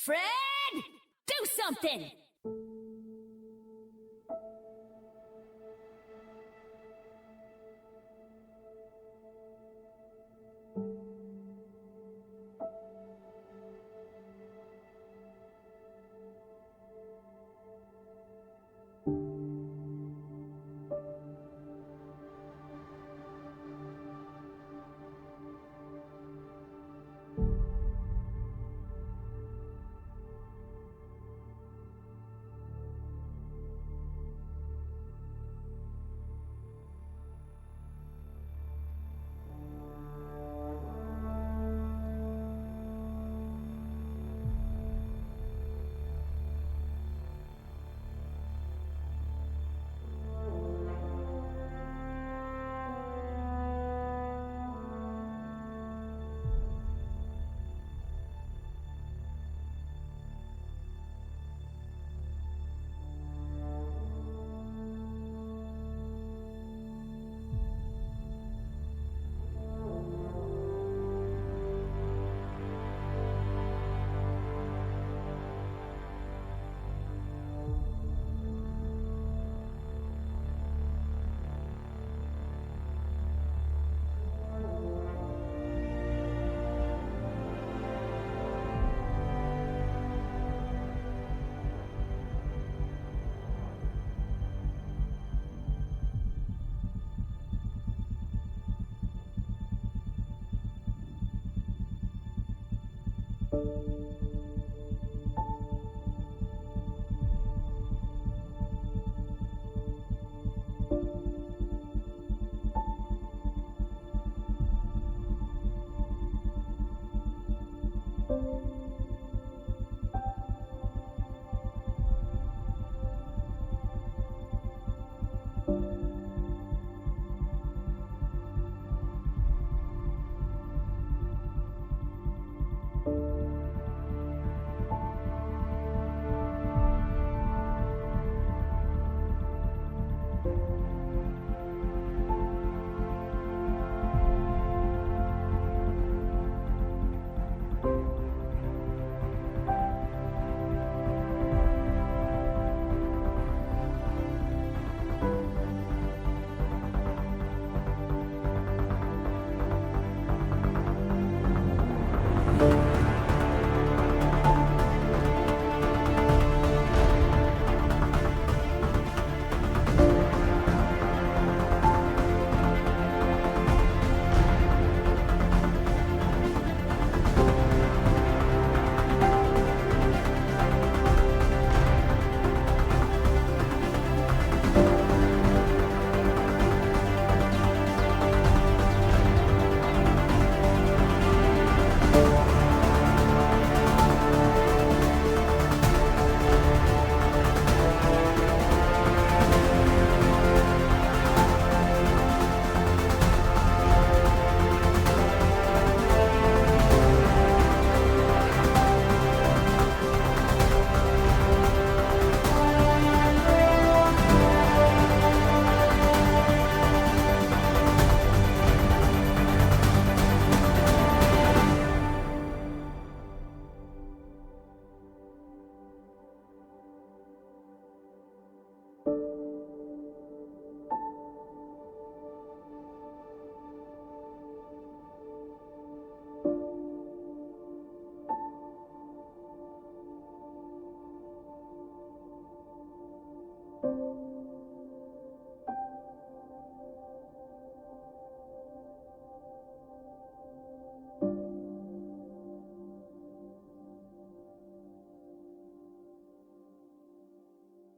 Fred, do something!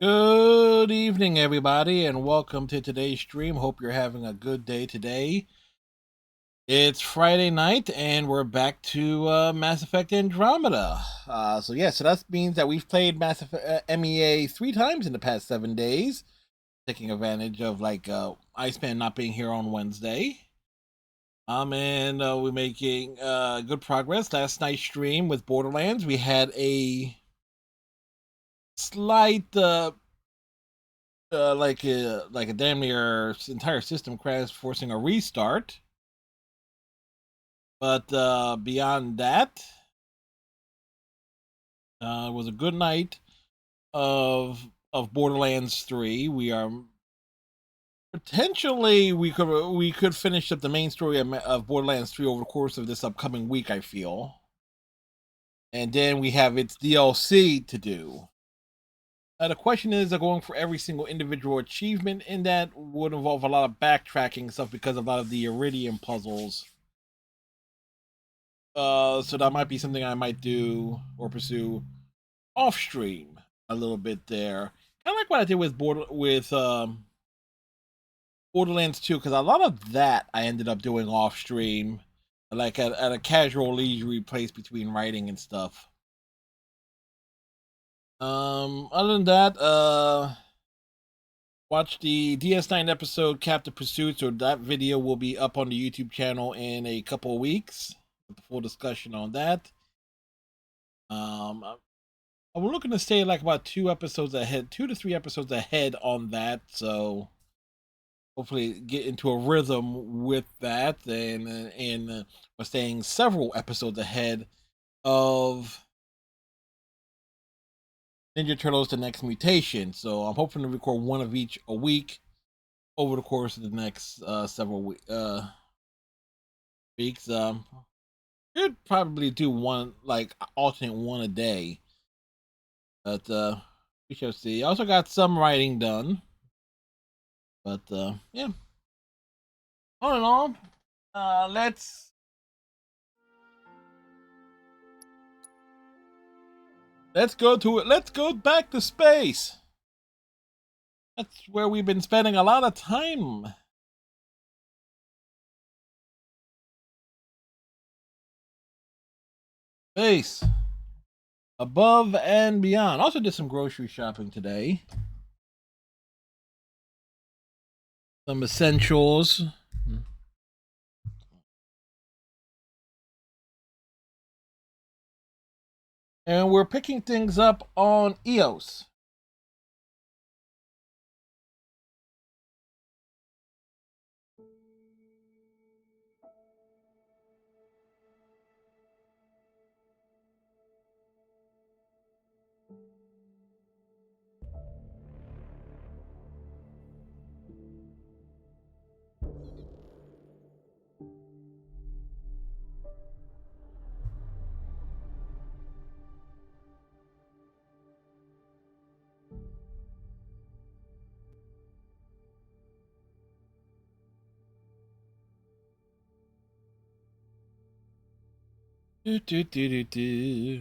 Good evening, everybody, and welcome to today's stream. Hope you're having a good day today. It's Friday night, and we're back to Mass Effect Andromeda. So that means that we've played Mass Effect MEA 3 times in the past 7 days, taking advantage of Iceman not being here on Wednesday. And we're making good progress. Last night's stream with Borderlands, we had a slight like a damn near entire system crash, forcing a restart. But beyond that, It was a good night of Borderlands 3. We are potentially we could finish up the main story of Borderlands 3 over the course of this upcoming week, I feel. And then we have its DLC to do. The question is, going for every single individual achievement in that would involve a lot of backtracking stuff because of a lot of the Iridium puzzles. So that might be something I might do or pursue off stream a little bit there. Kind of like what I did with Borderlands 2, because a lot of that I ended up doing off stream, like at a casual leisurely place between writing and stuff. Other than that, watch the DS9 episode Captive Pursuit, so that video will be up on the YouTube channel in a couple of weeks with the full discussion on that. I'm looking to stay like about 2 to 3 episodes ahead on that, so hopefully get into a rhythm with that, and we're staying several episodes ahead of Ninja Turtles: The Next Mutation. So I'm hoping to record one of each a week over the course of the next several weeks. Should probably do one, like alternate one a day, but we shall see. I also got some writing done, but yeah. All in all, let's go to it. Let's go back to space. That's where we've been spending a lot of time. Space. Above and beyond. Also did some grocery shopping today. Some essentials. And we're picking things up on EOS. Do, do, do, do, do.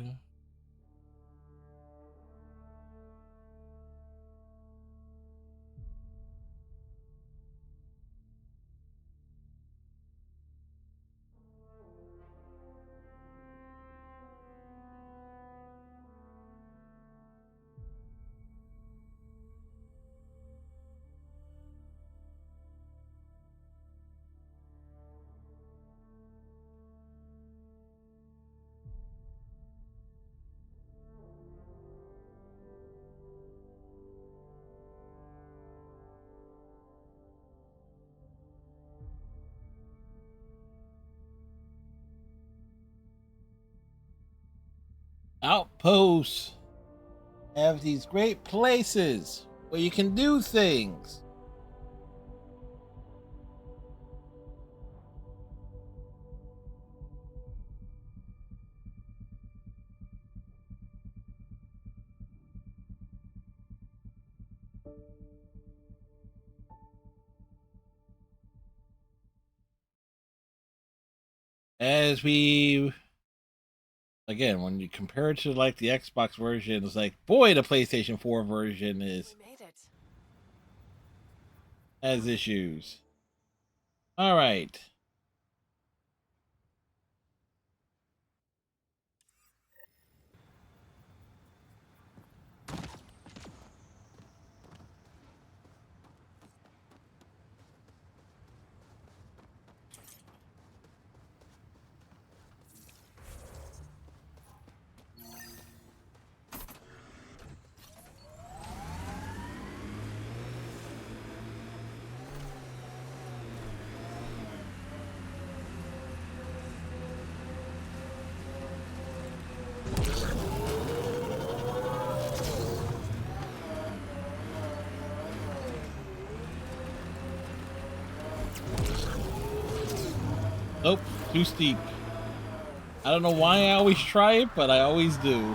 Outposts have these great places where you can do things. As we, again, when you compare it to like the Xbox version, it's like, boy, the PlayStation 4 version has issues. All right. Nope, too steep. I don't know why I always try it, but I always do.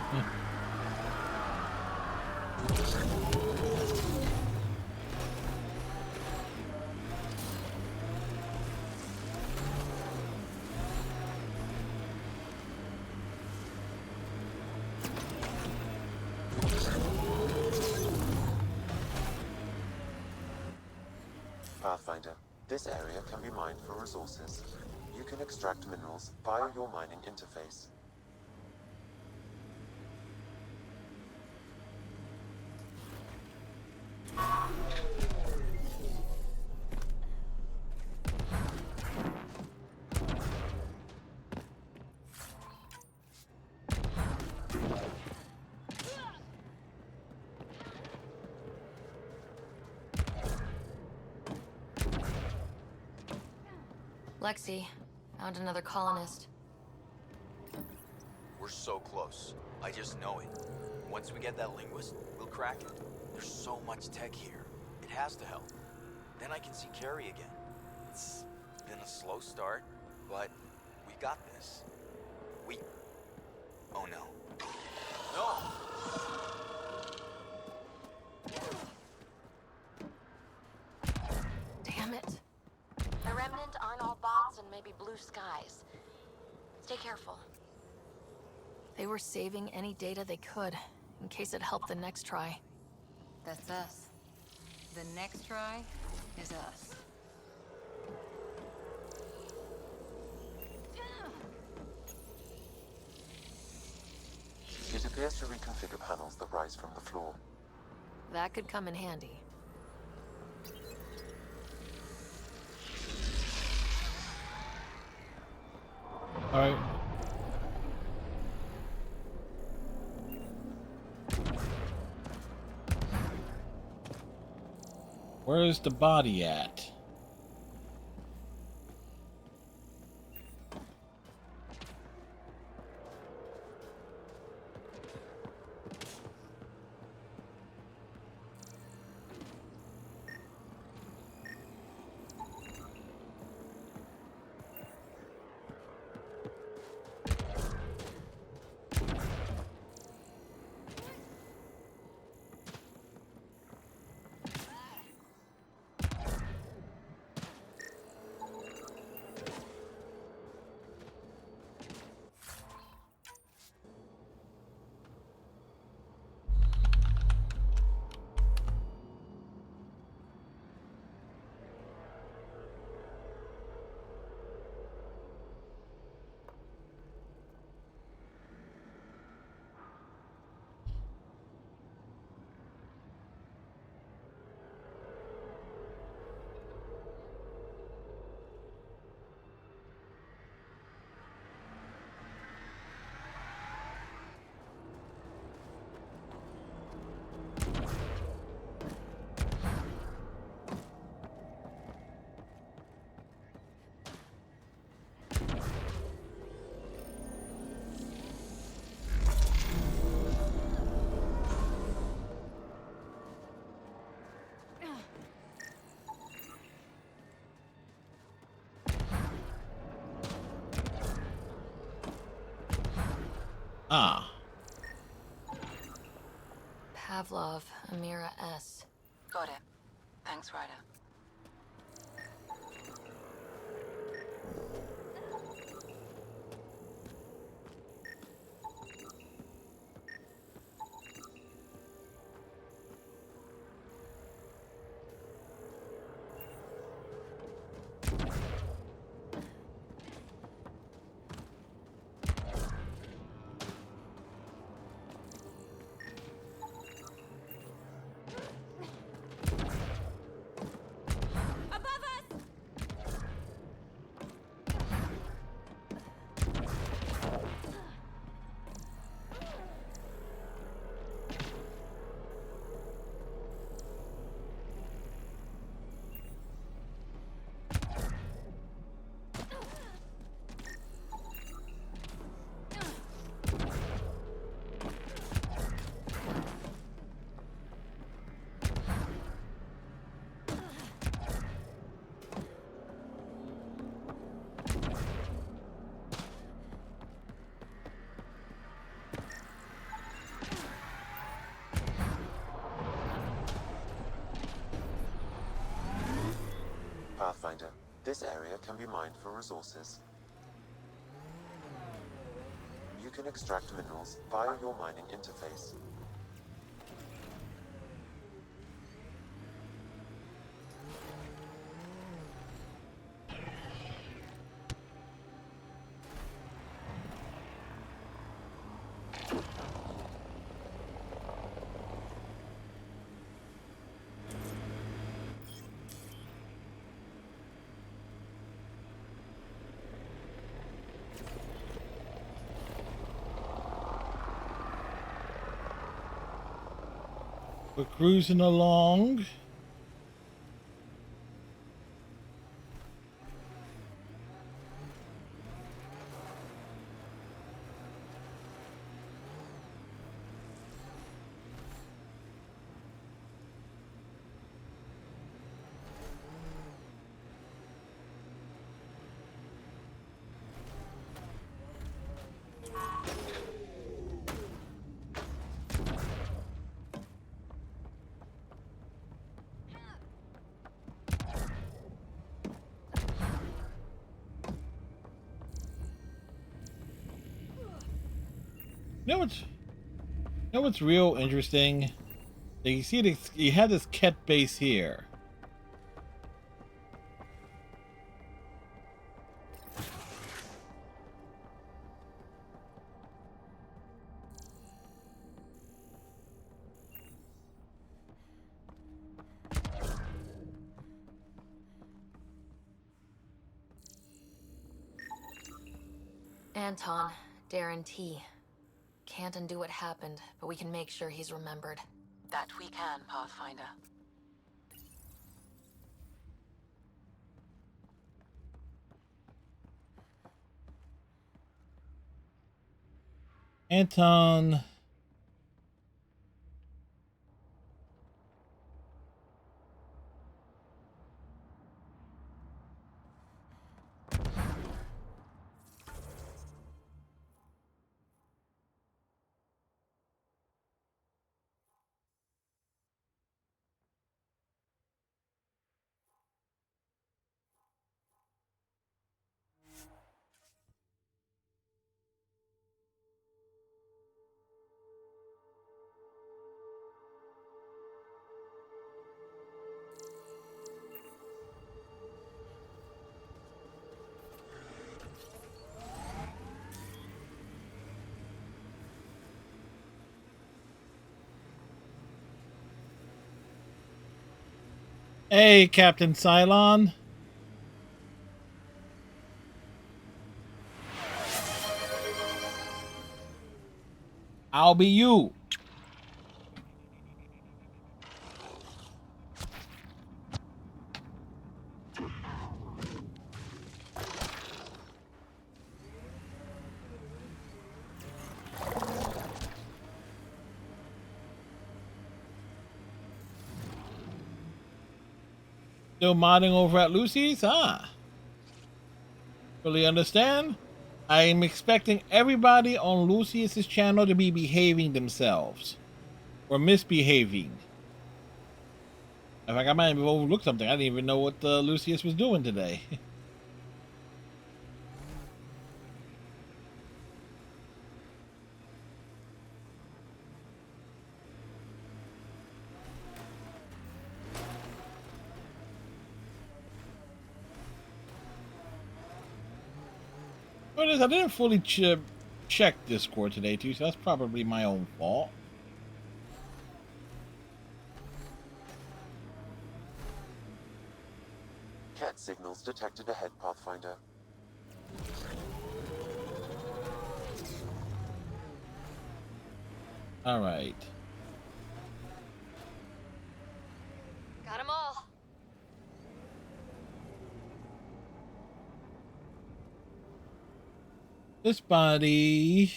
Pathfinder, this area can be mined for resources. You can extract minerals via your mining interface. Lexi, found another colonist. We're so close. I just know it. Once we get that linguist, we'll crack it. There's so much tech here. It has to help. Then I can see Carrie again. It's been a slow start, but we got this. Oh no. No! Damn it. The Remnant aren't all bots and maybe blue skies. Stay careful. They were saving any data they could, in case it helped the next try. That's us. The next try is us. It appears to reconfigure panels that rise from the floor. That could come in handy. All right. Where's the body at? Ah. Pavlov, Amira S. Got it. Thanks, Ryder. Pathfinder. This area can be mined for resources. You can extract minerals via your mining interface. We're cruising along. You know what's real interesting? You see this, you have this Ket base here. Anton, Darren T. Can't undo what happened, but we can make sure he's remembered. That we can, Pathfinder. Anton. Hey, Captain Cylon. I'll be you. Still modding over at Lucy's? Fully understand. I am expecting everybody on Lucius's channel to be behaving themselves. Or misbehaving. In fact, I might have overlooked something. I didn't even know what Lucius was doing today. What is? I didn't fully check Discord today too, so that's probably my own fault. Cat signals detected ahead, Pathfinder. All right. Got 'em all. This body.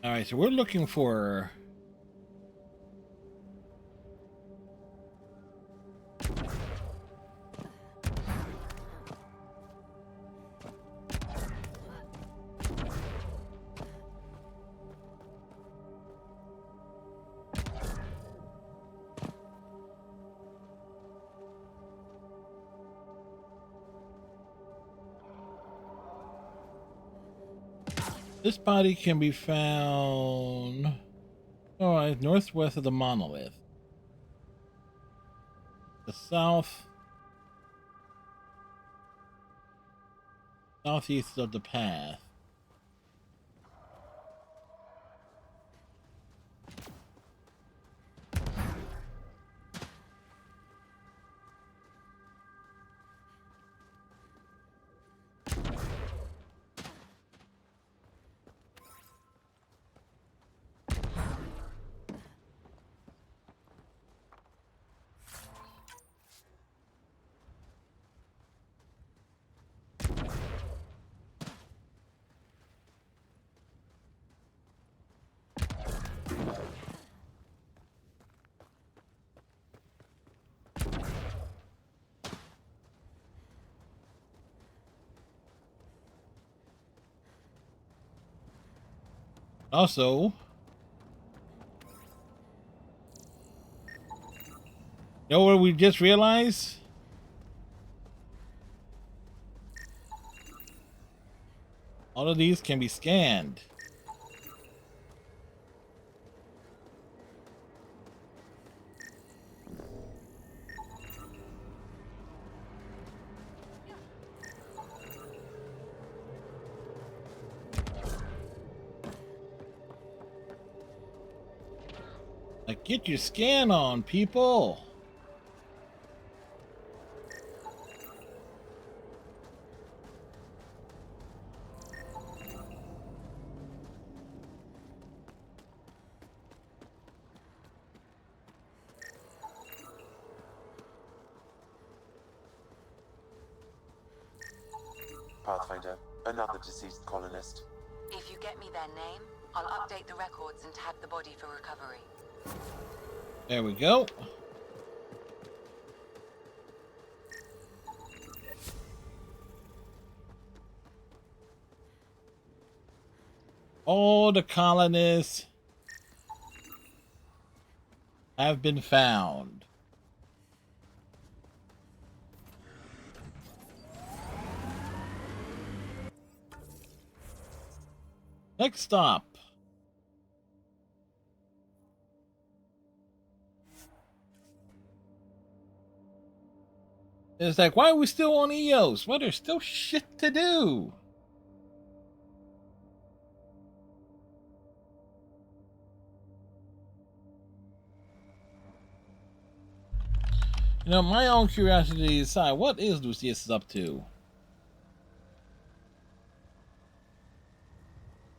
All right, so we're looking for This body can be found northwest of the monolith. The southeast of the path. Also, you know what we just realized? All of these can be scanned. Like, get your scan on, people. Pathfinder, another deceased colonist. If you get me their name, I'll update the records and tag the body for recovery. There we go. All the colonists have been found. Next stop. It's like, why are we still on EOS? Well, there's still shit to do. You know, my own curiosity aside, what is Lucius up to?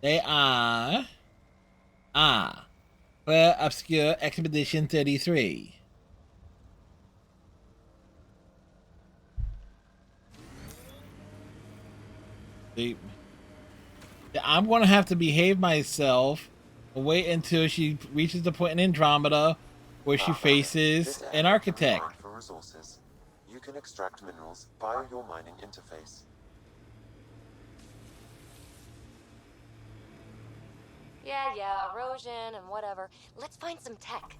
They are for Obscure Expedition 33. See, I'm gonna have to behave myself and wait until she reaches the point in Andromeda where she faces an architect. For resources. You can extract minerals via your mining interface. Yeah, erosion and whatever. Let's find some tech.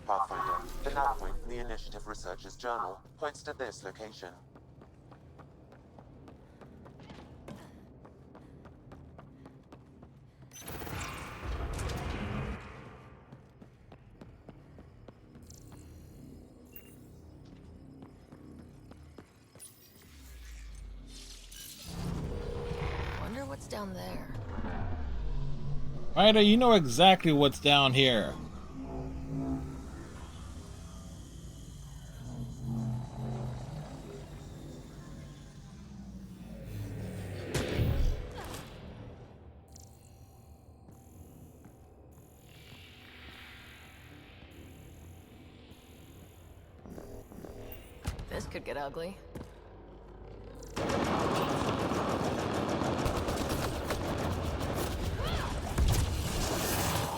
Pathfinder, the nav point in the Initiative Researcher's Journal points to this location. Wonder what's down there. Ryder, you know exactly what's down here. This could get ugly.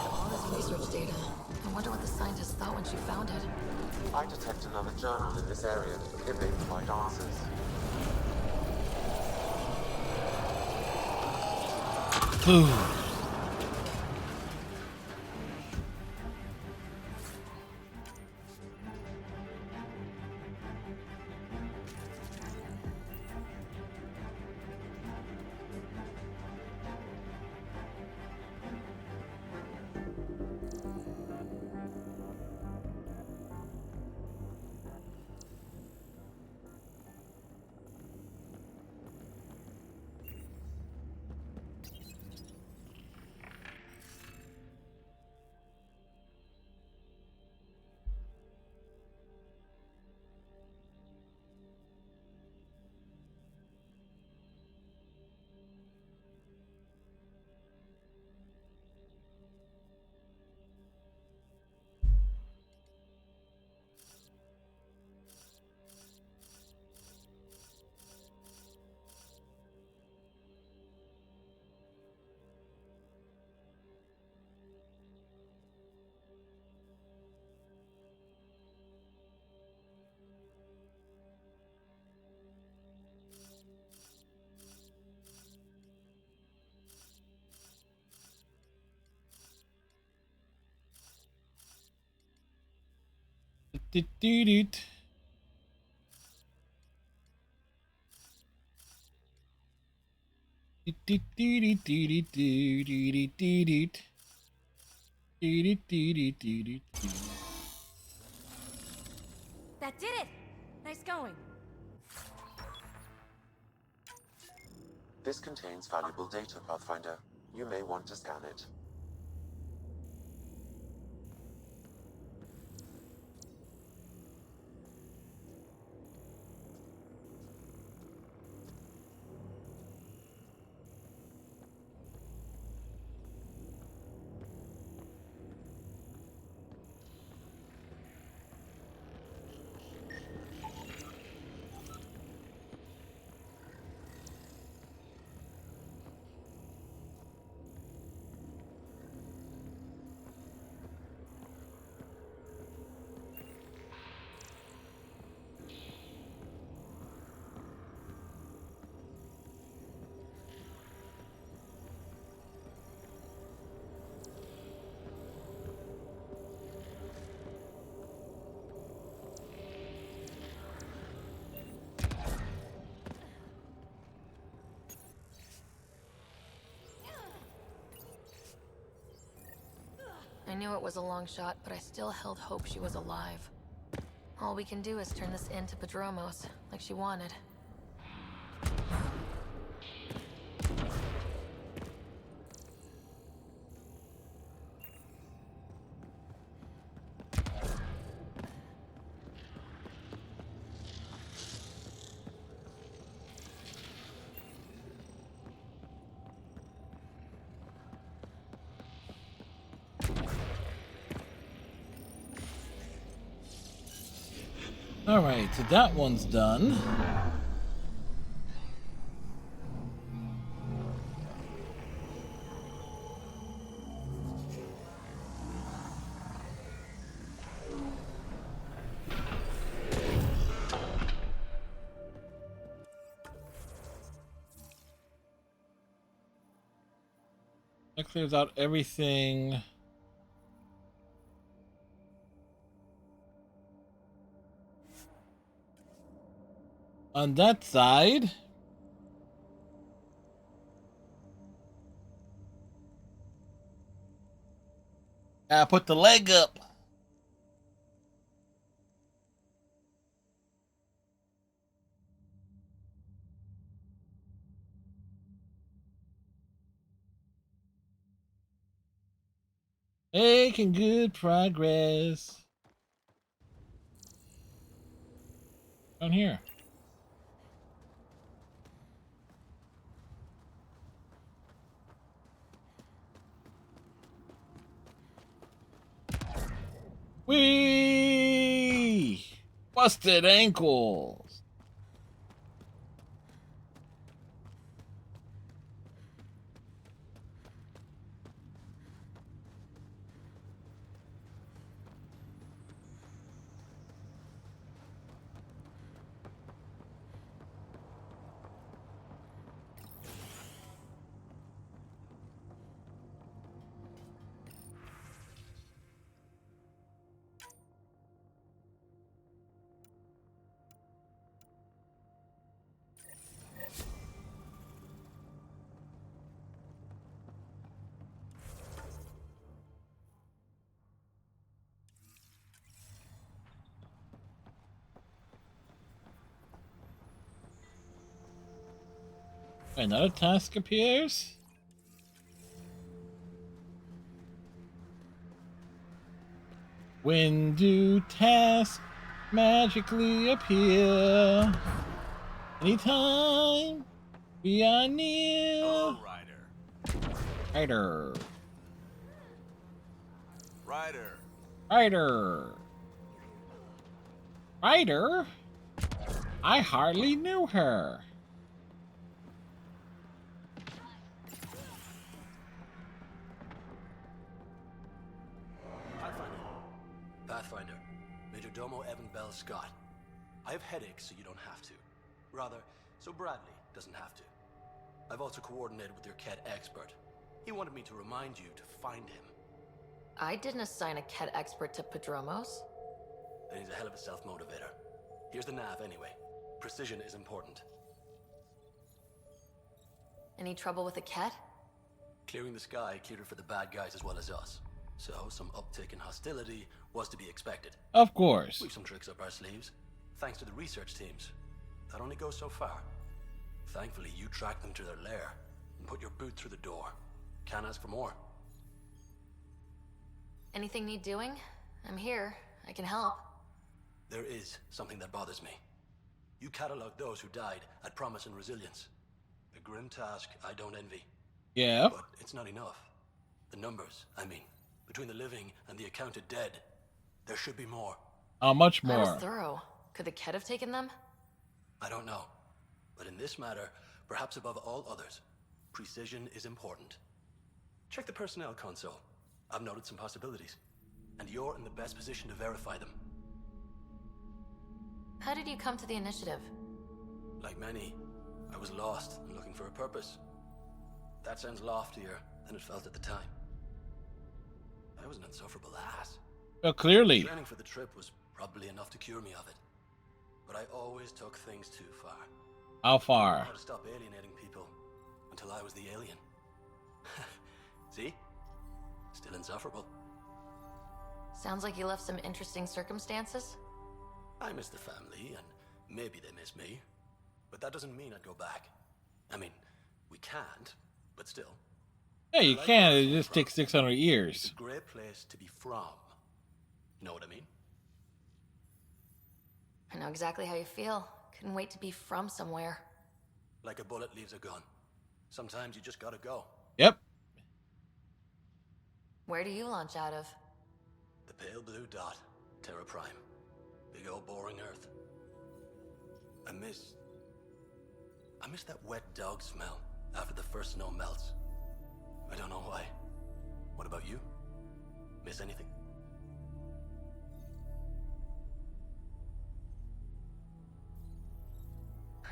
All this scientist thought when she found it. I detect another journal in this area. It may provide answers. Food. Doot. That did it! Nice going. This contains valuable data, Pathfinder. You may want to scan it. I knew it was a long shot, but I still held hope she was alive. All we can do is turn this into Padromos, like she wanted. All right, so that one's done. That clears out everything. On that side. I put the leg up. Making good progress. Down here. Whee! Busted ankles. Another task appears. When do tasks magically appear? Anytime we are near. Hello, Ryder. Ryder. Ryder. Ryder. Ryder? I hardly knew her. Pathfinder, Majordomo Evan Bell Scott. I have headaches, so you don't have to. Rather, so Bradley doesn't have to. I've also coordinated with your Ket expert. He wanted me to remind you to find him. I didn't assign a Ket expert to Padromos. Then he's a hell of a self-motivator. Here's the nav anyway. Precision is important. Any trouble with the Ket? Clearing the sky cleared it for the bad guys as well as us. So, some uptick in hostility was to be expected. Of course. We've some tricks up our sleeves, thanks to the research teams. That only goes so far. Thankfully, you tracked them to their lair and put your boot through the door. Can't ask for more. Anything need doing? I'm here. I can help. There is something that bothers me. You cataloged those who died at Promise and Resilience. A grim task I don't envy. Yeah. But it's not enough. The numbers, I mean, between the living and the accounted dead, there should be more. How much I more? was thorough. Could the Ket have taken them? I don't know. But in this matter, perhaps above all others, precision is important. Check the personnel console. I've noted some possibilities. And you're in the best position to verify them. How did you come to the initiative? Like many, I was lost and looking for a purpose. That sounds loftier than it felt at the time. I was an insufferable ass. Well, clearly. Training for the trip was probably enough to cure me of it. But I always took things too far. How I didn't know far? how to stop alienating people until I was the alien. See? Still insufferable. Sounds like you left some interesting circumstances. I miss the family, and maybe they miss me. But that doesn't mean I'd go back. I mean, we can't, but still. Yeah, you I like can. where I It came just from. takes 600 It's years. a great place to be from. Know what I mean? I know exactly how you feel. Couldn't wait to be from somewhere. Like a bullet leaves a gun. Sometimes you just gotta go. Yep. Where do you launch out of? The pale blue dot, Terra Prime. Big old boring Earth. I miss that wet dog smell after the first snow melts. I don't know why. What about you? Miss anything?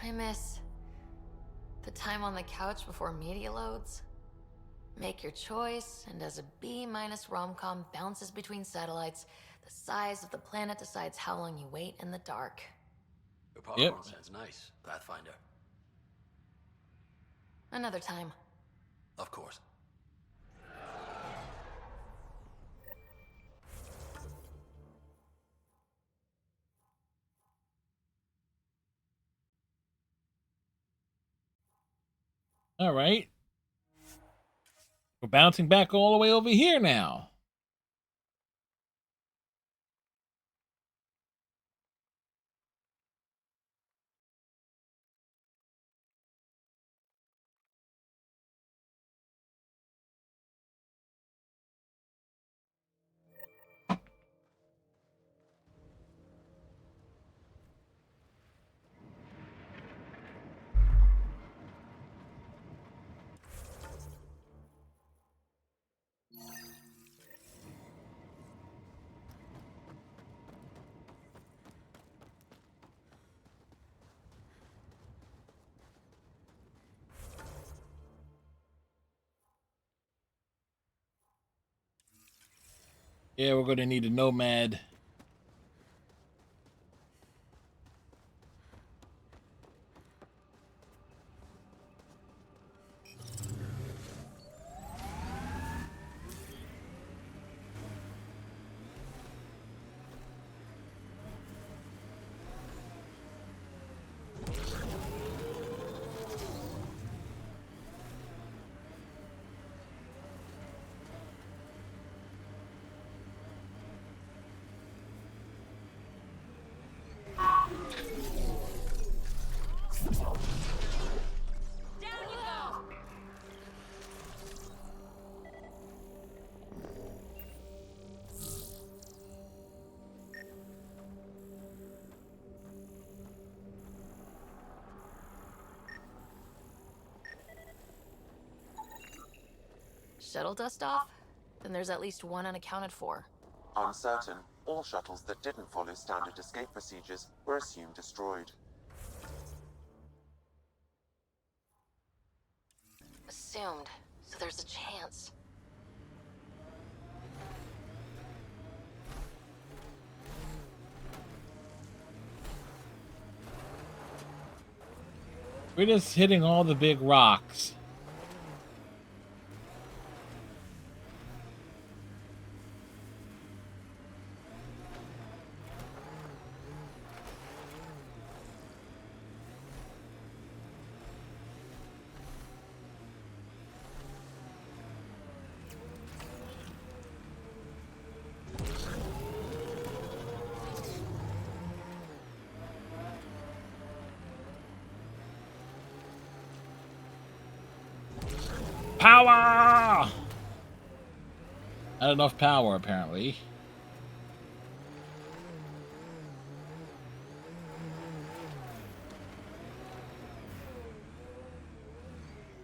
I miss the time on the couch before media loads. Make your choice, and as a B-minus rom-com bounces between satellites, the size of the planet decides how long you wait in the dark. Your popcorn Yep. sounds nice, Pathfinder. Another time. Of course. All right. We're bouncing back all the way over here now. Yeah, we're going to need a nomad. shuttle dust off? Then there's at least one unaccounted for. Uncertain, all shuttles that didn't follow standard escape procedures were assumed destroyed. Assumed, so there's a chance. We're just hitting all the big rocks. Power! Not enough power, apparently.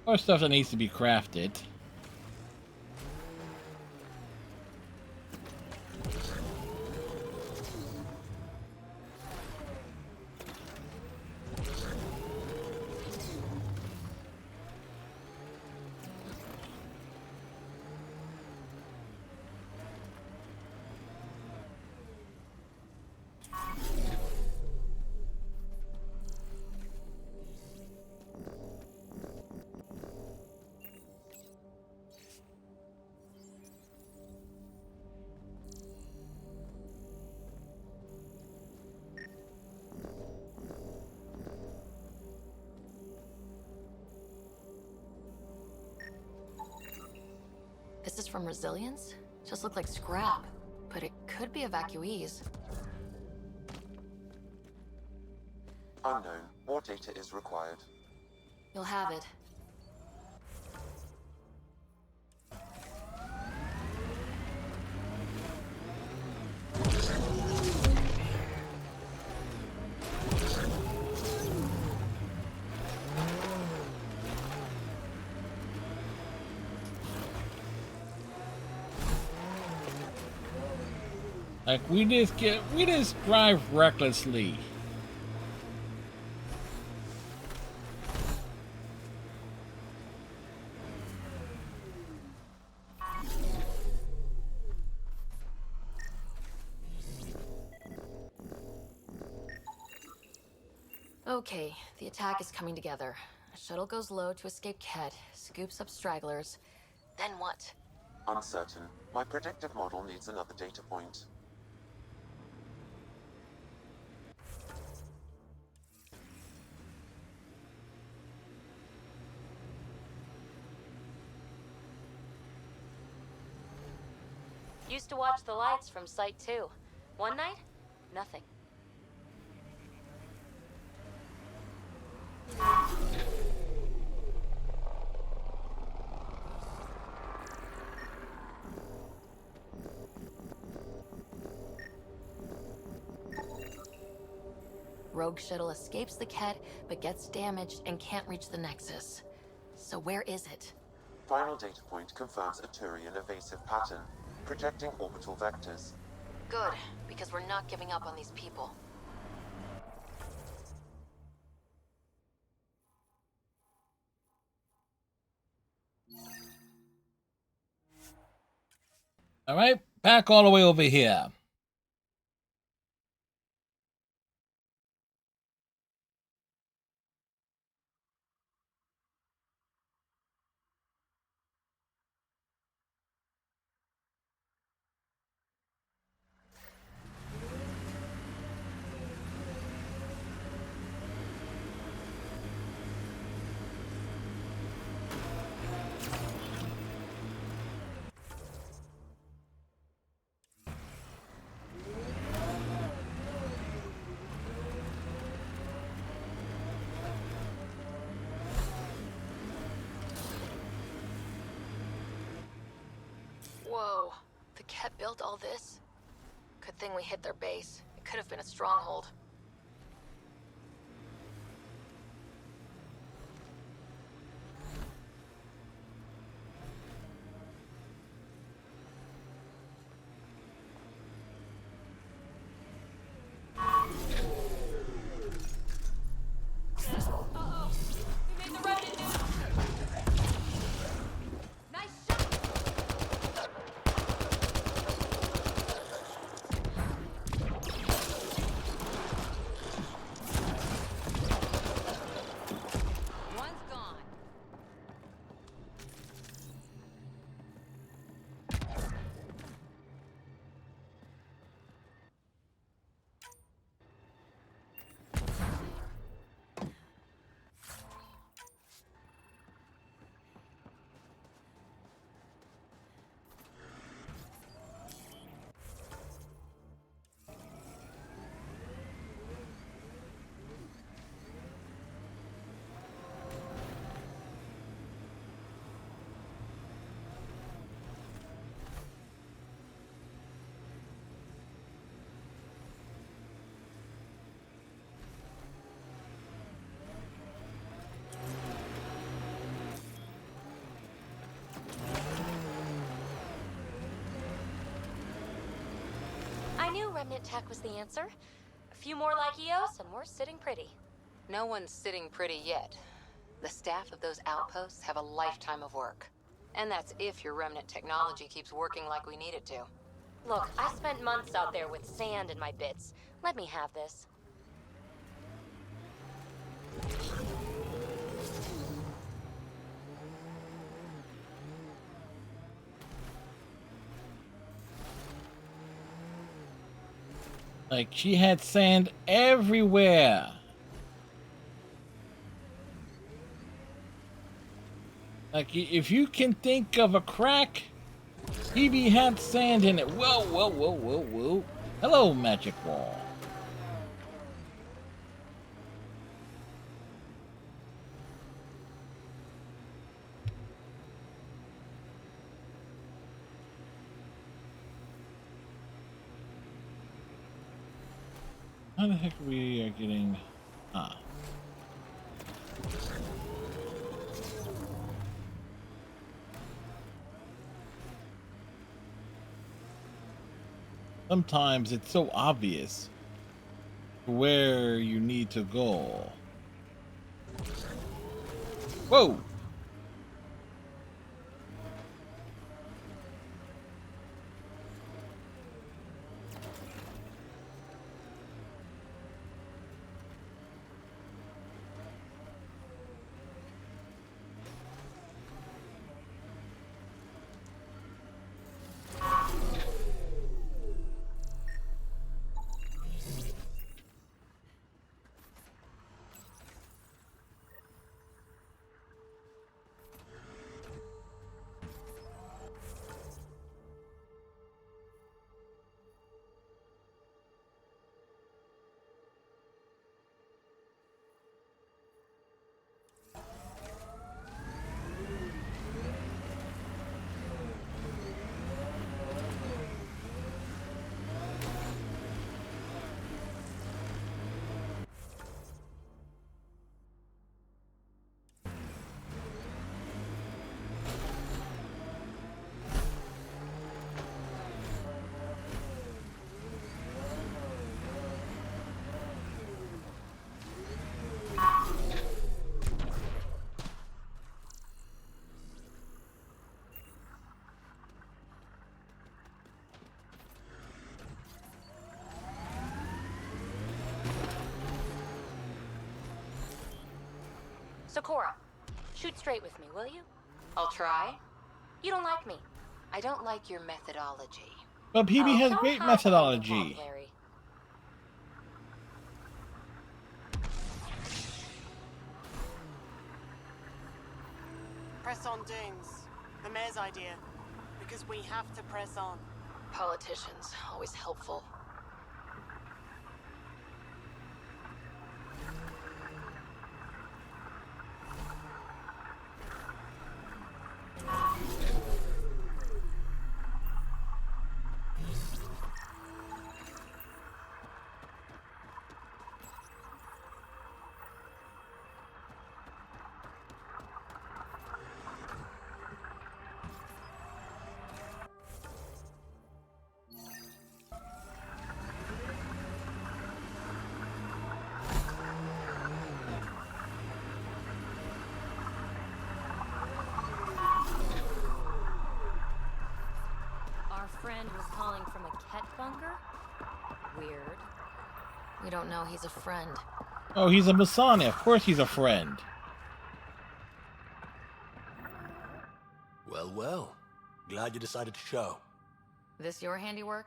More stuff that needs to be crafted. This is from Resilience? Just look like scrap, but it could be evacuees. Unknown. More data is required. You'll have it. Like, we just drive recklessly. Okay, the attack is coming together. A shuttle goes low to escape Ket, scoops up stragglers. Then what? Uncertain. My predictive model needs another data point. Used to watch the lights from Site 2. One night, nothing. Rogue shuttle escapes the Ket, but gets damaged and can't reach the Nexus. So where is it? Final data point confirms a Turian evasive pattern, projecting orbital vectors. Good, because we're not giving up on these people. All right, back all the way over here. Whoa, the Ket built all this? Good thing we hit their base. It could have been a stronghold. I knew remnant tech was the answer. A few more like EOS, and we're sitting pretty. No one's sitting pretty yet. The staff of those outposts have a lifetime of work. And that's if your remnant technology keeps working like we need it to. Look, I spent months out there with sand in my bits. Let me have this. Like, she had sand everywhere. Like, if you can think of a crack, Phoebe had sand in it. Whoa, whoa, whoa, whoa, whoa. Hello, magic wall. How the heck we are getting... Ah. Sometimes it's so obvious where you need to go. Whoa! Socorro, shoot straight with me, will you? I'll try. You don't like me. I don't like your methodology. But PB has Don't great have to hold methodology. back, Larry. Press on, Dunes. The mayor's idea. Because we have to press on. Politicians, always helpful. Our friend was calling from a Ket bunker? Weird. We don't know he's a friend. Oh, he's a Masani. Of course he's a friend. Well, well. Glad you decided to show. This your handiwork?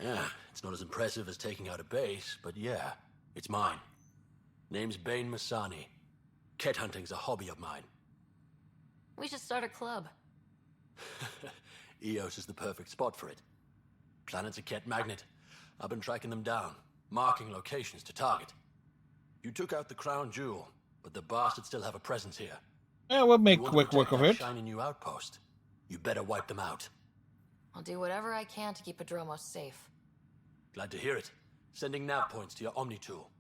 Yeah, it's not as impressive as taking out a base, but yeah, it's mine. Name's Bane Masani. Ket hunting's a hobby of mine. We should start a club. Eos is the perfect spot for it. Planet's a Ket magnet. I've been tracking them down, marking locations to target. You took out the crown jewel, but the bastards still have a presence here. Yeah, we'll make You want to quick work protect of that it. shiny new outpost. You better wipe them out. I'll do whatever I can to keep Adromos safe. Glad to hear it. Sending nav points to your Omni tool.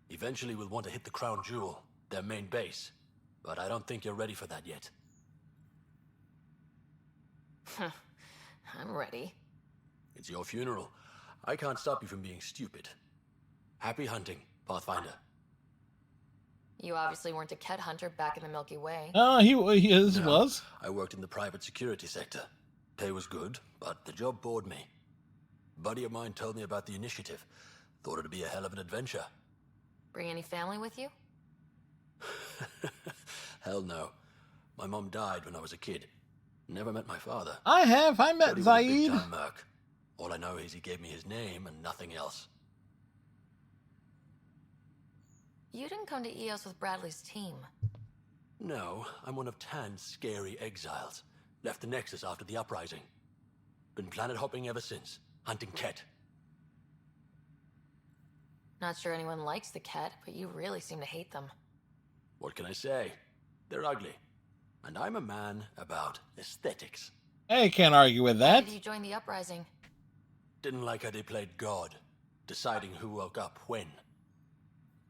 Eventually we'll want to hit the crown jewel, their main base. But I don't think you're ready for that yet. I'm ready. It's your funeral. I can't stop you from being stupid. Happy hunting, Pathfinder. You obviously weren't a cat hunter back in the Milky Way. He his No, was. I worked in the private security sector. Pay was good, but the job bored me. A buddy of mine told me about the initiative. Thought it'd be a hell of an adventure. Bring any family with you? Hell no. My mom died when I was a kid. Never met my father. I met But he was a Zaid. big-time merc. All I know is he gave me his name and nothing else. You didn't come to EOS with Bradley's team. No, I'm one of Tan's scary exiles. Left the Nexus after the uprising. Been planet hopping ever since, hunting Ket. Not sure anyone likes the cat, but you really seem to hate them. What can I say? They're ugly. And I'm a man about aesthetics. Hey, can't argue with Why that. did you join the uprising? Didn't like how they played God, deciding who woke up when.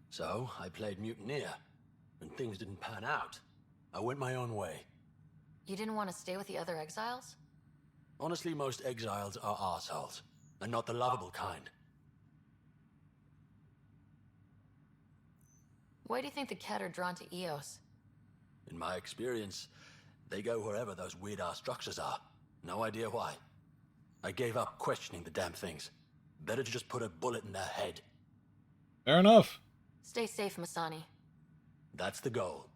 So, I played mutineer. When things didn't pan out, I went my own way. You didn't want to stay with the other exiles? Honestly, most exiles are arseholes, and not the lovable kind. Why do you think the cat are drawn to EOS? In my experience, they go wherever those weird-ass structures are. No idea why. I gave up questioning the damn things. Better to just put a bullet in their head. Fair enough. Stay safe, Masani. That's the goal.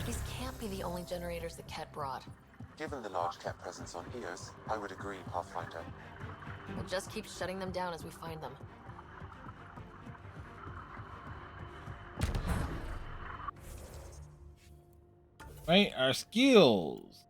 These can't be the only generators the cat brought. Given the large cat presence on Eos, I would agree, Pathfinder. We'll just keep shutting them down as we find them. Right, our skills.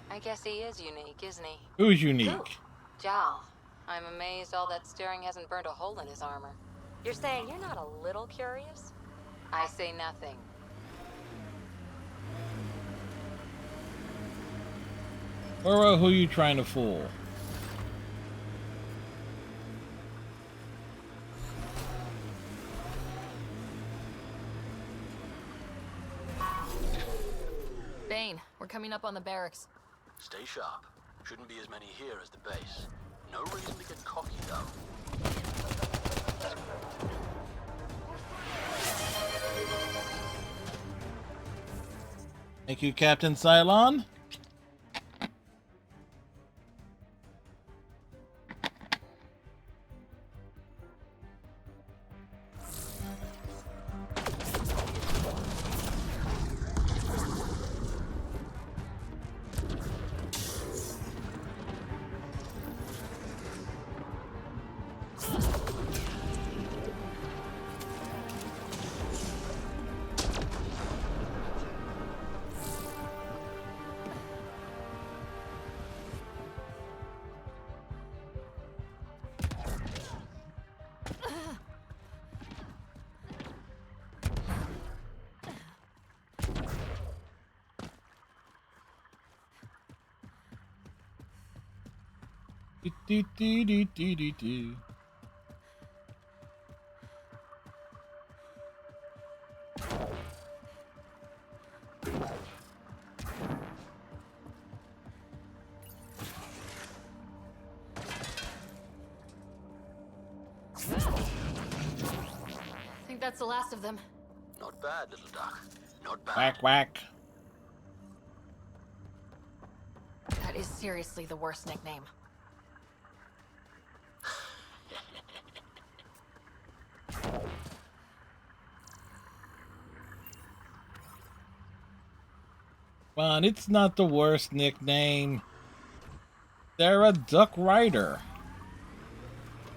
I guess he is unique, isn't he? Who's unique? Jal. I'm amazed all that staring hasn't burnt a hole in his armor. You're saying you're not a little curious? I say nothing. Or who you trying to fool? Bane, we're coming up on the barracks. Stay sharp. Shouldn't be as many here as the base. No reason to get cocky, though. Thank you, Captain Cylon. Do, do, do, do, do, do. I think that's the last of them. Not bad, little duck. Not bad. Whack, whack. That is seriously the worst nickname. Well, it's not the worst nickname. They're a duck rider.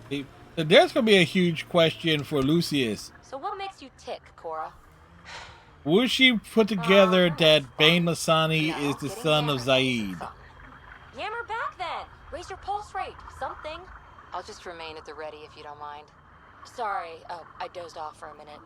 There's going to be a huge question for Lucius. So what makes you tick, Cora? Will she put together that Bane Masani is the son of Zaid? Yammer back then! Raise your pulse rate. Something. I'll just remain at the ready if you don't mind. Sorry, I dozed off for a minute.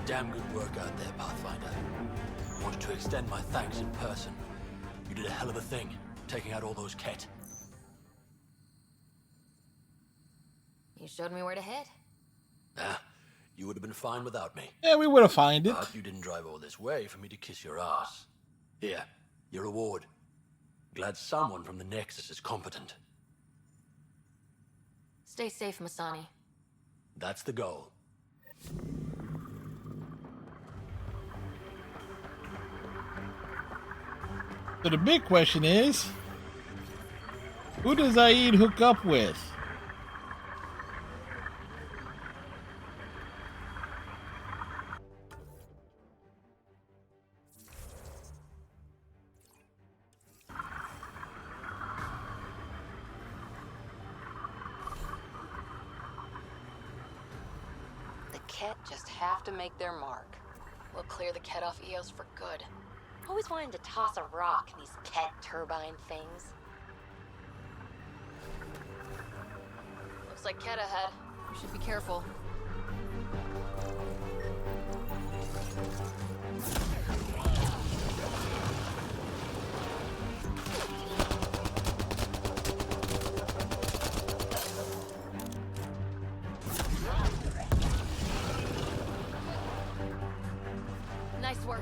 Damn good work out there, Pathfinder. Wanted to extend my thanks in person. You did a hell of a thing, taking out all those Ket. You showed me where to head. Ah, you would have been fine without me. Yeah, we would have found it. But you didn't drive all this way for me to kiss your ass. Here, your reward. Glad someone from the Nexus is competent. Stay safe, Masani. That's the goal. So the big question is, who does Zaid hook up with? The Ket just have to make their mark. We'll clear the Ket off Eos for good. Always wanted to toss a rock in these Ket turbine things. Looks like Ket ahead. We should be careful. Nice work.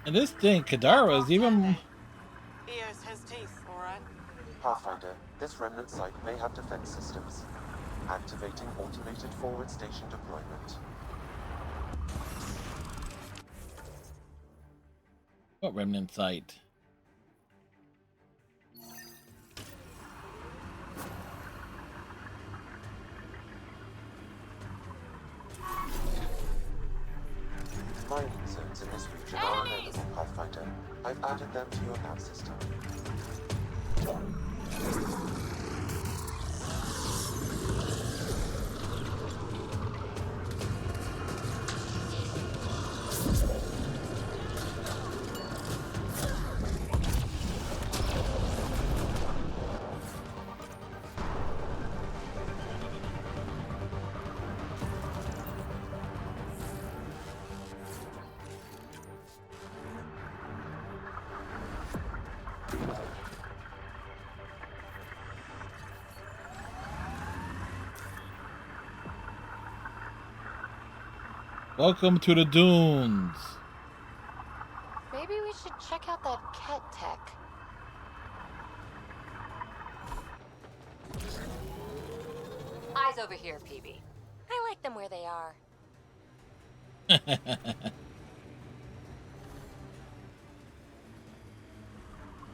And this thing, Kadara, is even... Eos has teeth, alright? Pathfinder, this remnant site may have defense systems. Activating automated forward station deployment. What remnant site? Mining zones in this region are available, Pathfinder. I've added them to your nav system. Welcome to the dunes. Maybe we should check out that Ket tech. Eyes over here, PB. I like them where they are.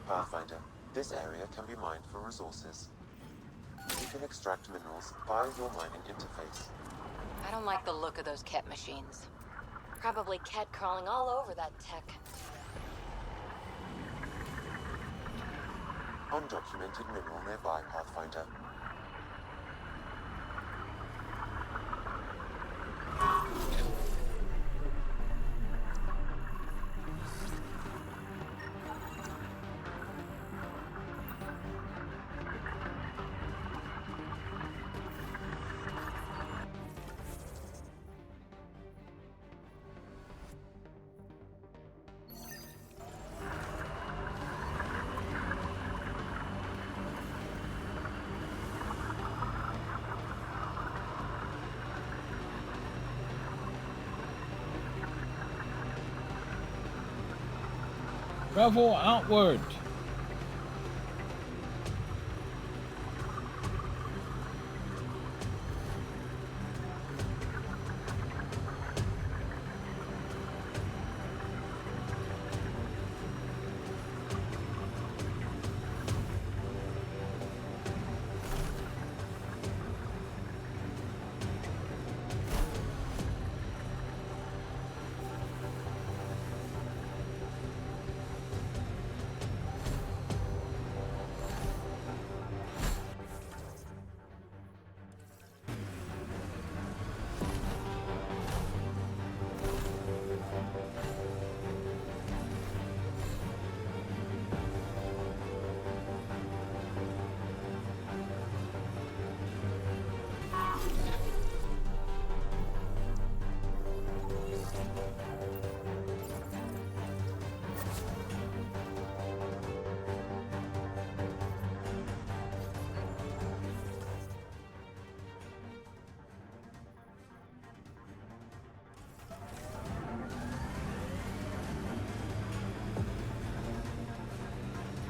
Pathfinder, this area can be mined for resources. You can extract minerals via your mining interface. I don't like the look of those Ket machines. Probably Ket crawling all over that tech. Undocumented mineral nearby, Pathfinder. Travel outward.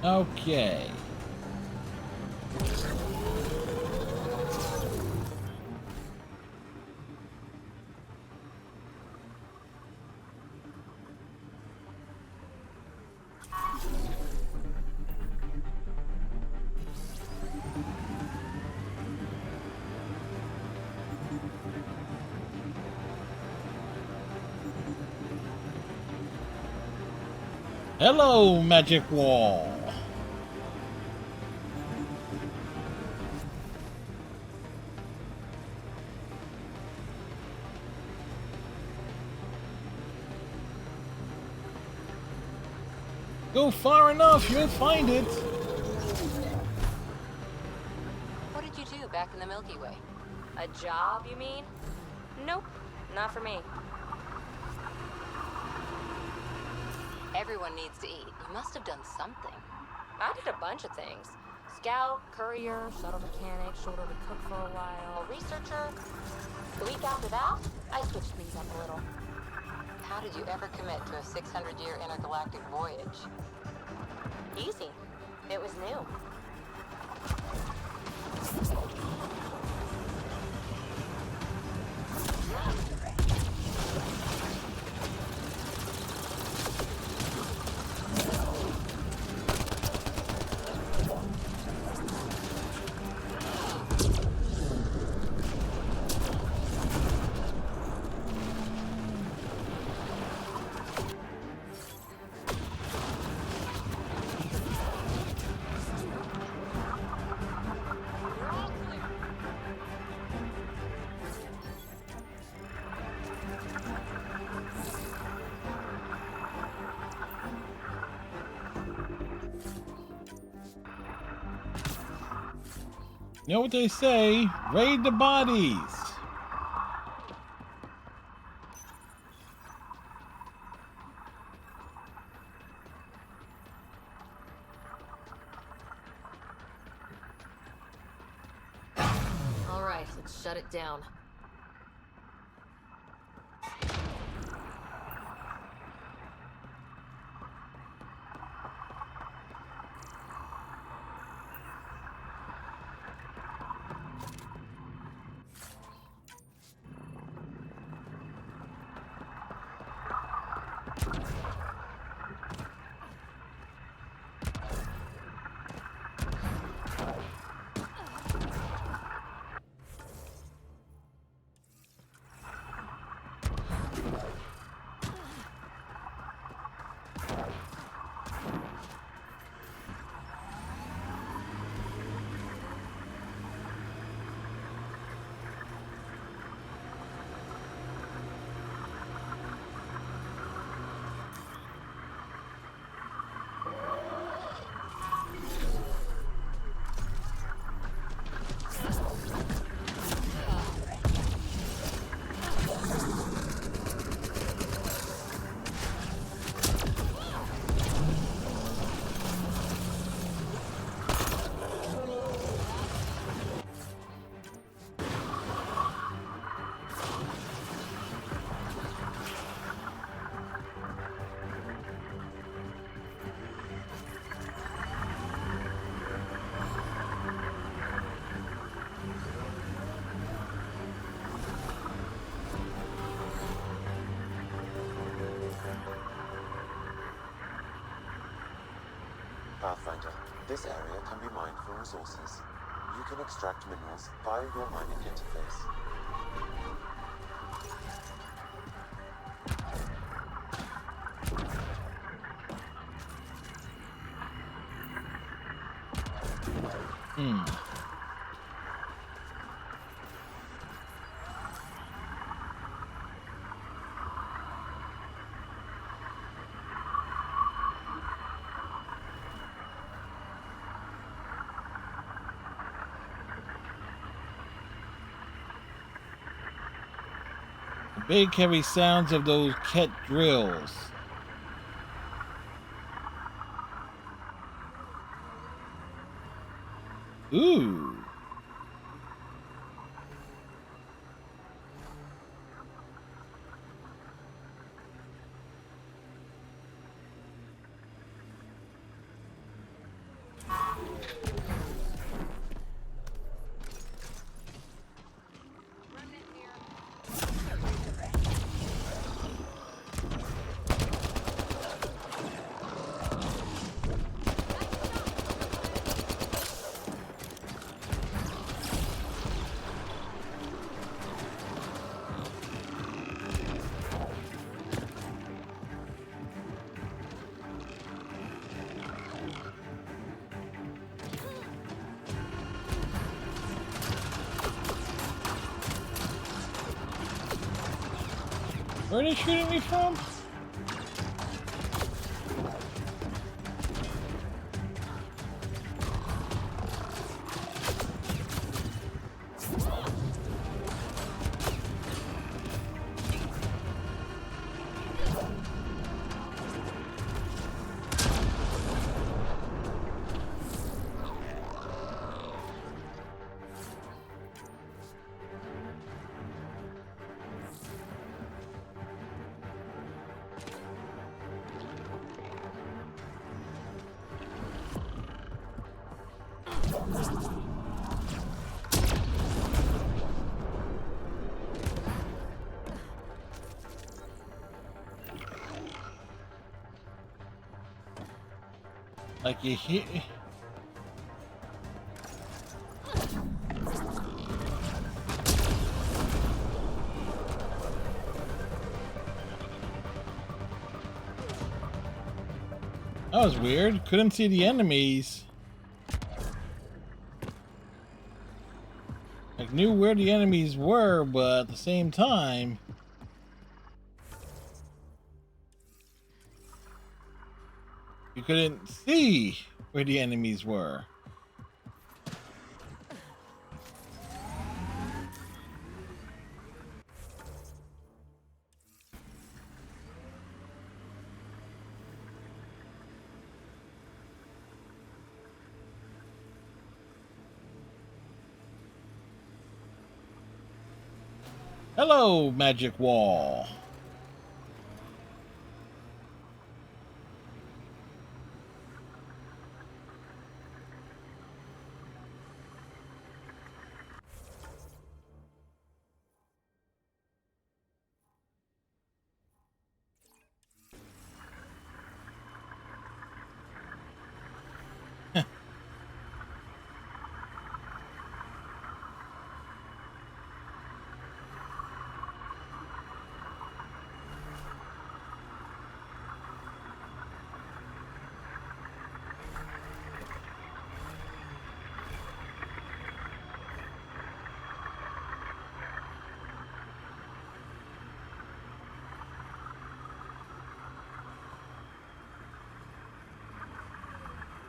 Okay. Hello, magic wall. Go far enough, you'll find it. What did you do back in the Milky Way? A job, you mean? Nope, not for me. Everyone needs to eat. You must have done something. I did a bunch of things. Scout, courier, shuttle mechanic, shoulder to cook for a while, researcher. The week after that, I switched things up a little. How did you ever commit to a 600-year intergalactic voyage? Easy. It was new. You know what they say? Raid the bodies. All right, let's shut it down. Pathfinder, this area can be mined for resources. You can extract minerals via your mining interface. Big heavy sounds of those ket drills. Ooh. Where are they shooting me from? Like you hear. That was weird. Couldn't see the enemies. Like knew where the enemies were, but at the same time, you couldn't see where the enemies were. Hello, magic wall.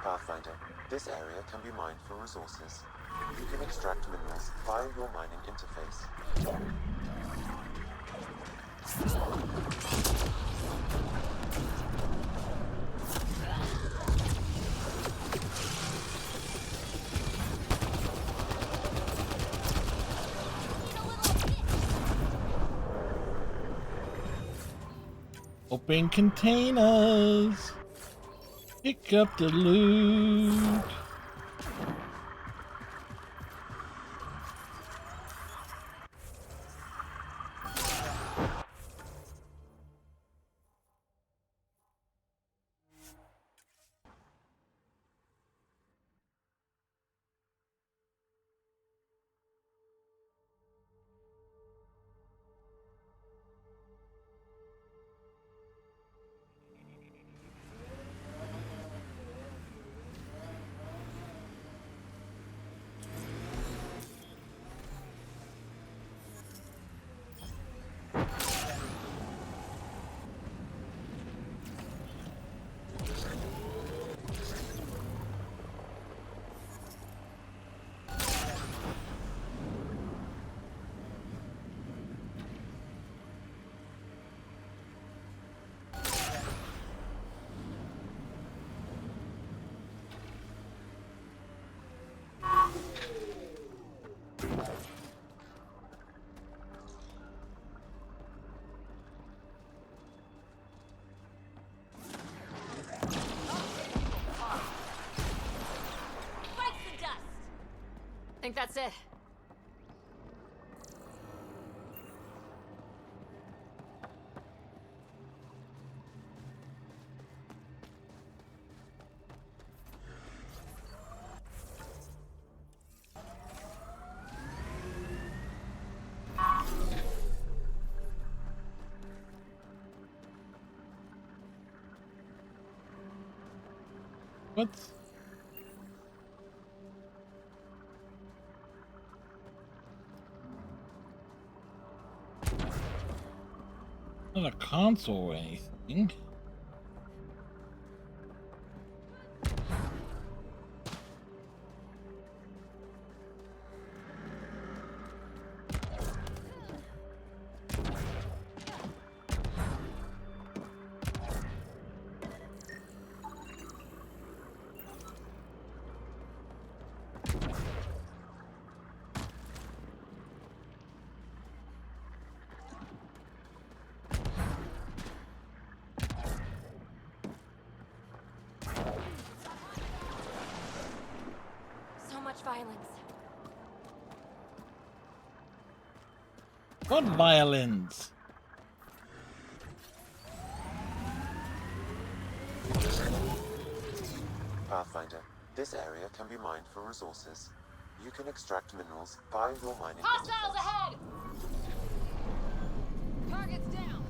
Pathfinder, this area can be mined for resources. You can extract minerals via your mining interface. Open containers. Pick up the loot. Think that's it. What? Not a console or anything. So much violence. What violins? Pathfinder, this area can be mined for resources. You can extract minerals via your mining Hostiles interface. ahead! Targets down!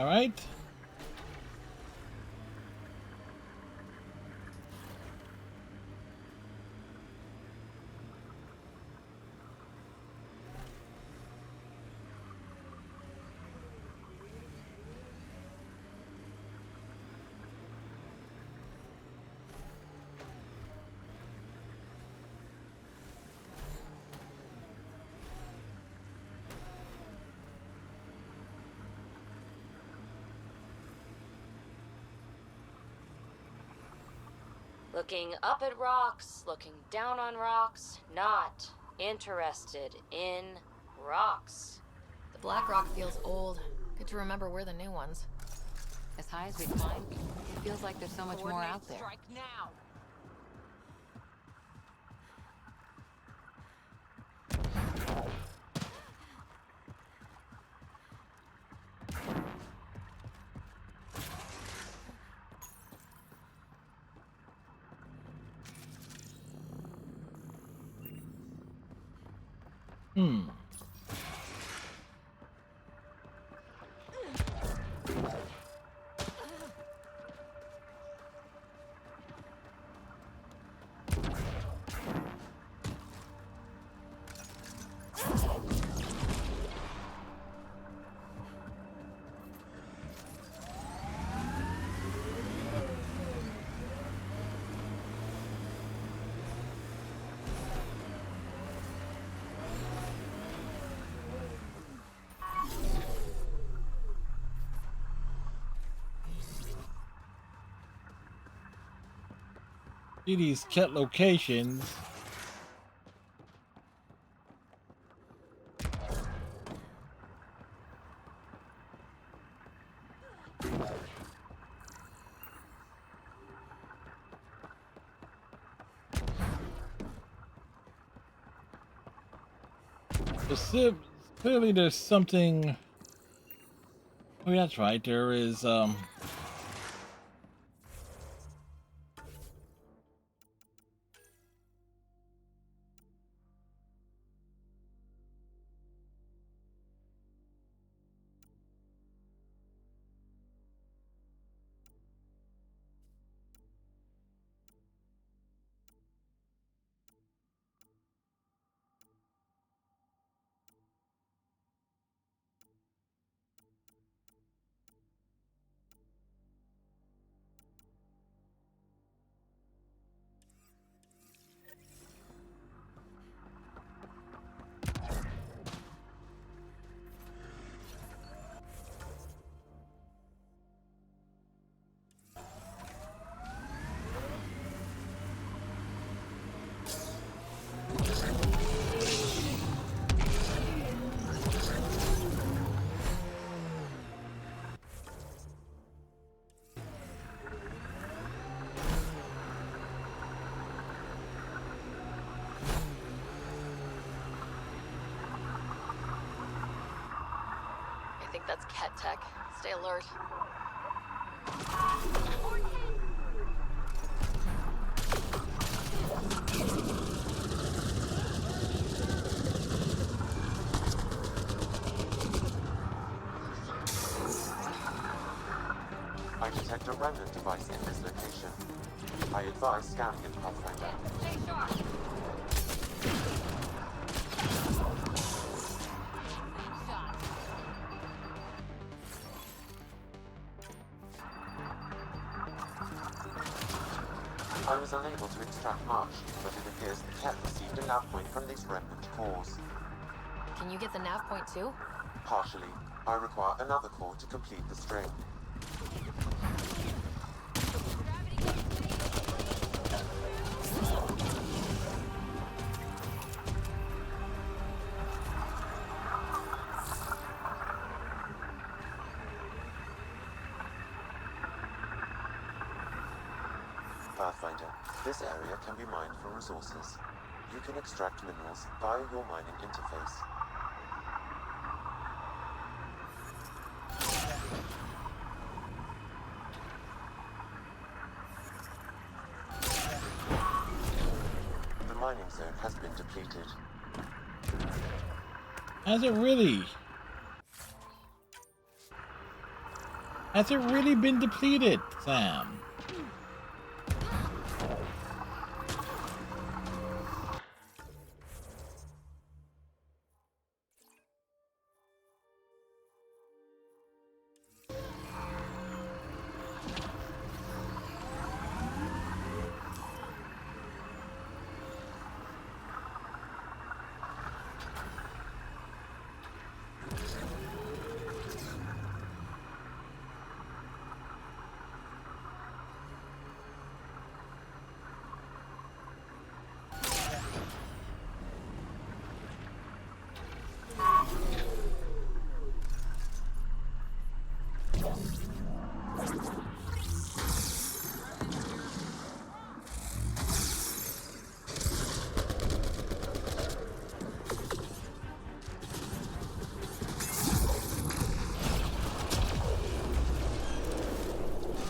All right. Looking up at rocks, looking down on rocks, not interested in rocks. The black rock feels old. Good to remember we're the new ones. As high as we climb, it feels like there's so much more out there. Strike now. Hmm. See these cat locations. Clearly there's something. Oh, that's right. There is I think that's cat tech. Stay alert. I detect a remnant device in this location. I advise scanning it, Pathfinder. Stay sharp. Shot. I was unable to extract much, but it appears the cat received a nav point from these remnant cores. Can you get the nav point too? Partially, I require another core to complete the string. Pathfinder, this area can be mined for resources. You can extract minerals via your mining interface. The mining zone has been depleted. has it really? Has it really been depleted, Sam?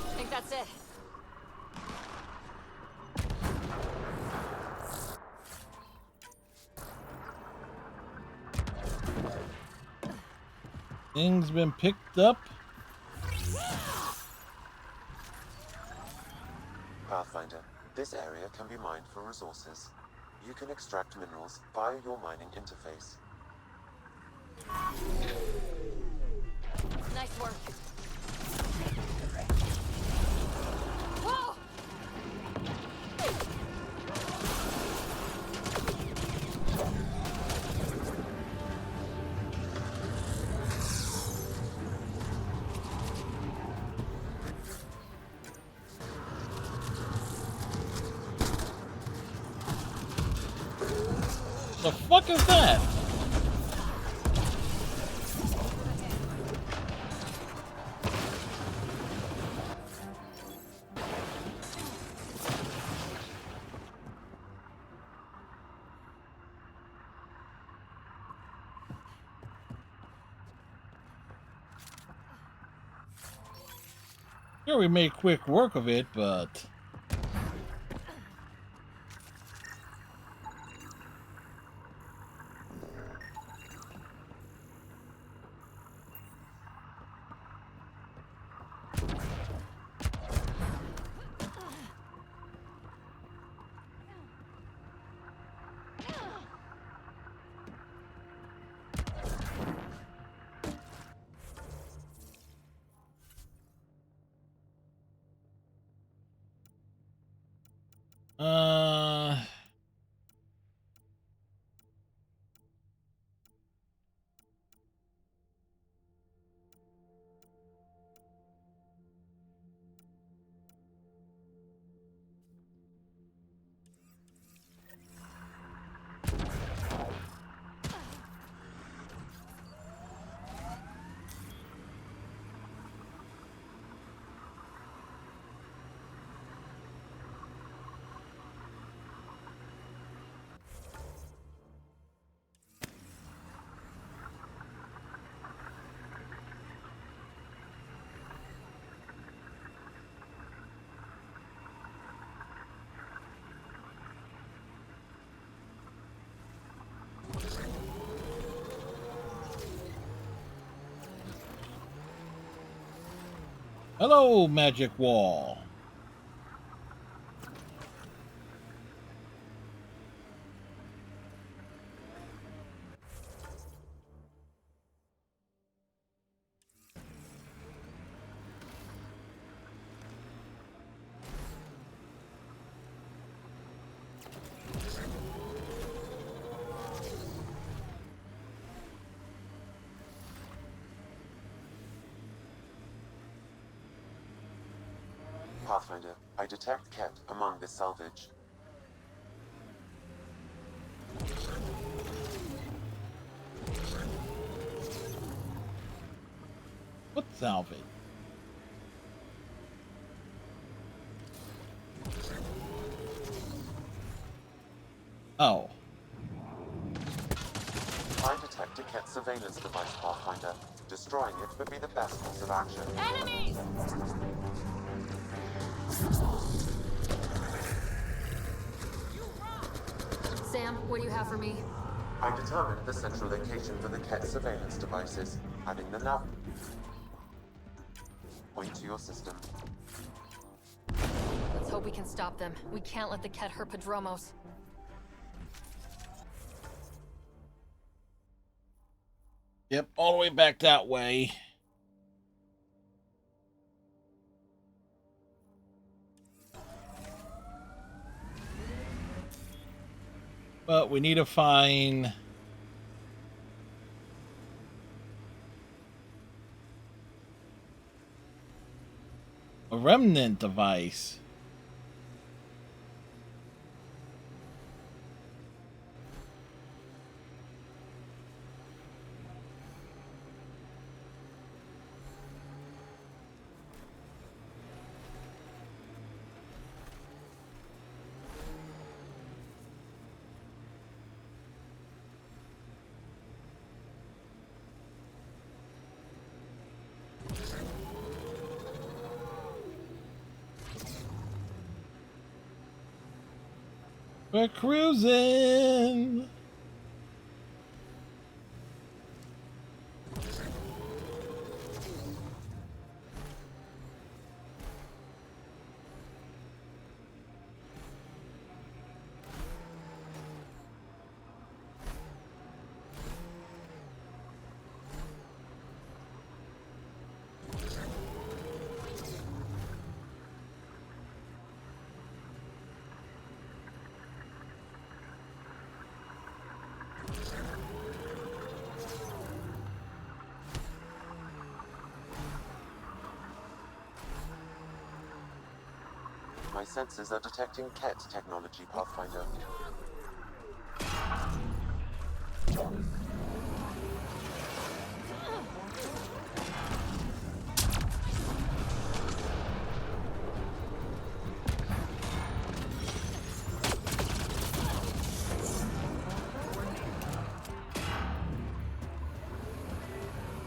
I think that's it. Things been picked up. Pathfinder, this area can be mined for resources. You can extract minerals via your mining interface. Nice work. Whoa! The fuck is that? Sure, we made quick work of it, but uh hello, magic wall. Pathfinder, I detect Ket among this salvage. What salvage? Oh. I detect a Ket surveillance device, Pathfinder. Destroying it would be the best course of action. Enemies! Sam, what do you have for me? I determined the central location for the Ket surveillance devices, adding the nav. point to your system. Let's hope we can stop them. We can't let the Ket hurt Padromos. Yep, all the way back that way. But we need to find a remnant device. We're cruising. My sensors are detecting Ket technology, Pathfinder.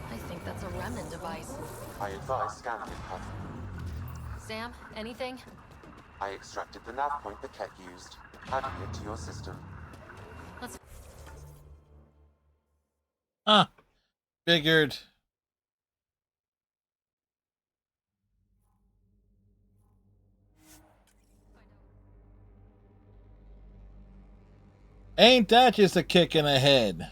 I think that's a remnant device. I advise scanning it, Pathfinder. Sam, anything? I extracted the nav point the Ket used, adding it to your system. Let's... Ah, figured. Ain't that just a kick in the head?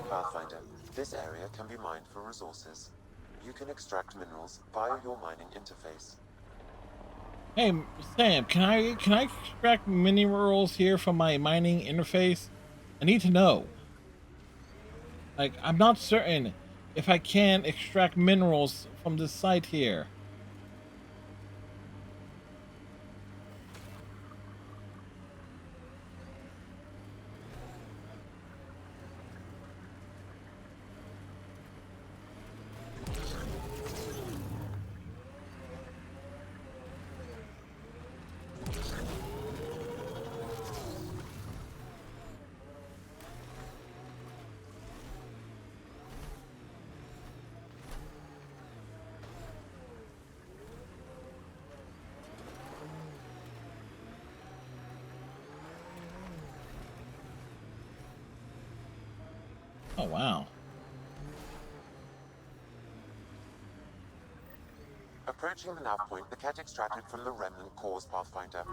Pathfinder, this area can be mined for resources. You can extract minerals via your mining interface. Hey, Sam, can I extract minerals here from my mining interface? I need to know. Like, I'm not certain if I can extract minerals from this site here. Oh, wow. Approaching the nav point the Ket extracted from the remnant cores, Pathfinder.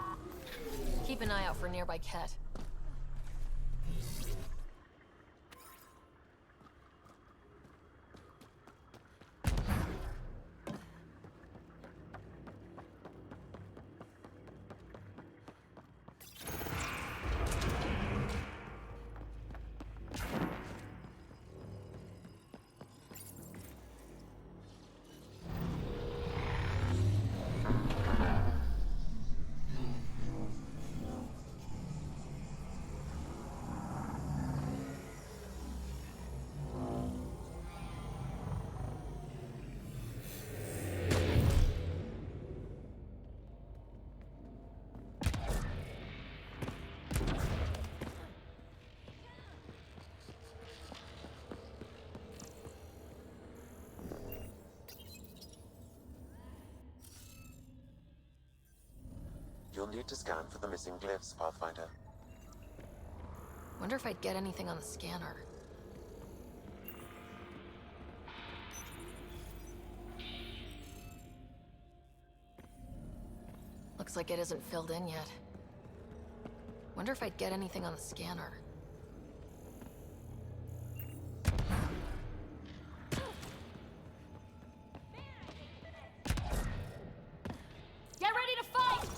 Keep an eye out for nearby Ket. You'll need to scan for the missing glyphs, Pathfinder. Wonder if I'd get anything on the scanner. Looks like it isn't filled in yet. Wonder if I'd get anything on the scanner. Get ready to fight!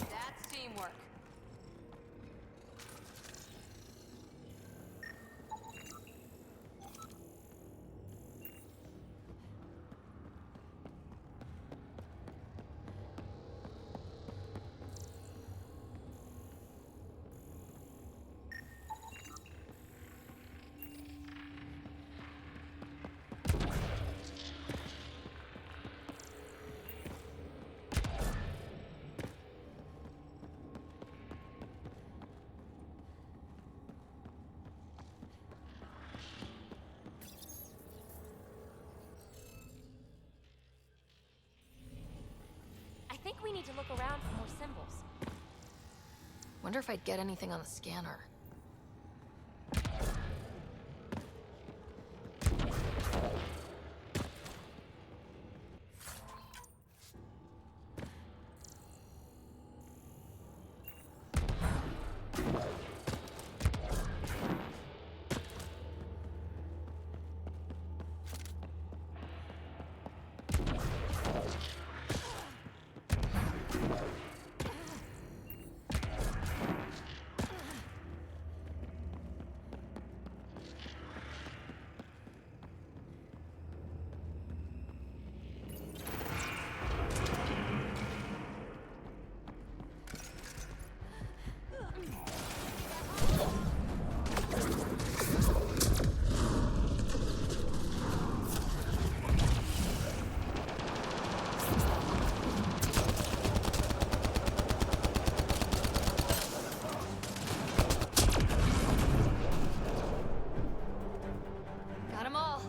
That's teamwork. I think we need to look around for more symbols. Wonder if I'd get anything on the scanner. Got 'em all.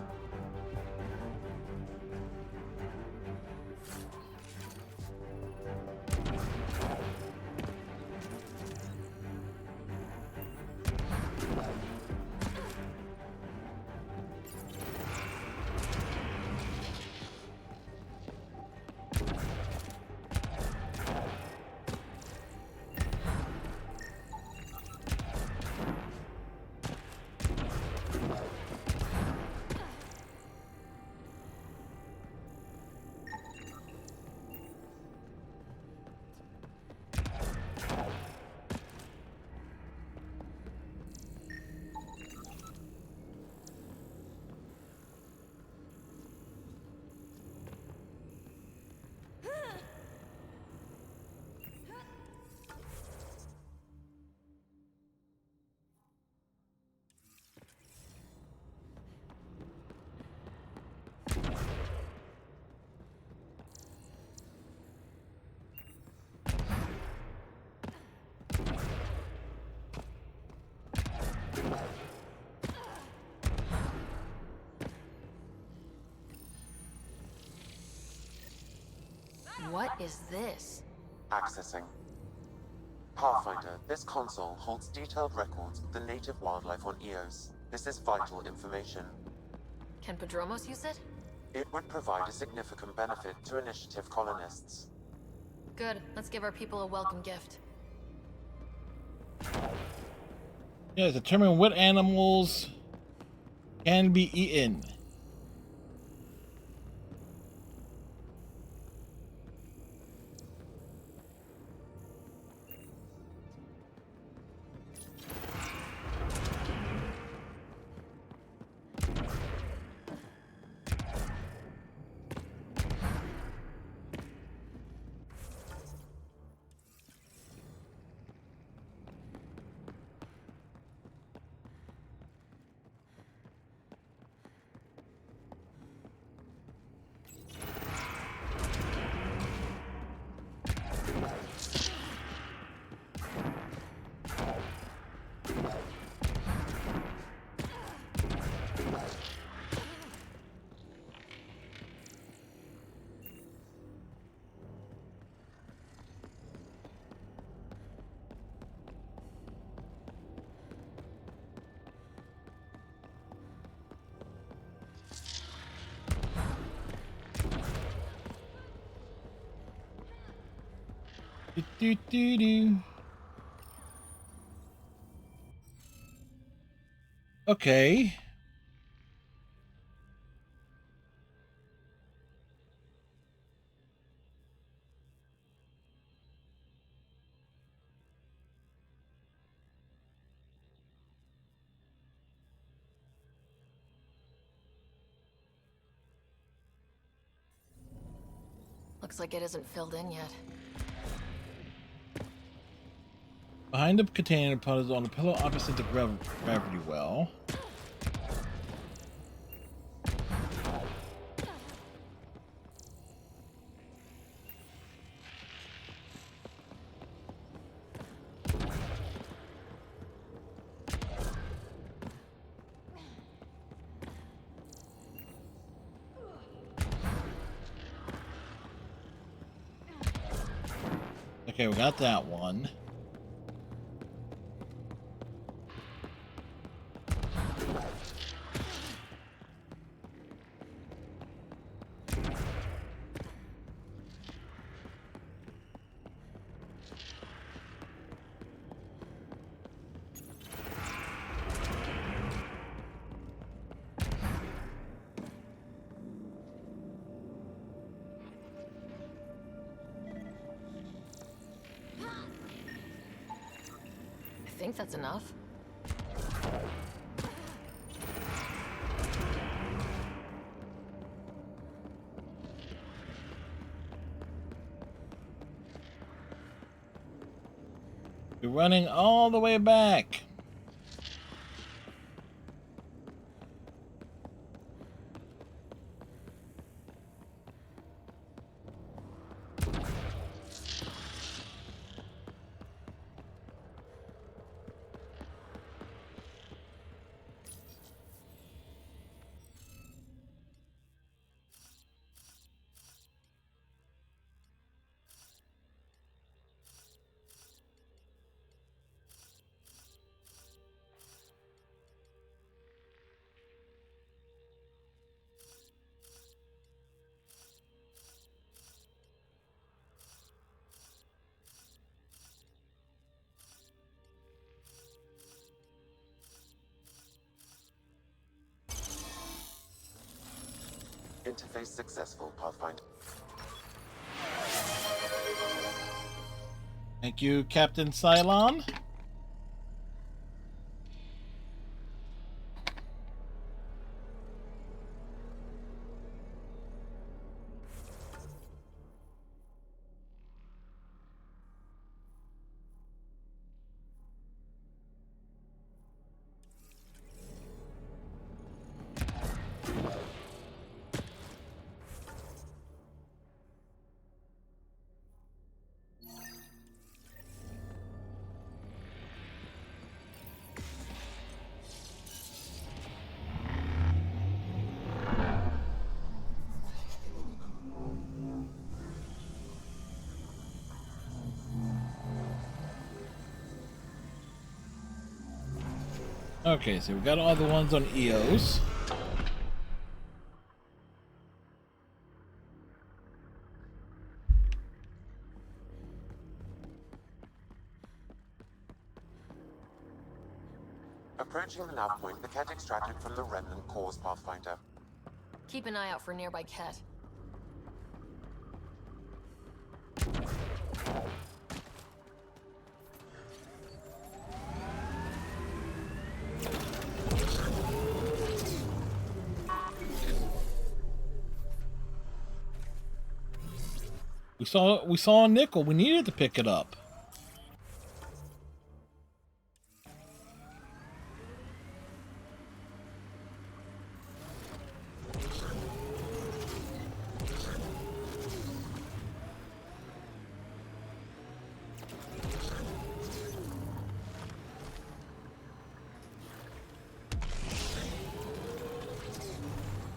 What is this? Accessing. Pathfinder, this console holds detailed records of the native wildlife on Eos. This is vital information. Can Padromos use it? It would provide a significant benefit to Initiative colonists. Good. Let's give our people a welcome gift. Yeah, determine what animals can be eaten. Do, do, do, do. Okay. Looks like it isn't filled in yet. Behind the container pod is on the pillow opposite the gravity well. Okay, we got that one. I think that's enough. We're running all the way back. Interface successful, Pathfinder. Thank you, Captain Cylon. Okay, so we got all the ones on EOS. Approaching the nav point, the Ket extracted from the remnant cores, Pathfinder. Keep an eye out for nearby Ket. We saw a nickel. We needed to pick it up.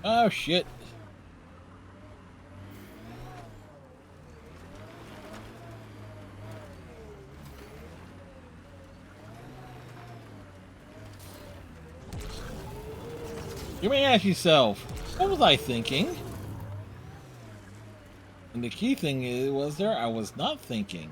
Oh shit. You may ask yourself, what was I thinking? And the key thing is, I was not thinking.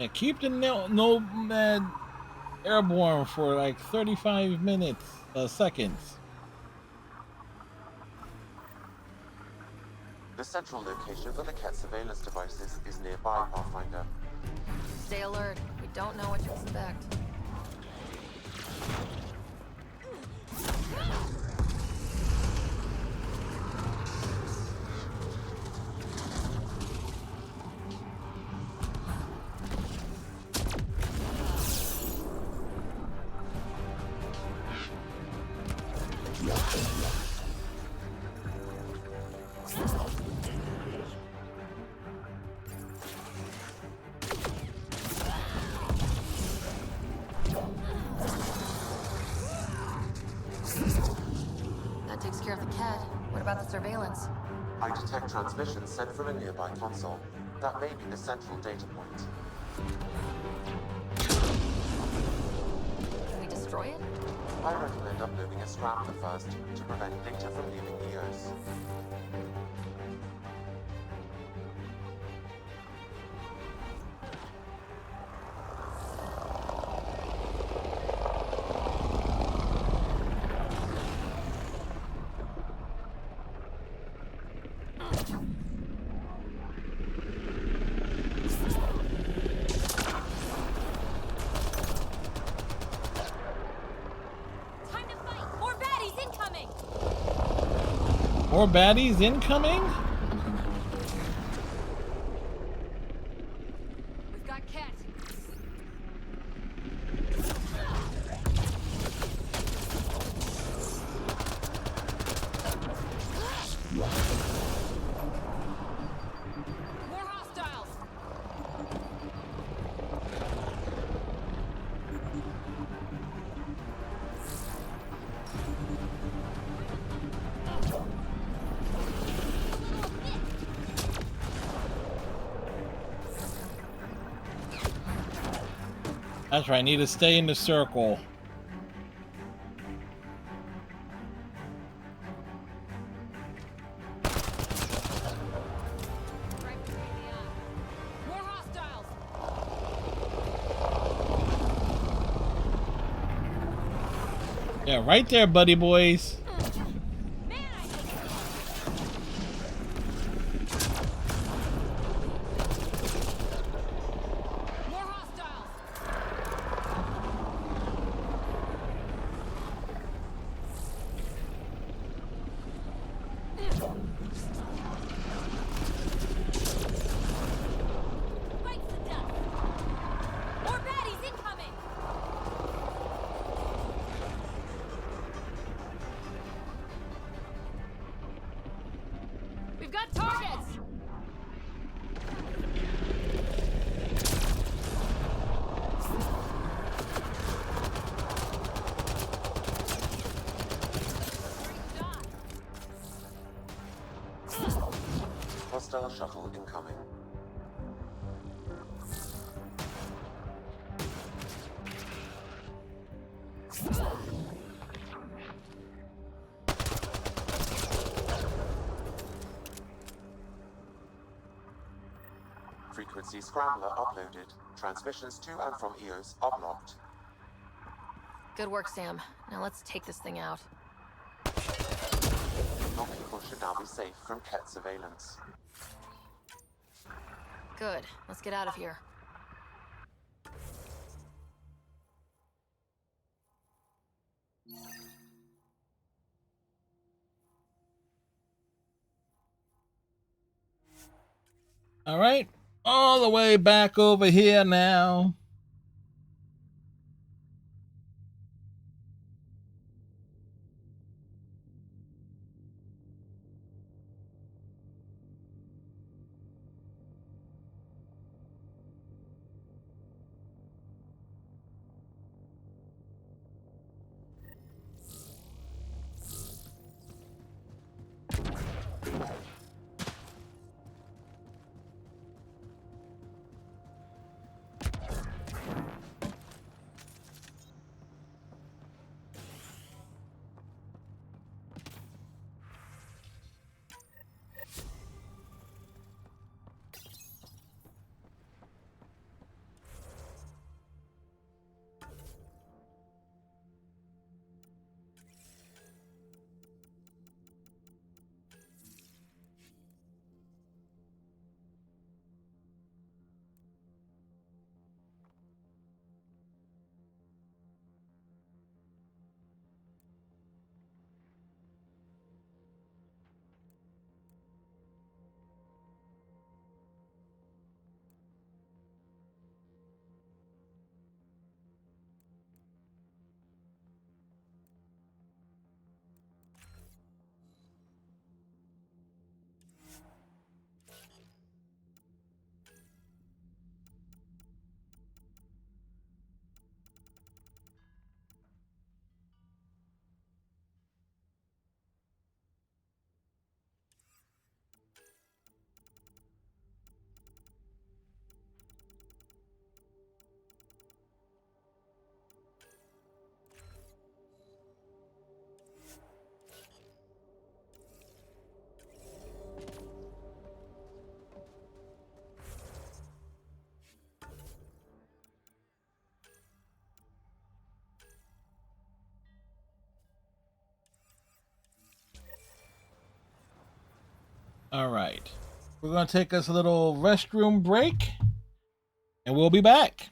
Yeah, keep the nomad airborne for like 35 minutes, seconds. The central location for the Ket surveillance devices is nearby, Pathfinder. Stay alert. We don't know what to expect. That takes care of the cat. What about the surveillance? I detect transmissions sent from a nearby console. That may be the central data point. Can we destroy it? I recommend uploading a scrambler first to prevent data from leaving EOS. Time to fight! More baddies incoming! More baddies incoming? We've got Cat. More hostiles! That's right, I need to stay in the circle. Right between the eyes. More hostiles! Yeah, right there, buddy boys. Man, I hate it. More hostiles! Fight to death! More baddies incoming! We've got targets! Hostile shuttle incoming. Frequency scrambler uploaded. Transmissions to and from EOS are blocked. Good work, Sam. Now let's take this thing out. Your people should now be safe from Ket surveillance. Good. Let's get out of here. All right, all the way back over here now. All right. We're going to take us a little restroom break, and we'll be back.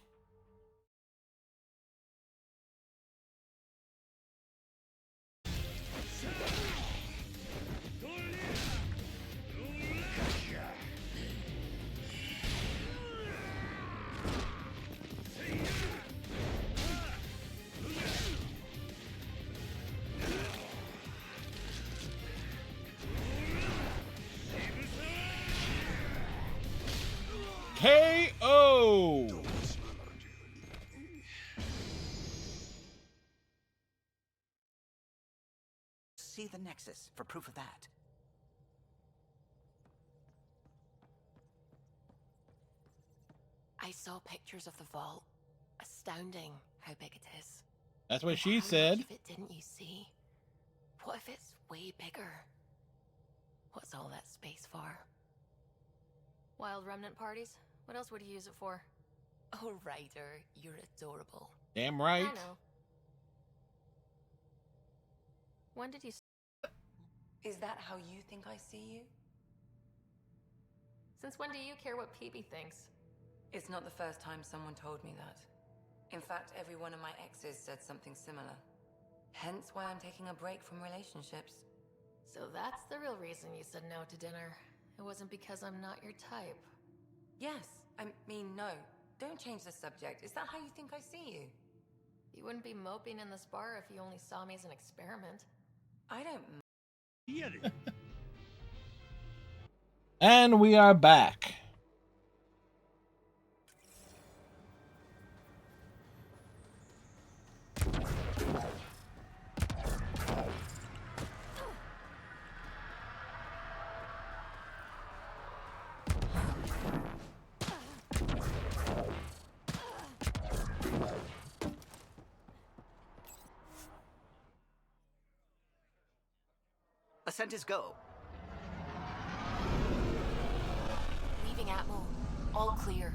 KO! See the Nexus for proof of that. I saw pictures of the vault. Astounding how big it is. That's what But she how said. much of it didn't you see? What if it's way bigger? What's all that space for? Wild remnant parties? What else would you use it for? Oh, Ryder, you're adorable. Damn right. I know. When did you... Is that how you think I see you? Since when do you care what PB thinks? It's not the first time someone told me that. In fact, every one of my exes said something similar. Hence why I'm taking a break from relationships. So that's the real reason you said no to dinner. It wasn't because I'm not your type. Yes, I mean, no. Don't change the subject. Is that how you think I see you? You wouldn't be moping in this bar if you only saw me as an experiment. I don't... And we are back. Ascent is go. Leaving Atmo. All clear.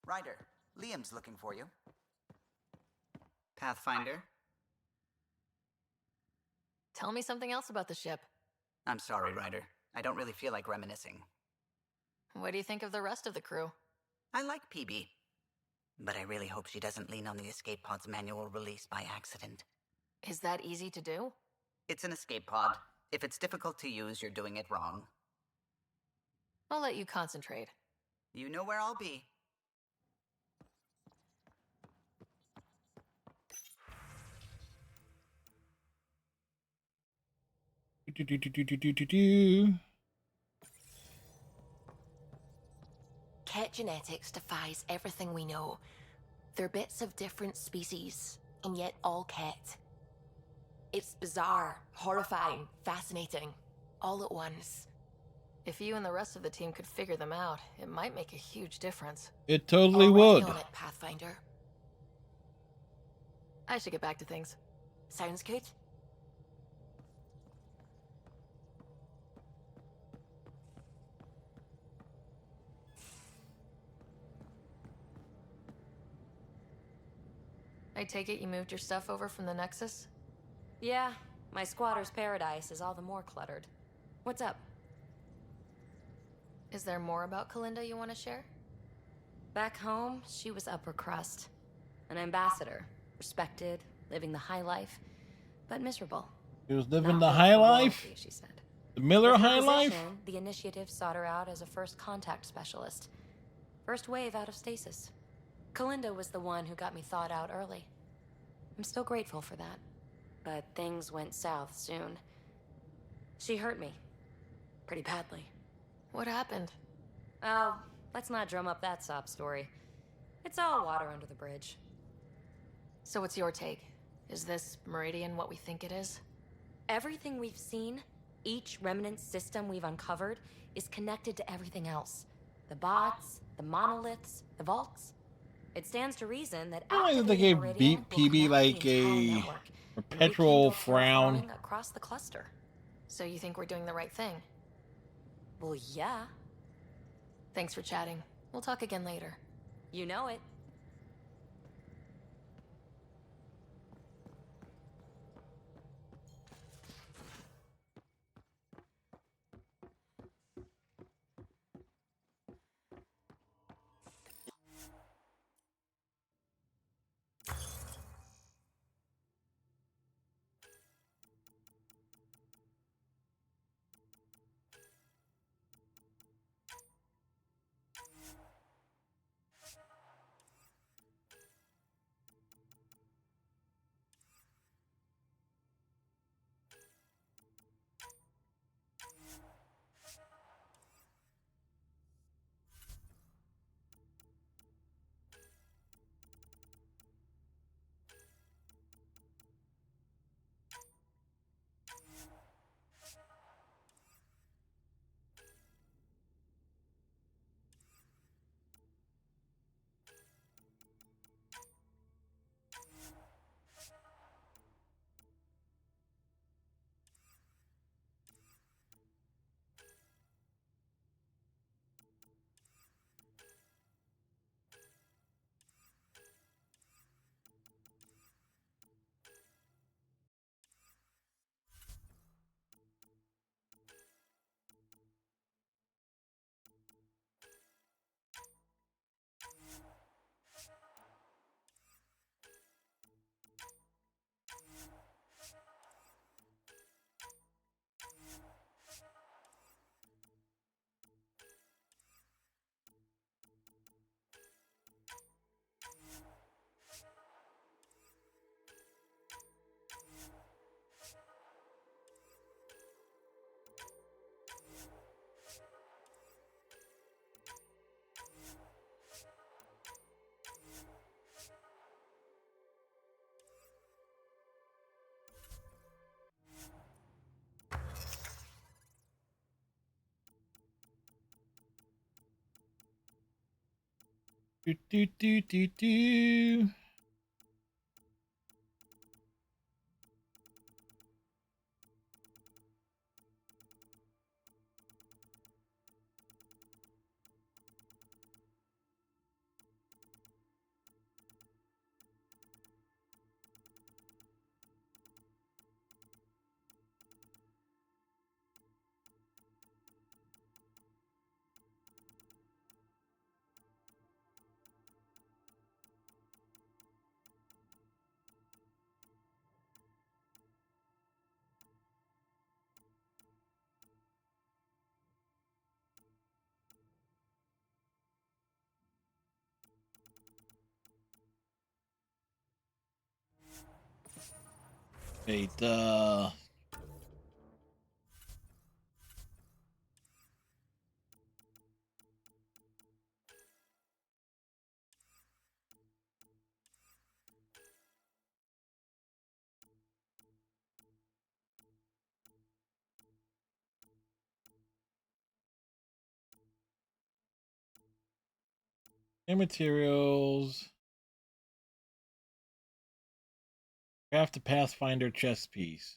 Ryder, Liam's looking for you. Pathfinder? Tell me something else about the ship. I'm sorry, Ryder. I don't really feel like reminiscing. What do you think of the rest of the crew? I like PB. But I really hope she doesn't lean on the escape pod's manual release by accident. Is that easy to do? It's an escape pod. If it's difficult to use, you're doing it wrong. I'll let you concentrate. You know where I'll be. Ket genetics defies everything we know. They're bits of different species, and yet all Ket. It's bizarre, horrifying, fascinating, all at once. If you and the rest of the team could figure them out, it might make a huge difference. It totally Already would. on it, Pathfinder. I should get back to things. Sounds good. I take it you moved your stuff over from the Nexus? Yeah, my squatter's paradise is all the more cluttered. What's up? Is there more about Kalinda you want to share? Back home, she was upper crust. An ambassador. Respected, living the high life, but miserable. He was living Not the built high for life? royalty, she said. The Miller With her high life? position, the initiative sought her out as a first contact specialist. First wave out of stasis. Kalinda was the one who got me thawed out early. I'm still grateful for that. But things went south soon. She hurt me. Pretty badly. What happened? Oh, let's not drum up that sob story. It's all water under the bridge. So what's your take? Is this Meridian what we think it is? Everything we've seen, each remnant system we've uncovered, is connected to everything else. The bots, the monoliths, the vaults. It stands to reason that I don't think they activating gave Meridian will PB connect like the entire a network and perpetual rekindle frown. terraforming across the cluster. So you think we're doing the right thing? Well, yeah. Thanks for chatting. We'll talk again later. You know it. Do, do, do, do, do. Wait, materials. Craft a Pathfinder chest piece.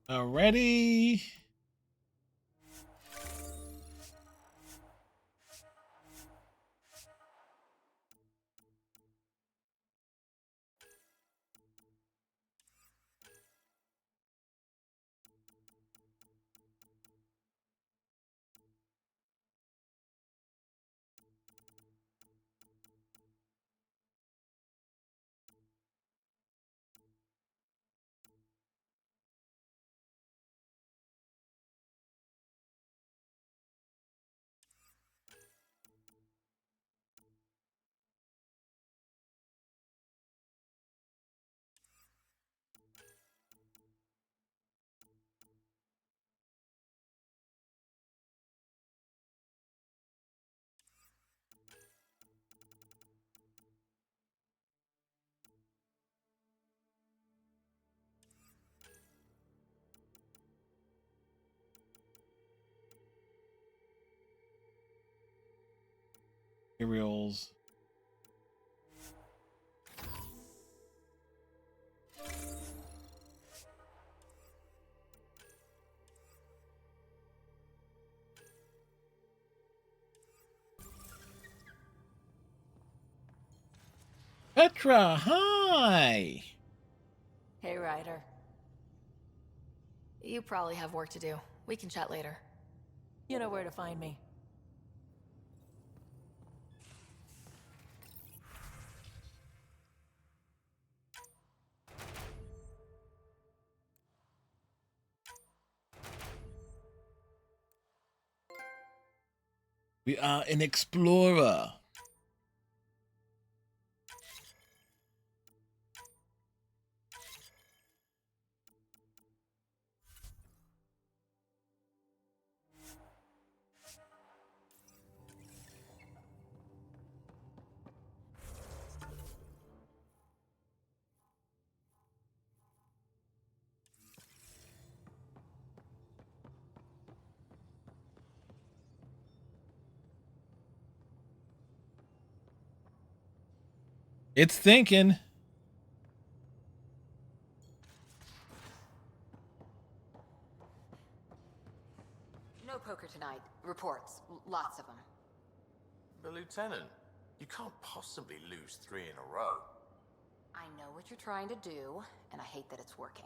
Already. Materials. Petra, hi! Hey, Ryder. You probably have work to do. We can chat later. You know where to find me. We are an explorer. It's thinking. No poker tonight. Reports. Lots of them. But Lieutenant, you can't possibly lose 3 in a row. I know what you're trying to do, and I hate that it's working.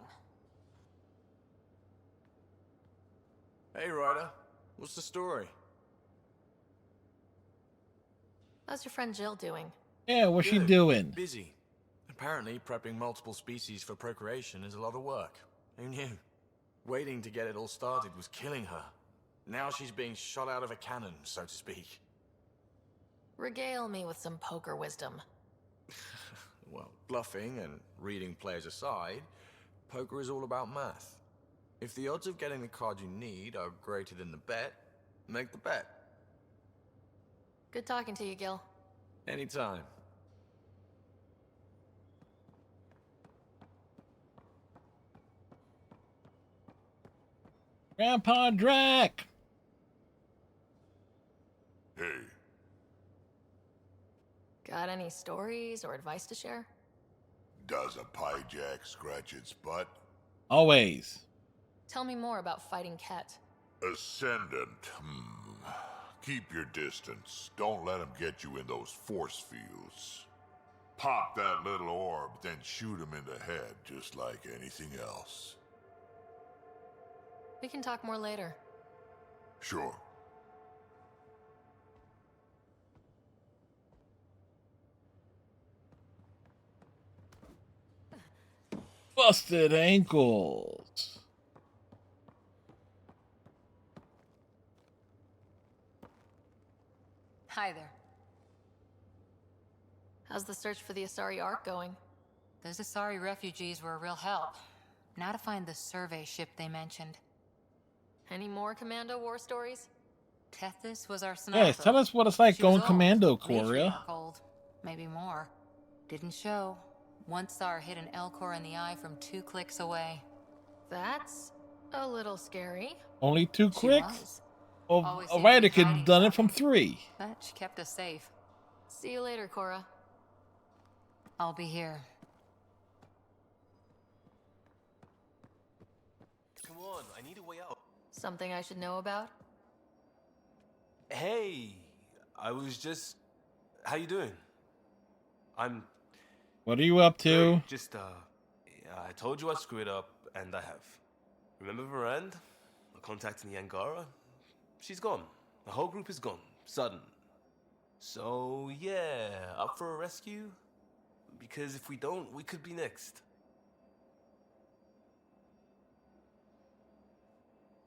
Hey, Ryder. What's the story? How's your friend Jill doing? Yeah, what's she Good. doing? Busy. Apparently, prepping multiple species for procreation is a lot of work. Who knew? Waiting to get it all started was killing her. Now she's being shot out of a cannon, so to speak. Regale me with some poker wisdom. Well, bluffing and reading players aside, poker is all about math. If the odds of getting the card you need are greater than the bet, make the bet. Good talking to you, Gil. Anytime. Grandpa Drac! Hey, Got any stories or advice to share? does a pie jack scratch its butt? Always. Tell me more about fighting Ket. Ascendant, Keep your distance. Don't let him get you in those force fields. Pop that little orb, then shoot him in the head, just like anything else. We can talk more later. Sure. Busted ankles. Hi there. How's the search for the Asari Ark going? Those Asari refugees were a real help. Now to find the survey ship they mentioned. Any more Commando war stories? Tethys was our sniper. Yes, tell us what it's like She was going old, commando, matriarch Coria. old, maybe more. Didn't show. Once saw her hit an Elcor in the eye from 2 clicks away. That's a little scary. Only 2 She clicks? was. Well, Always a seemed to writer be could hiding have done it from something. 3. But she kept us safe. See you later, Cora. I'll be here. Come on, I need a way out. Something I should know about? Hey, I was just... How you doing? I'm... What are you up to? Just, yeah, I told you I'd screw it up, and I have. Remember Varand? The contact in the Angara? She's gone. The whole group is gone. Sudden. So, yeah, up for a rescue? Because if we don't, we could be next.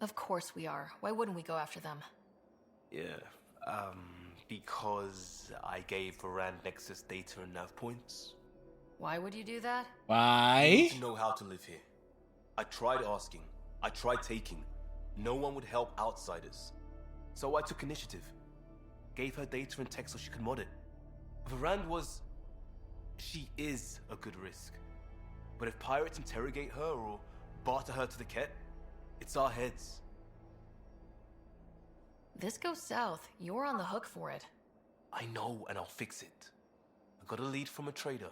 Of course we are. Why wouldn't we go after them? Yeah, because I gave Varand Nexus data and nav points. Why would you do that? I Why? need to know how to live here. I tried asking. I tried taking. No one would help outsiders. So I took initiative. Gave her data and tech so she could mod it. Varand was... She is a good risk. But if pirates interrogate her or barter her to the Ket, it's our heads. This goes south. You're on the hook for it. I know, and I'll fix it. I got a lead from a trader,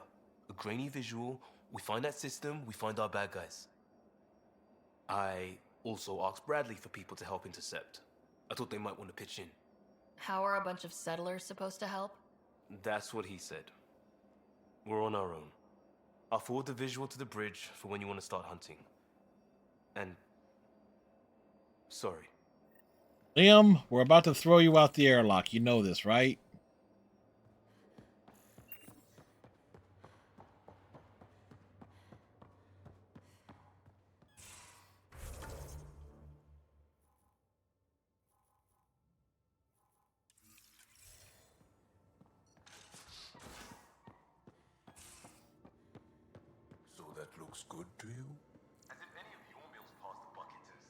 a grainy visual. We find that system, we find our bad guys. I also asked Bradley for people to help intercept. I thought they might want to pitch in. How are a bunch of settlers supposed to help? That's what he said. We're on our own. I'll forward the visual to the bridge for when you want to start hunting. And... sorry. Liam, we're about to throw you out the airlock. You know this, right? So that looks good to you? As if any of your meals passed the bucket test.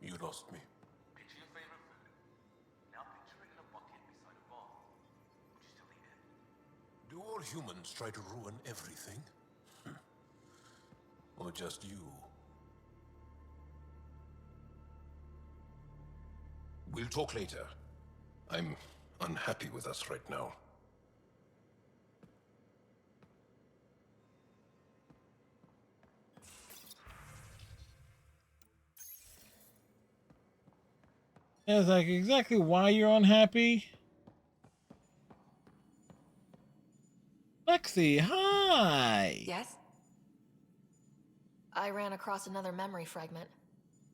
You lost me. Picture your favorite food. Now picture it in a bucket beside a bar. Which is till the end. Do all humans try to ruin everything? Or just you? We'll talk later. I'm unhappy with us right now. Yeah, it's like exactly why you're unhappy. Lexi, hi. Yes? I ran across another memory fragment.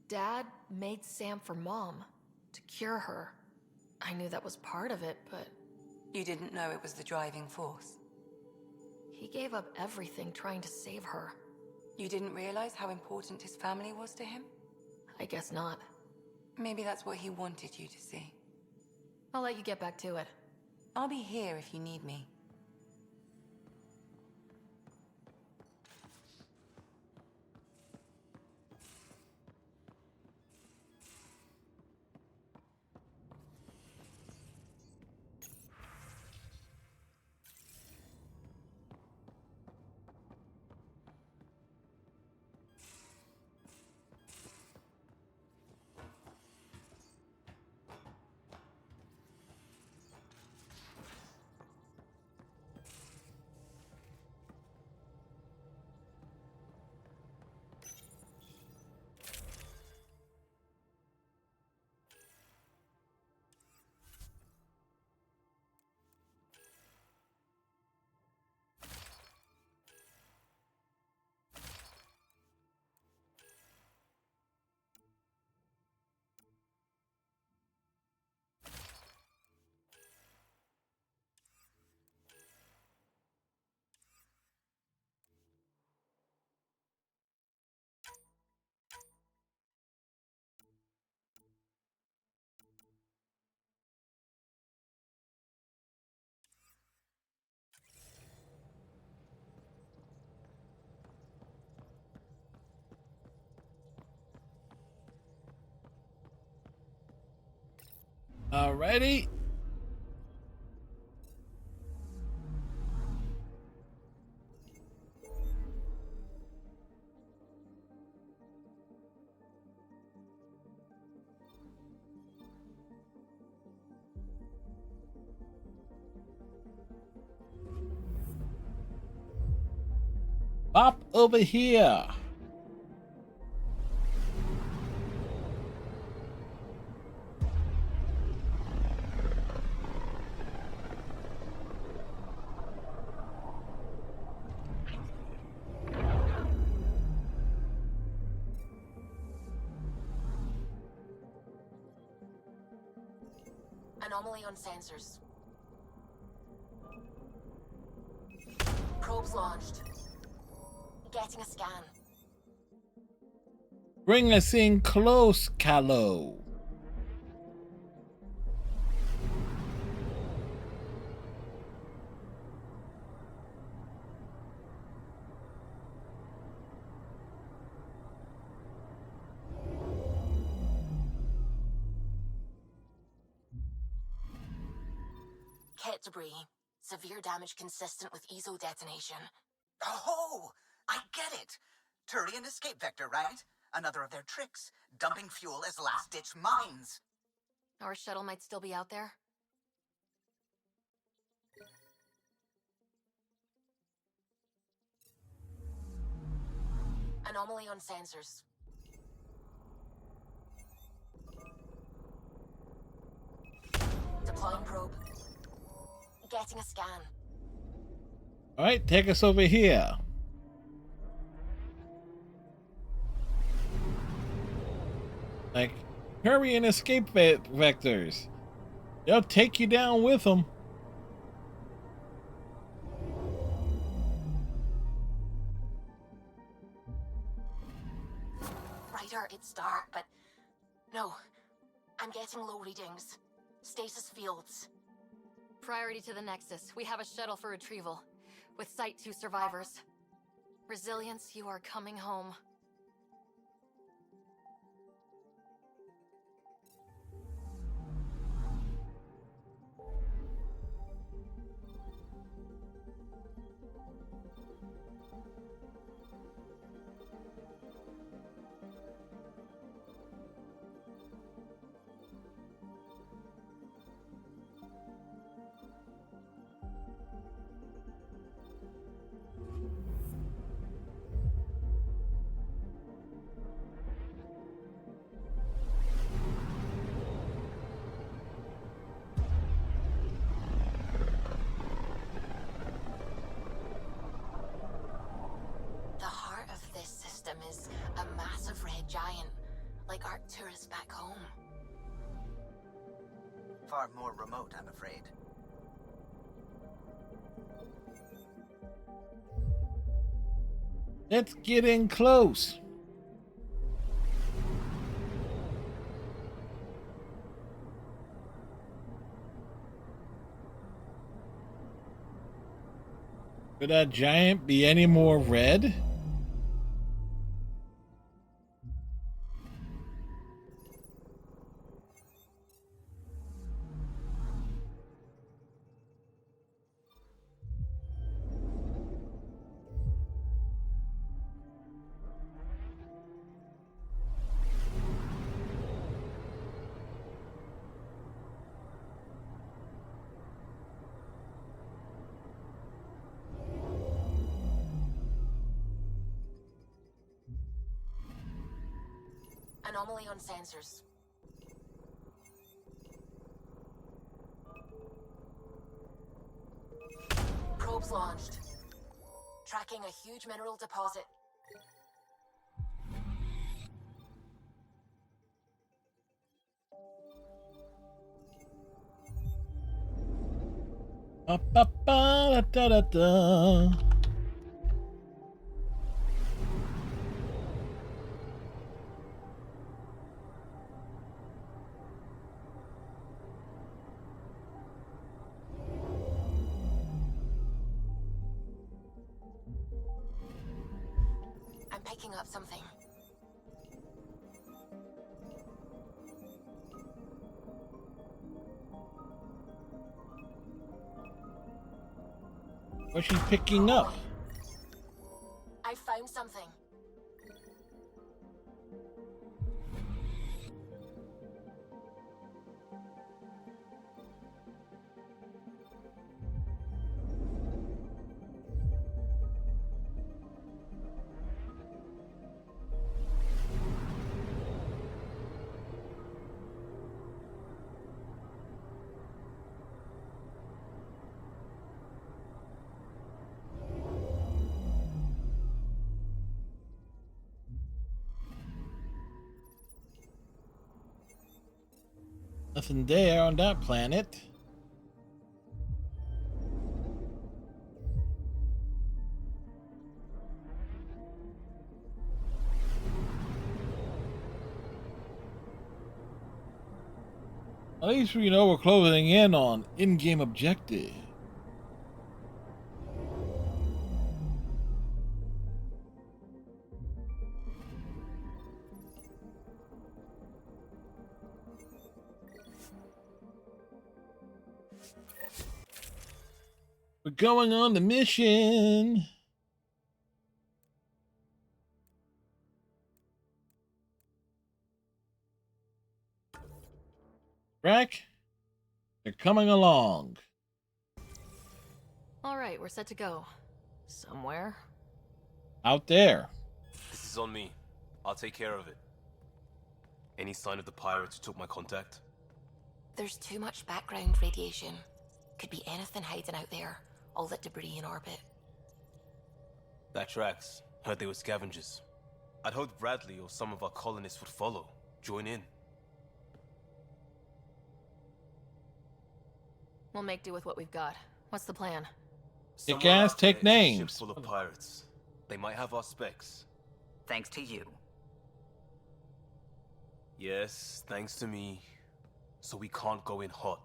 Dad made Sam for Mom, to cure her. I knew that was part of it, but... You didn't know it was the driving force? He gave up everything trying to save her. You didn't realize how important his family was to him? I guess not. Maybe that's what he wanted you to see. I'll let you get back to it. I'll be here if you need me. Alrighty. Bop over here. Anomaly on sensors. Probes launched. Getting a scan. Bring us in close, Callow. Kit debris. Severe damage consistent with ESO detonation. Oh, I get it. Turian escape vector, right? Another of their tricks. Dumping fuel as last-ditch mines. Our shuttle might still be out there. Anomaly on sensors. Deploying probe. Getting a scan. All right, take us over here. Like, hurry and escape vectors. They'll take you down with them. Ryder, it's dark, but no. I'm getting low readings. Stasis fields. Priority to the Nexus. We have a shuttle for retrieval. With sight to survivors. Resilience, you are coming home. The heart of this system is a massive red giant, like Arcturus back home. Far more remote, I'm afraid. Let's get in close. Could that giant be any more red? Anomaly on sensors. Probes launched. Tracking a huge mineral deposit. Ba, ba, ba, da, da, da. I'm picking up something. What's she picking up? I found something. Nothing there on that planet. At least we know we're closing in on in-game objective. We're going on the mission. Rack, they're coming along. All right, we're set to go. Somewhere. Out there. This is is on me. I'll take care of it. Any sign of the pirates who took my contact? There's too much background radiation. Could be anything hiding out there. All that debris in orbit. That tracks. Heard they were scavengers. I'd hoped Bradley or some of our colonists would follow. Join in. We'll make do with what we've got. What's the plan? Kick ass, take Somewhere out there is a names. ship full of pirates. They might have our specs. Thanks to you. Yes, thanks to me. So we can't go in hot.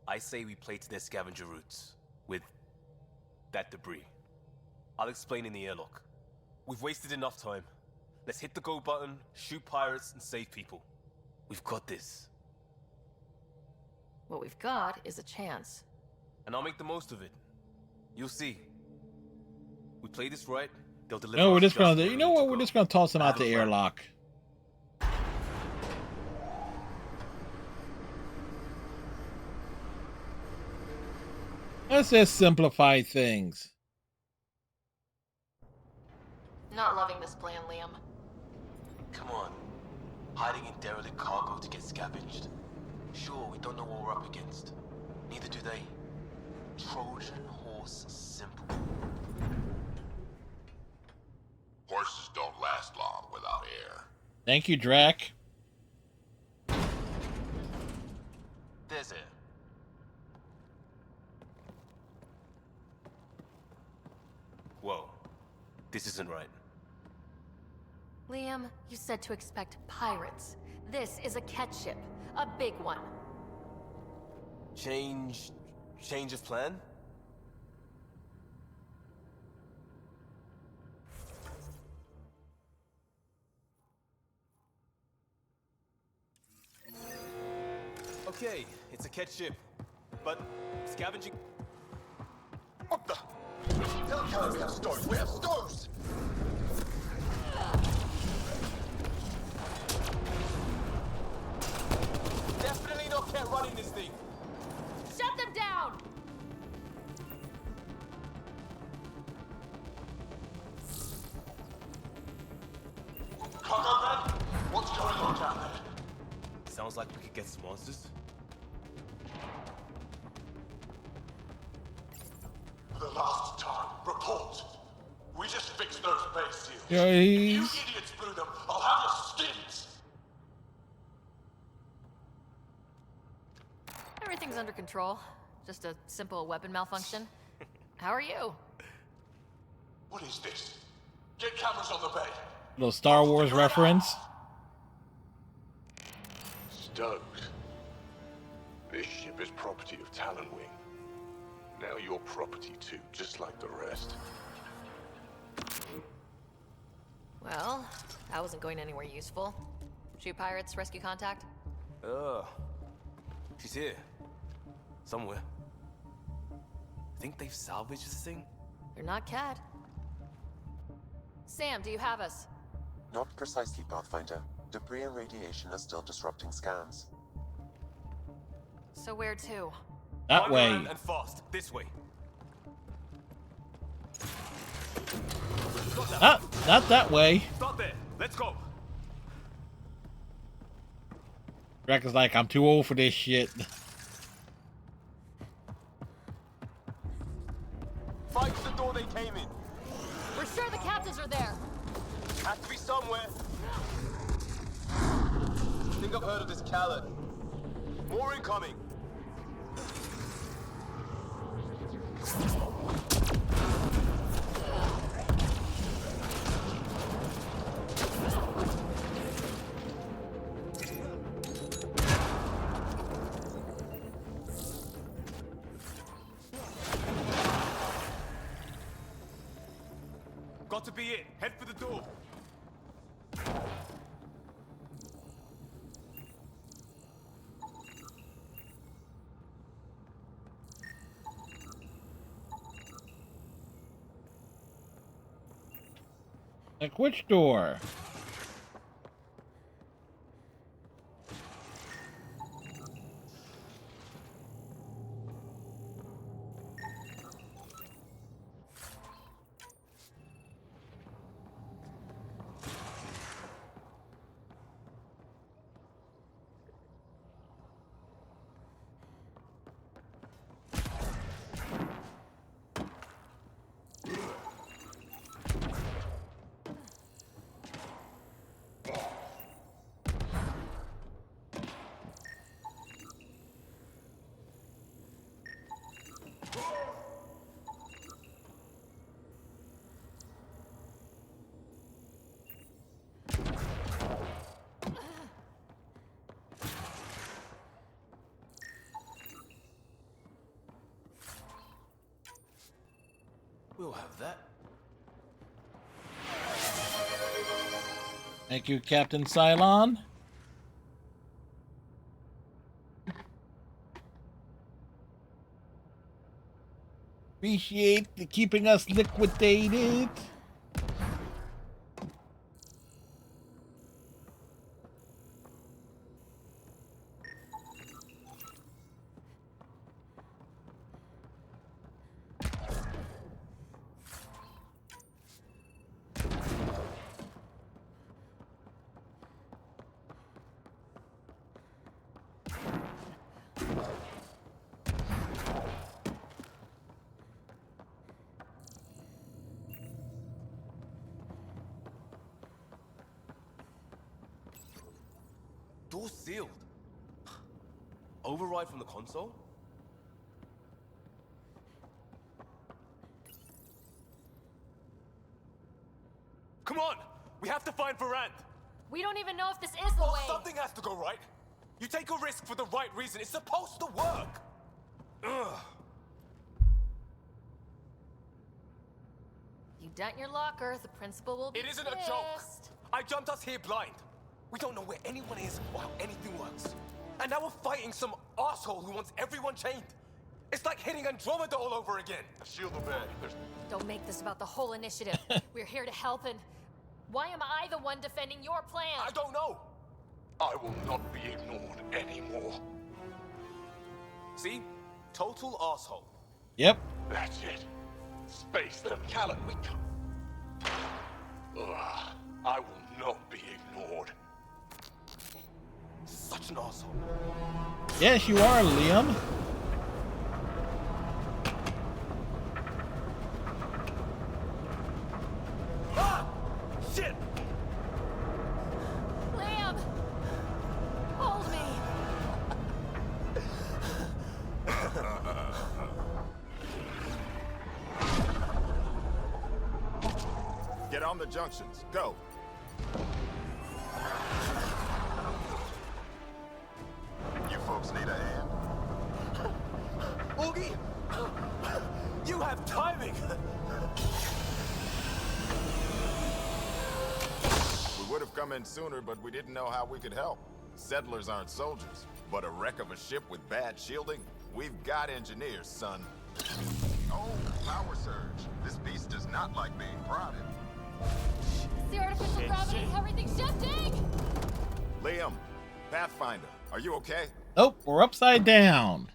I say we play to their scavenger routes. With that debris. I'll explain in the airlock. We've wasted enough time. Let's hit the go button, shoot pirates, and save people. We've got this. What we've got is a chance. And I'll make the most of it. You'll see. We play this right, they'll deliver. No, we're us just gonna. where You we know need what? to We're go. just gonna toss him out the airlock. Let's just simplify things. Not loving this plan, Liam. Come on. Hiding in derelict cargo to get scavenged. Sure, we don't know what we're up against. Neither do they. Trojan horse simple. Horses don't last long without air. Thank you, Drac. There's it. Whoa. This isn't right. Liam, you said to expect pirates. This is a catch ship. A big one. Change of plan? Okay, it's a catch ship. But scavenging. What the? Tell Kelly we have stores. We have stores. Definitely not cat running this thing. Shut them down! Cargo man, what's going on down there? Sounds like we could get some answers. For the last time, report. We just fixed those base seals. Yeah, You he's... idiots blew them. I'll have your skins. Everything's under control. Just a simple weapon malfunction. How are you? What is this? Get cameras on the bay. Little Star Wars reference. Stoked. This ship is property of Talonwing. Now you're property too, just like the rest. Well, that wasn't going anywhere useful. Shoot pirates, rescue contact? She's here. Somewhere. Think they've salvaged this thing? They're not Cat. Sam, do you have us? Not precisely, Pathfinder. Debris and radiation are still disrupting scans. So where to? That Climb way. around and fast. This way. Not that way. Stop there. Let's go. Drac is like, I'm too old for this shit. Fight the door they came in. We're sure the captives are there. Has to be somewhere. Think I've heard of this Callan. More incoming. Got to be it. Head for the door. Like, which door? We'll have that. Thank you, Captain Cylon. Appreciate the keeping us liquidated. Door sealed. Override from the console? Come on! We have to find Varant! We don't even know if this is the way. Something has to go right. You take a risk for the right reason. It's supposed to work. Ugh. You dent your locker, the principal will be It isn't pissed. a joke. I jumped us here blind. We don't know where anyone is or how anything works. And now we're fighting some asshole who wants everyone chained. It's like hitting Andromeda all over again. Shield the bed. Don't make this about the whole initiative. We're here to help, and why am I the one defending your plan? I don't know. I will not be ignored anymore. See? Total asshole. Yep. That's it. Space them. Callan, we come. Ugh, I will not be ignored. Such an asshole. Yes, you are, Liam. Ah! Shit! Liam! Hold me! Get on the junctions. Go. You folks need a hand? Augie! You have timing! We would have come in sooner, but we didn't know how we could help. Settlers aren't soldiers, but a wreck of a ship with bad shielding? We've got engineers, son. Oh, power surge. This beast does not like being prodded. It's the artificial gravity. Everything's shifting! Liam, Pathfinder, are you okay? Nope, we're upside down.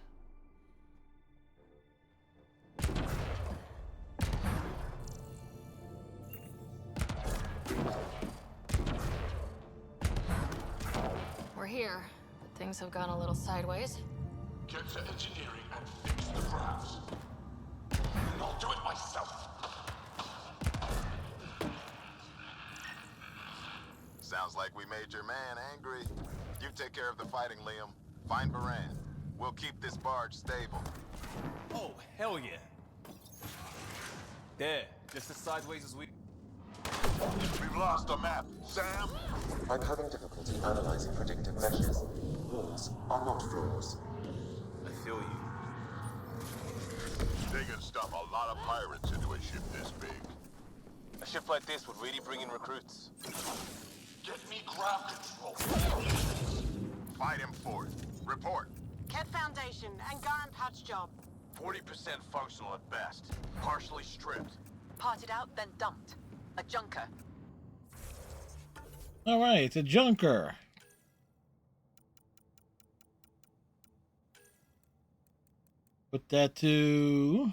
We're here, but things have gone a little sideways. Get to engineering and fix the crafts. And I'll do it myself. Sounds like we made your man angry. You take care of the fighting, Liam. Find Varant. We'll keep this barge stable. Oh, hell yeah. There, just as sideways as we... We've lost a map. Sam? I'm having difficulty analyzing predictive measures. Walls are not floors. I feel you. They can stuff a lot of pirates into a ship this big. A ship like this would really bring in recruits. Get me ground control. Fight him for it. Report. Ket Foundation and Garan patch job. 40% functional at best. Partially stripped. Parted out, then dumped. A junker. All right, it's a junker. Put that to...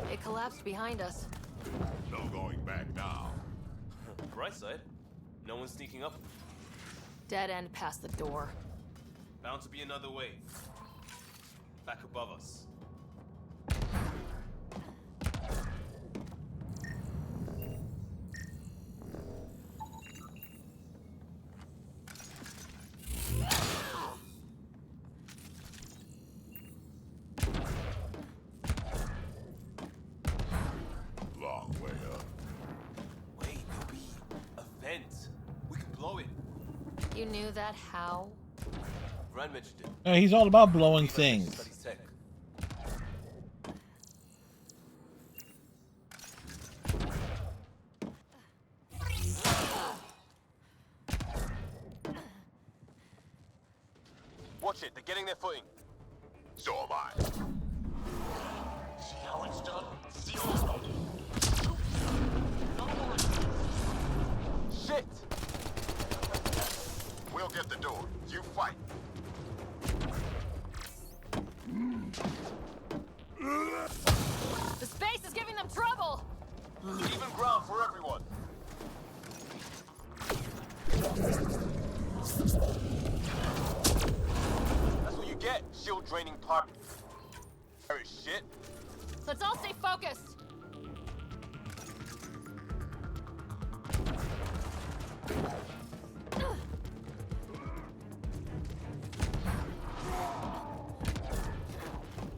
It collapsed behind us. No going back now. Bright side, no one's sneaking up. Dead end past the door. Bound to be another way. back above us. Long way up. Wait, there'll be a vent. We can blow it. You knew that how? Rand mentioned it. Yeah, he's all about blowing things. Studies tech. Watch it, they're getting their footing. So am I. See how it's done? See how it's done? Shit! We'll get the door. You fight. The space is giving them trouble! Even ground for everyone. That's what you get, shield draining part. Shit. Let's all stay focused!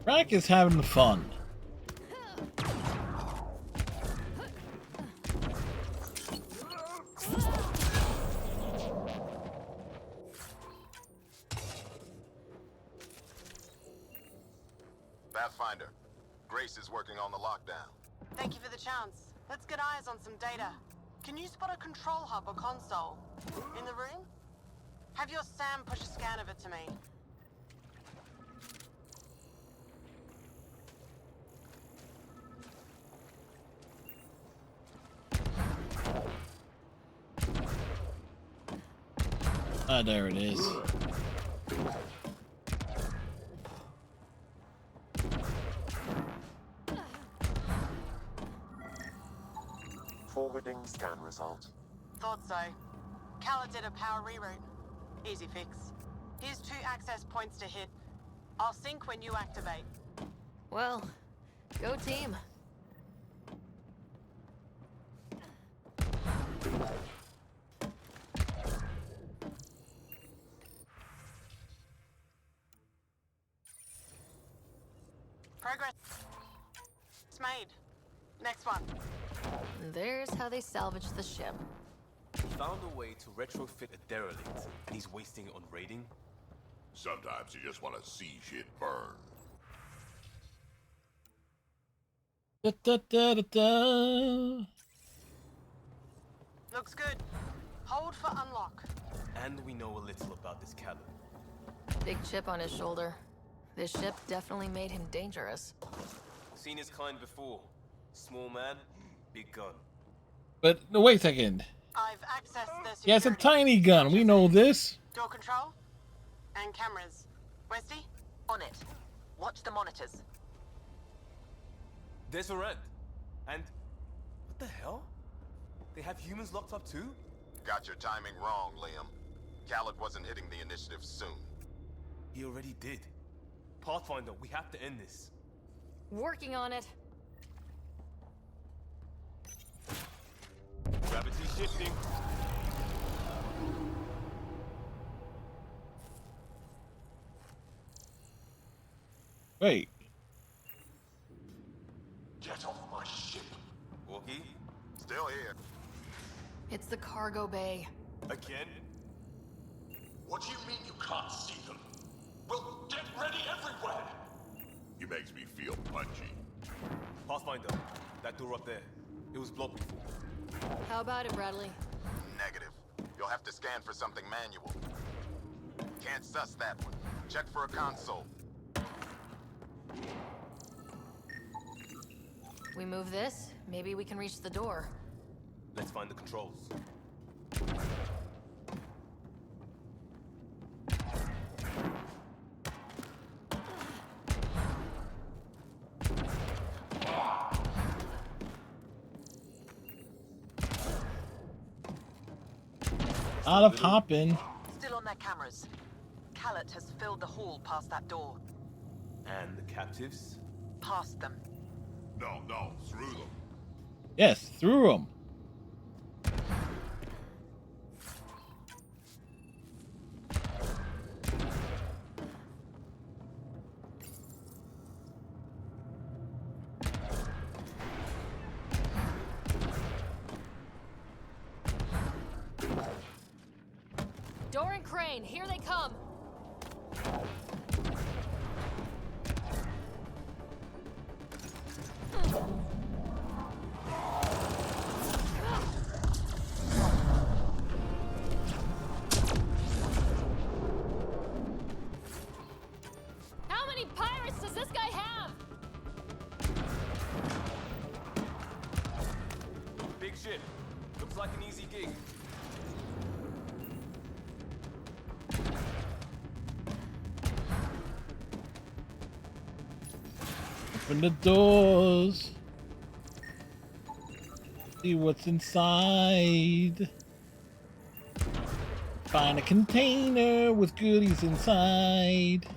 Frank is having fun. Pathfinder, Grace is working on the lockdown. Thank you for the chance. Let's get eyes on some data. Can you spot a control hub or console? In the room? Have your Sam push a scan of it to me. Ah, there it is. Forwarding scan result. Thought so. Khaled did a power reroute. Easy fix. Here's 2 access points to hit. I'll sync when you activate. Well, go team. Progress. It's made. Next one. There's how they salvaged the ship. He found a way to retrofit a derelict, and he's wasting it on raiding. Sometimes you just want to see shit burn. Da, da, da, da, da. Looks good. Hold for unlock. And we know a little about this Khaled. Big chip on his shoulder. This ship definitely made him dangerous. Seen his kind before. Small man, big gun. But no, wait a second. I've accessed the Yeah, it's a security. tiny gun. We know this. Door control. And cameras. Westy? On it. Watch the monitors. There's a Rand. And what the hell? They have humans locked up too? Got your timing wrong, Liam. Khaled wasn't hitting the initiative soon. He already did. Pathfinder, we have to end this. Working on it. Gravity shifting. Wait. Get off my ship. Walkie? Still here. It's the cargo bay. Again? What do you mean you can't see them? Well, get ready everywhere! He makes me feel punchy. Pathfinder, that door up there. It was blocked before. How about it, Bradley? Negative. You'll have to scan for something manual. Can't suss that one. Check for a console. We move this, maybe we can reach the door. Let's find the controls. Out of hopping. Still on their cameras. Khaled has filled the hall past that door. And the captives? Past them. No, through them. Yes, through them. Door and crane, here they come. How many pirates does this guy have? Big ship. Looks like an easy gig. Open the doors. See what's inside. Find a container with goodies inside.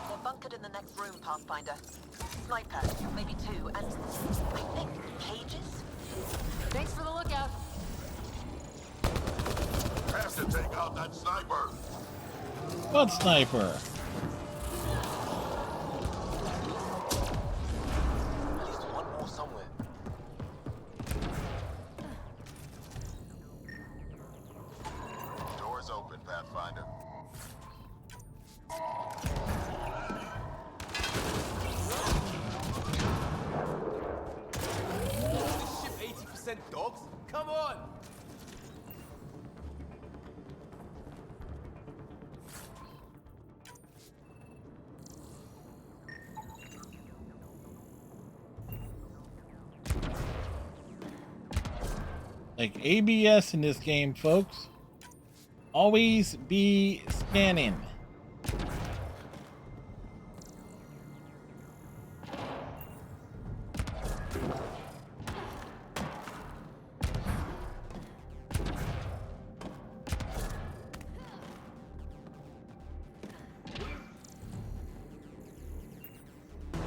They're bunkered in the next room, Pathfinder. Sniper, maybe two, and I think cages? Thanks for the lookout. Has to take out that sniper. What sniper? At least one more somewhere. Doors open, Pathfinder. This ship 80% dogs? Come on! Like ABS in this game, folks. Always be scanning.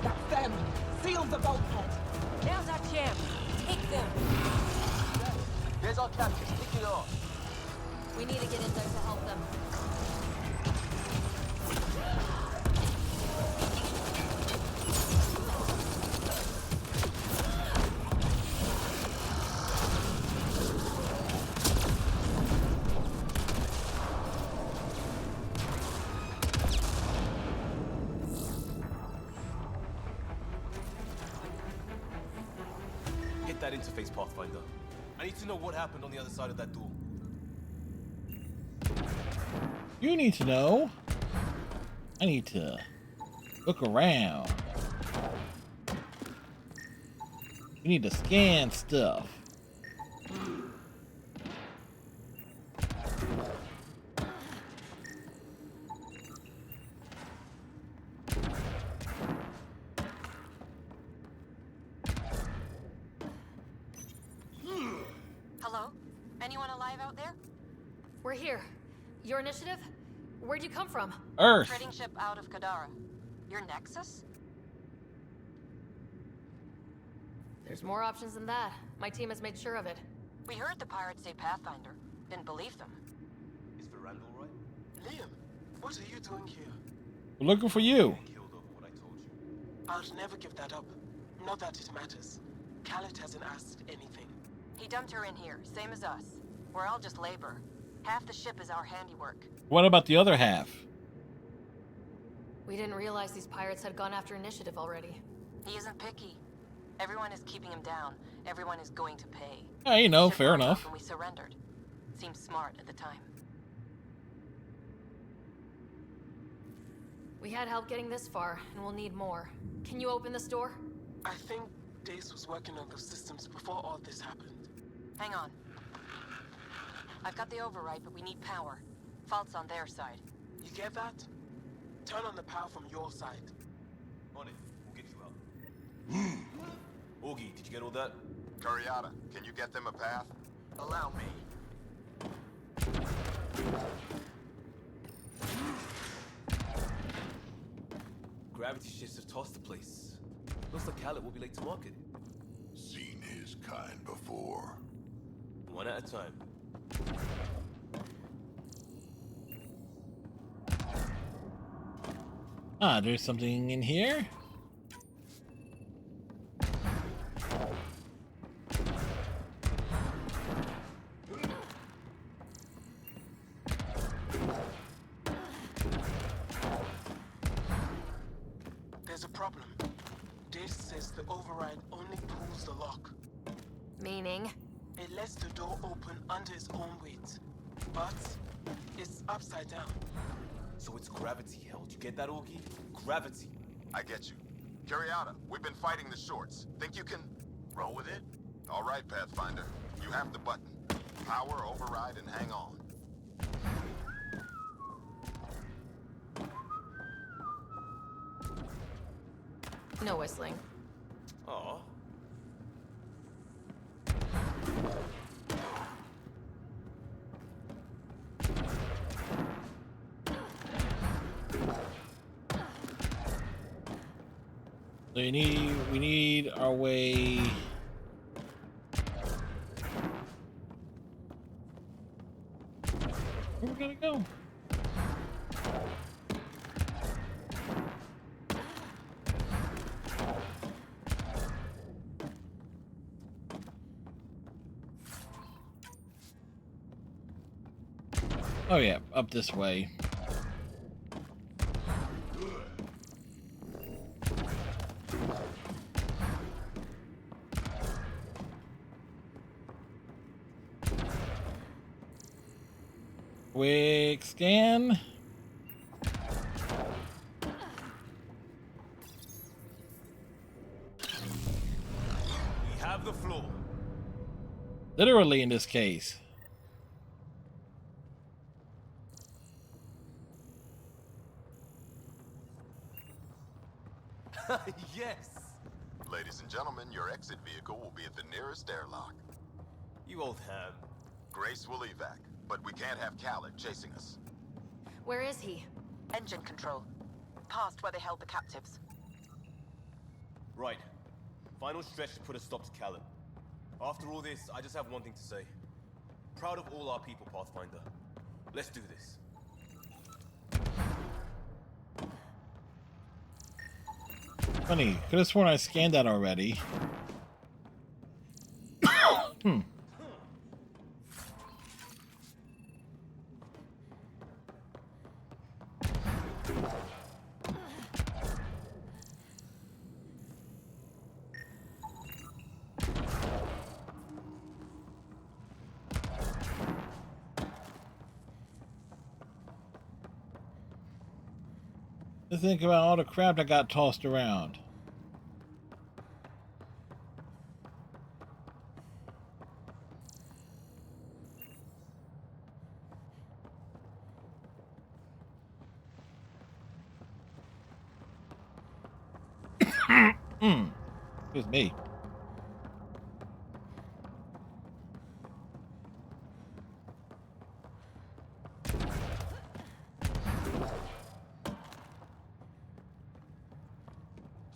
That's them! Seal the bulkhead! Now's our chance. Take them. There's our captives. Kick it off. We need to get in there to help them. Hit that interface, Pathfinder. I need to know what happened on the other side of that door. You need to know. I need to look around. We need to scan stuff. Hello? Anyone alive out there? We're here. Your initiative? Where'd you come from? Earth. Trading ship out of Kadara. Your Nexus? There's more options than that. My team has made sure of it. We heard the pirates say Pathfinder. Didn't believe them. Is Veranda all right? Liam, what are you doing here? We're looking for you. Killed over what I told you. I'll never give that up. Not that it matters. Khaled hasn't asked anything. He dumped her in here, same as us. We're all just labor. Half the ship is our handiwork. What about the other half? We didn't realize these pirates had gone after initiative already. He isn't picky. Everyone is keeping him down. Everyone is going to pay. Yeah, you know, Ship fair broke up enough. When we surrendered. Seemed smart at the time. We had help getting this far, and we'll need more. Can you open this door? I think Dace was working on those systems before all this happened. Hang on. I've got the override, but we need power. Fault's on their side. You get that? Turn on the power from your side. On it. We'll get you out. Augie, did you get all that? Curiata, can you get them a path? Allow me. Gravity shifts have tossed the place. Looks like Khaled will be late to market. Seen his kind before. One at a time. Ah, there's something in here. There's a problem. Dace says the override only pulls the lock. Meaning? It lets the door open under its own weight. But it's upside down. So it's gravity held. You get that, Augie? Gravity. I get you. Curiata, we've been fighting the shorts. Think you can roll with it? All right, Pathfinder. You have the button. Power, override, and hang on. No whistling. Aw. So we need our way. Where we gonna go? Oh yeah, up this way. Quick scan. We have the floor. Literally in this case. Yes! Ladies and gentlemen, your exit vehicle will be at the nearest airlock. You old ham. Grace will evac, but we can't have Khaled chasing us. Where is he? Engine control. Past where they held the captives. Right. Final stretch to put a stop to Khaled. After all this, I just have one thing to say. Proud of all our people, Pathfinder. Let's do this. Funny, could have sworn I scanned that already. Hmm. Just think about all the crap that got tossed around. Excuse me.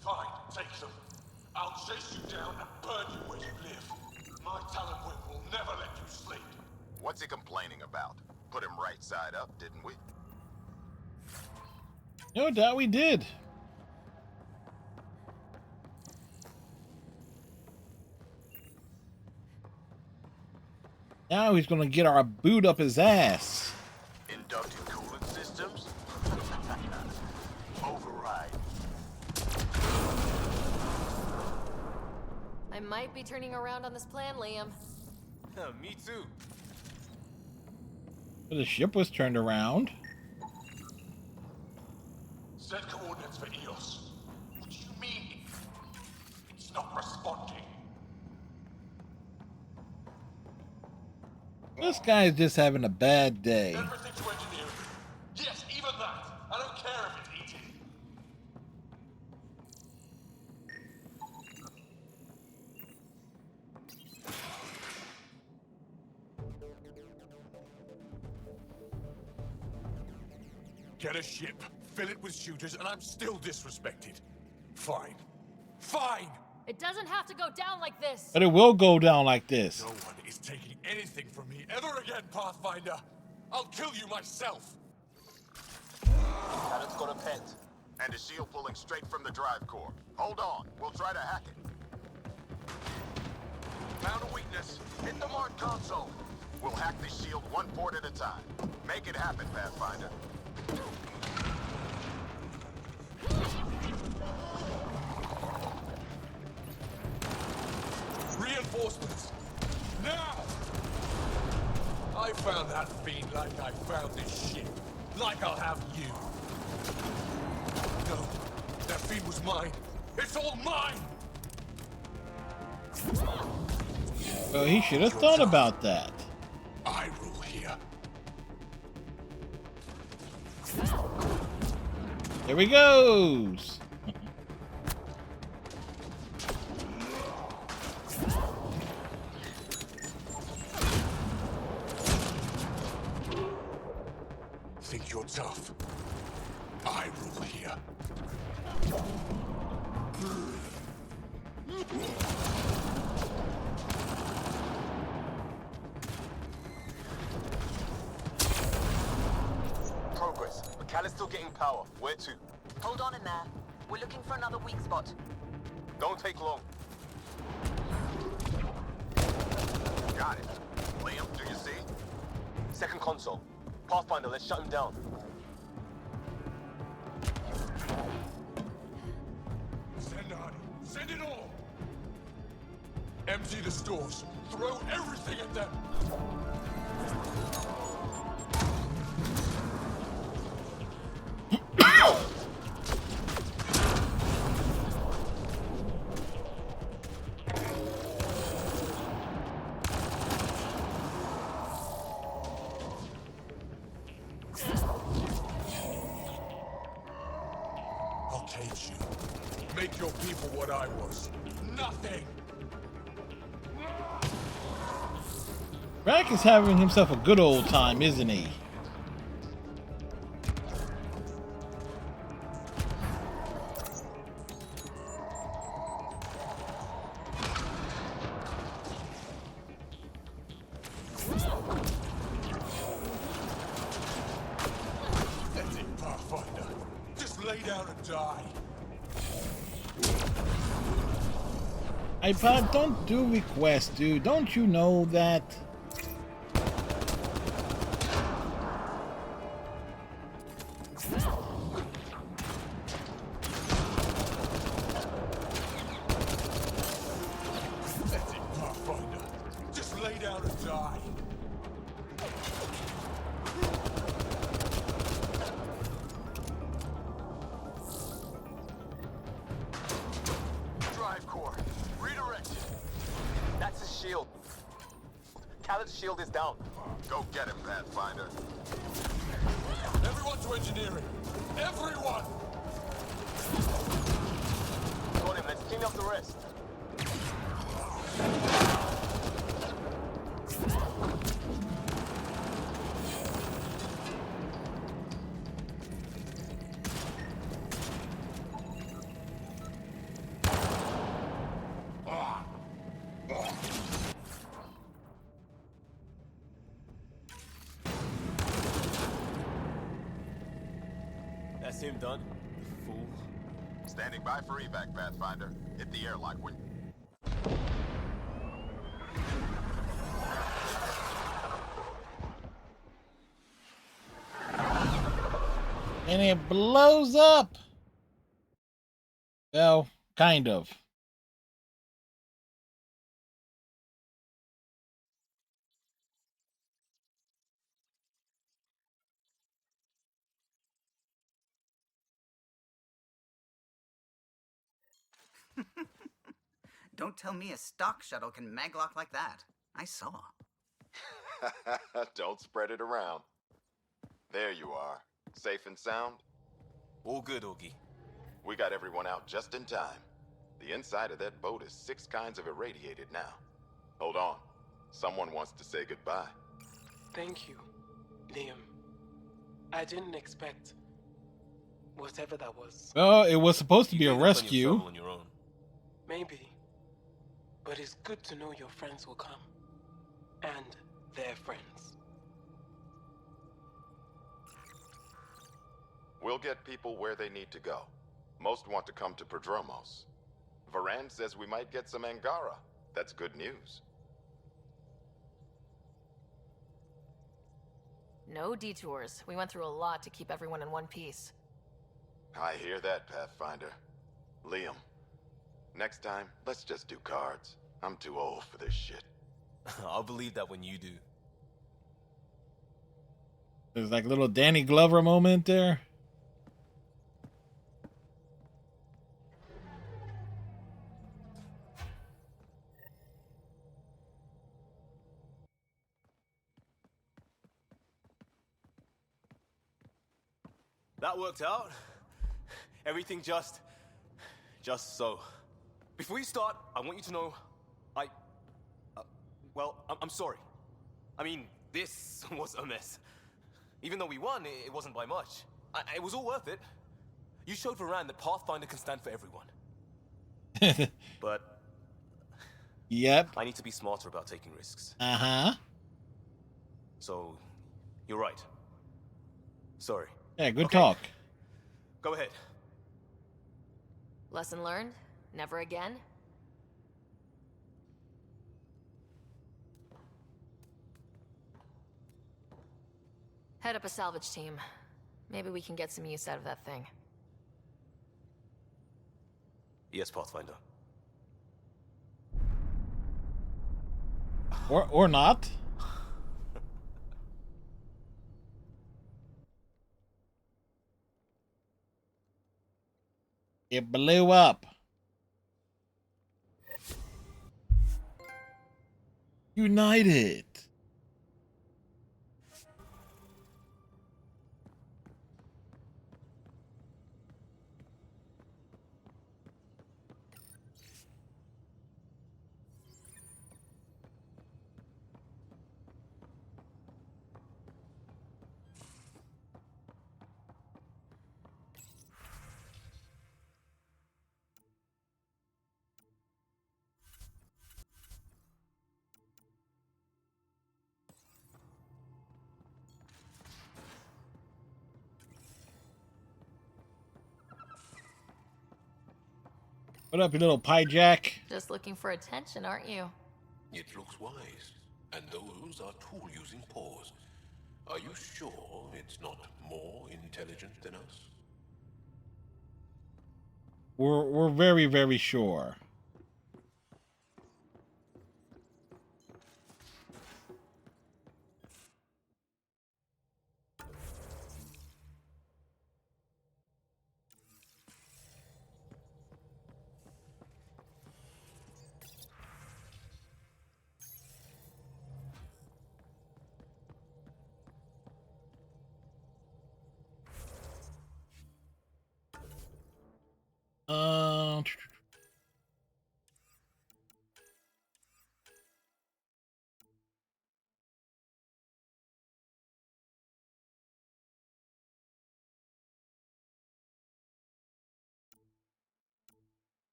Fine, take them. I'll chase you down and burn you where you live. My talent whip will never let you sleep. What's he complaining about? Put him right side up, didn't we? No doubt we did. Now he's gonna get our boot up his ass. Inducting coolant systems? Override. I might be turning around on this plan, Liam. Me too. But the ship was turned around. Set coordinates for EOS. What do you mean? It's not responding. This guy's just having a bad day. Everything to engineering. Yes, even that. I don't care if it's eating. Get a ship, fill it with shooters, and I'm still disrespected. Fine. Fine! It doesn't have to go down like this. But it will go down like this. No one is taking anything from me ever again, Pathfinder. I'll kill you myself. Cannon's got a pent. And a shield pulling straight from the drive core. Hold on, we'll try to hack it. Found a weakness. Hit the mark console. We'll hack the shield one port at a time. Make it happen, Pathfinder. Reinforcements! Now! I found that fiend like I found this ship. Like I'll have you. No, that fiend was mine. It's all mine! Well, he should have thought about that. I rule here. There he goes. Think you're tough? I rule here. Progress. But Cal is still getting power. Where to? Hold on in there. We're looking for another weak spot. Don't take long. Got it. Liam, do you see? Second console. Pathfinder, let's shut him down. Send Arnie. Send it all! Empty the stores. Throw everything at them! I'll cage you. Make your people what I was. Nothing! Rack is having himself a good old time, isn't he? That's it, Pathfinder. Just lay down and die. iPod, don't do requests, dude. Don't you know that? That's it, Pathfinder. Just lay down and die. Drive core. Redirection. That's his shield. Cal's shield is down. Go get him, Pathfinder. Everyone to engineering. Everyone! Got him. Let's clean up the rest. That's him done. Fool. Standing by for evac, Pathfinder. Hit the airlock when... And it blows up. Well, kind of. Don't tell me a stock shuttle can maglock like that. I saw. Don't spread it around. There you are. Safe and sound? All good, Augie. We got everyone out just in time. The inside of that boat is 6 kinds of irradiated now. Hold on. Someone wants to say goodbye. Thank you, Liam. I didn't expect whatever that was. Well, it was supposed to be a rescue. On your own. Maybe. But it's good to know your friends will come. And their friends. We'll get people where they need to go. Most want to come to Prodromos. Varan says we might get some Angara. That's good news. No detours. We went through a lot to keep everyone in one piece. I hear that, Pathfinder. Liam, next time, let's just do cards. I'm too old for this shit. I'll believe that when you do. There's like a little Danny Glover moment there. That worked out. Everything just so. Before you start, I want you to know, I'm sorry. I mean, this was a mess. Even though we won, it wasn't by much. It was all worth it. You showed Varan that Pathfinder can stand for everyone. But... Yep. I need to be smarter about taking risks. Uh-huh. So, you're right. Sorry. Yeah, good talk. Go ahead. Lesson learned? Never again? Head up a salvage team. Maybe we can get some use out of that thing. Yes, Pathfinder. Or not. It blew up. United. What up, you little pie jack? Just looking for attention, aren't you? It looks wise. And those are tool-using paws. Are you sure it's not more intelligent than us? We're very, very sure.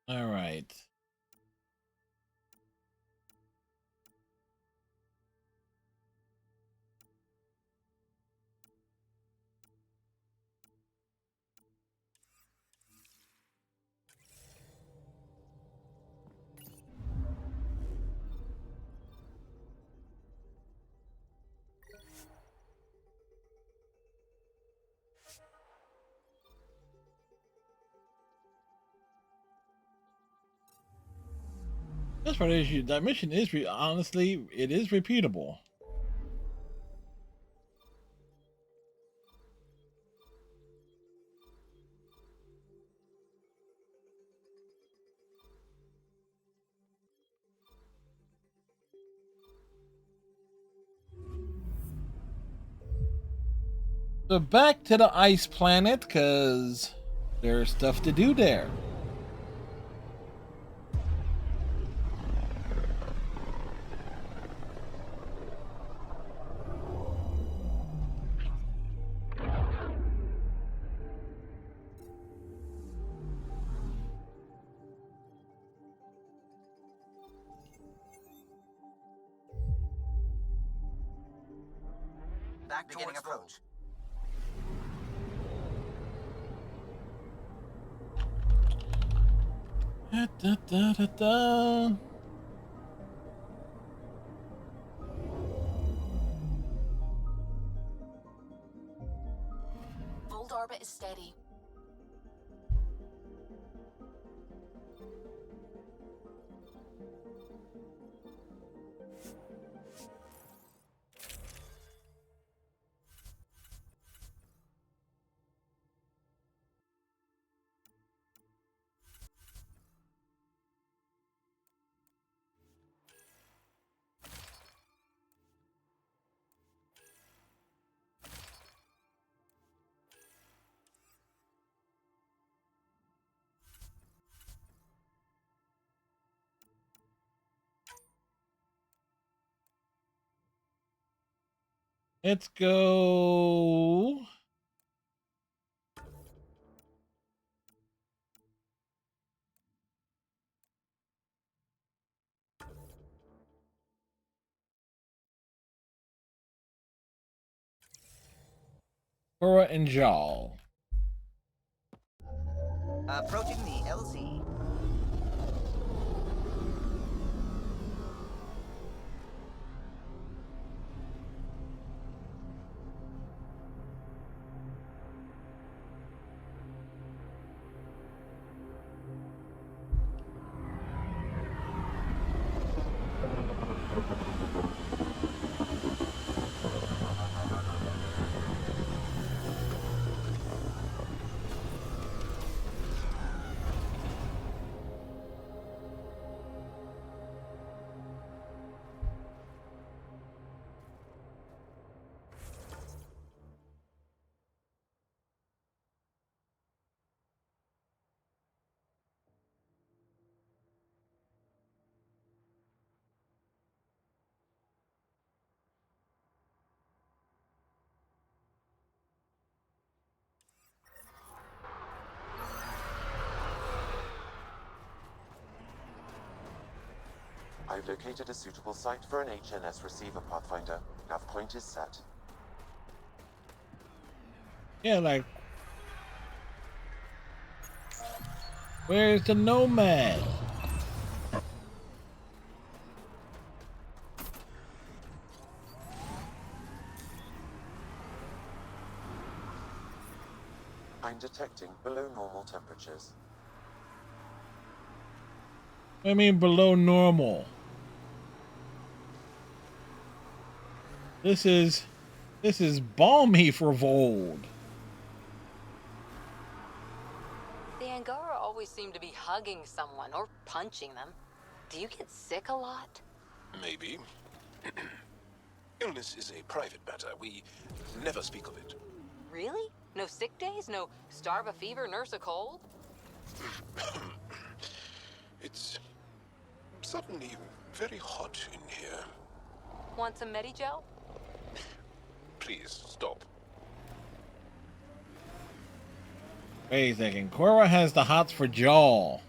All right. That's part of the issue. That mission is honestly, it is repeatable. So back to the ice planet, because there's stuff to do there. Back beginning approach. Da, da, da, da, da. Old orbit is steady. Let's go. Cora and Jal. Approaching the LZ. I've located a suitable site for an HNS receiver, Pathfinder. Nav point is set. Yeah, like, where's the Nomad? I'm detecting below normal temperatures. I mean, below normal. This is balmy for Vold. The Angara always seem to be hugging someone or punching them. Do you get sick a lot? Maybe. Illness is a private matter. We never speak of it. Really? No sick days? No starve a fever, nurse a cold? It's suddenly very hot in here. Want some Medigel? Please, stop. Wait a second. Cora has the hots for Jal.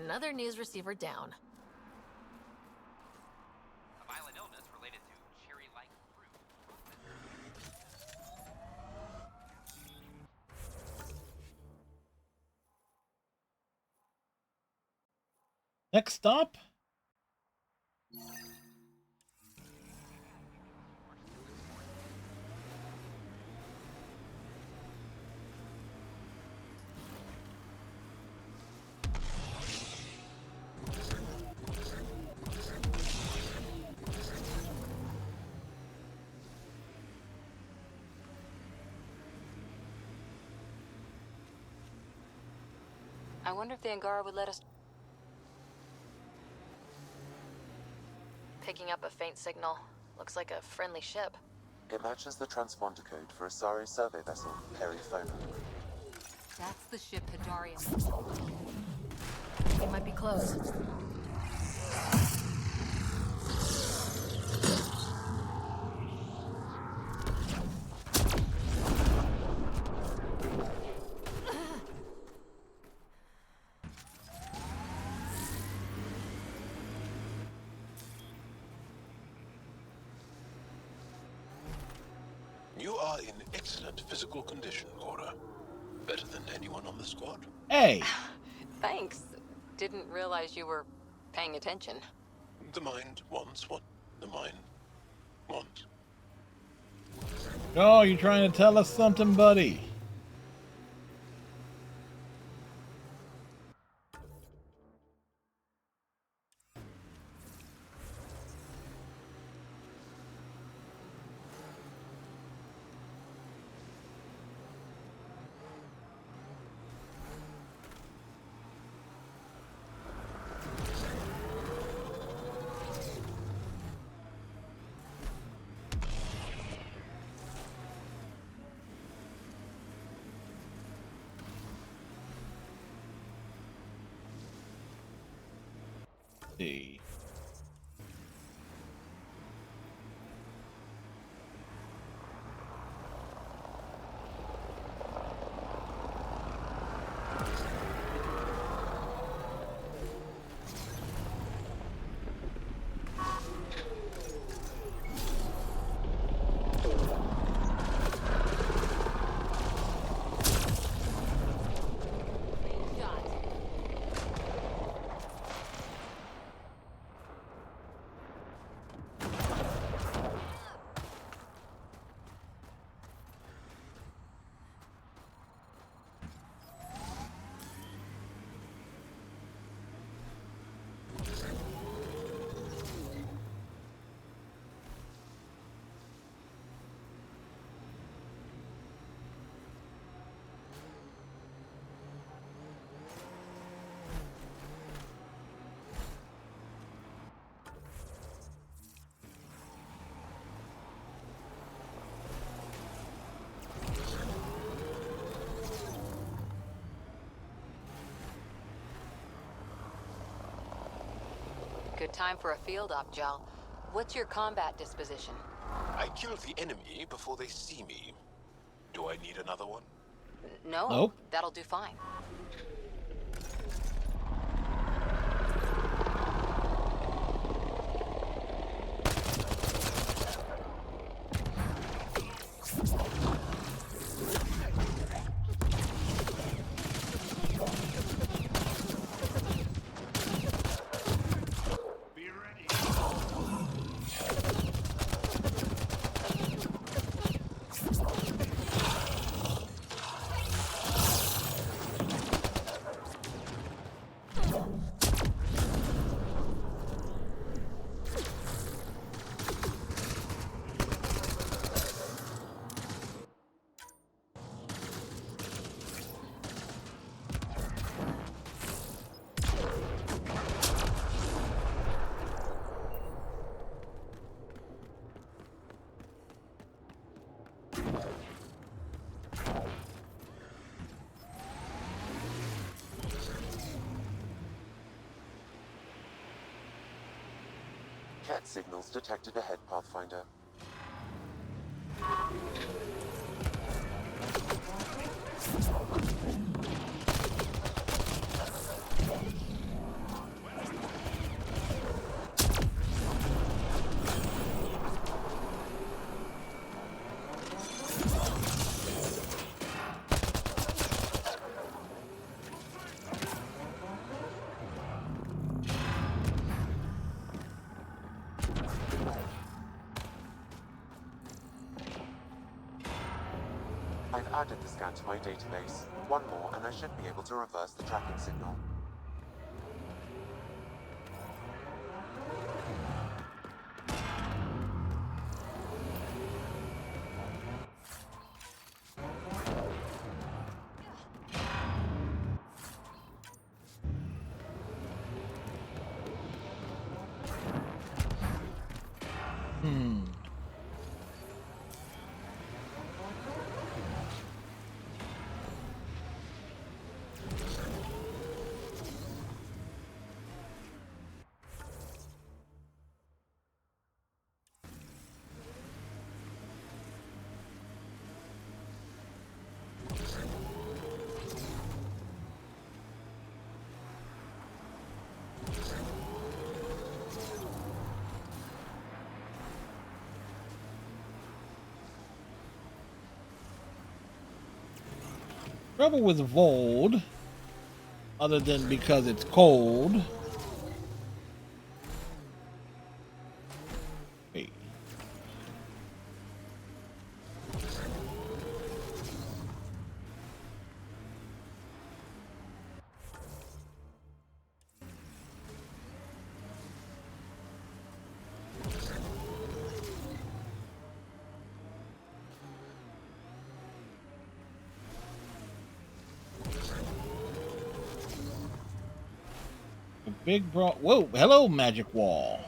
Another news receiver down. A violent illness related to cherry-like fruit. Next stop. I wonder if the Angara would let us... Picking up a faint signal. Looks like a friendly ship. It matches the transponder code for a Asari survey vessel, Perifona. That's the ship Hadarian. It might be close. You are in excellent physical condition, Cora. Better than anyone on the squad. Hey! Thanks. Didn't realize you were paying attention. The mind wants what the mind wants. Oh, you trying to tell us something, buddy? See. Good time for a field op, Jal. What's your combat disposition? I kill the enemy before they see me. Do I need another one? No, Nope. That'll do fine. Cat signals detected ahead, Pathfinder. I've added the scan to my database. One more and I should be able to reverse the tracking signal. Trouble with Vold, other than because it's cold. Wait. Big bro. Whoa, hello, magic wall.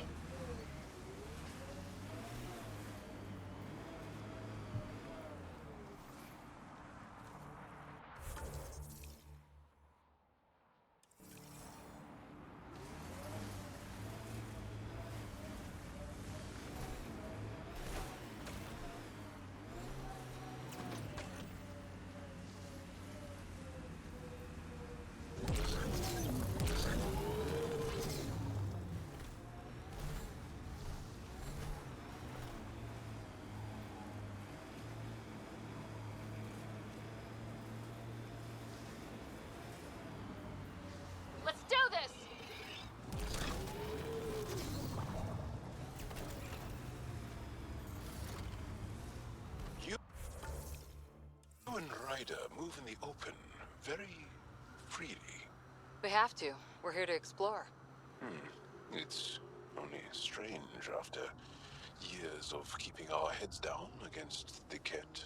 Let's do this! You and Ryder move in the open very freely. We have to. We're here to explore. It's only strange after years of keeping our heads down against the Ket.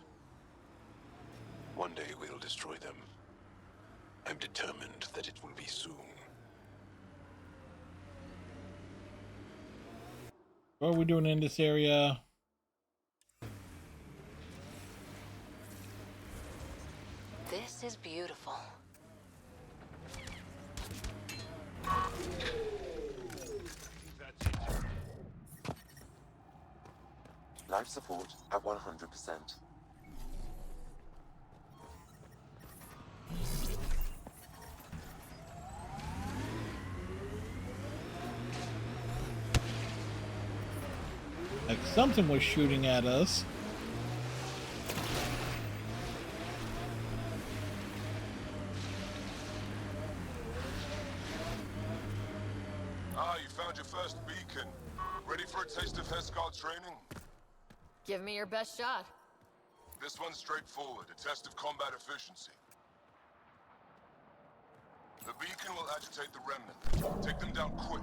One day we'll destroy them. I'm determined that it will be soon. What are we doing in this area? This is beautiful. Life support at 100%. Like something was shooting at us. Ah, you found your first beacon. Ready for a taste of Hescard training? Give me your best shot. This one's straightforward, a test of combat efficiency. The beacon will agitate the remnant. Take them down quick.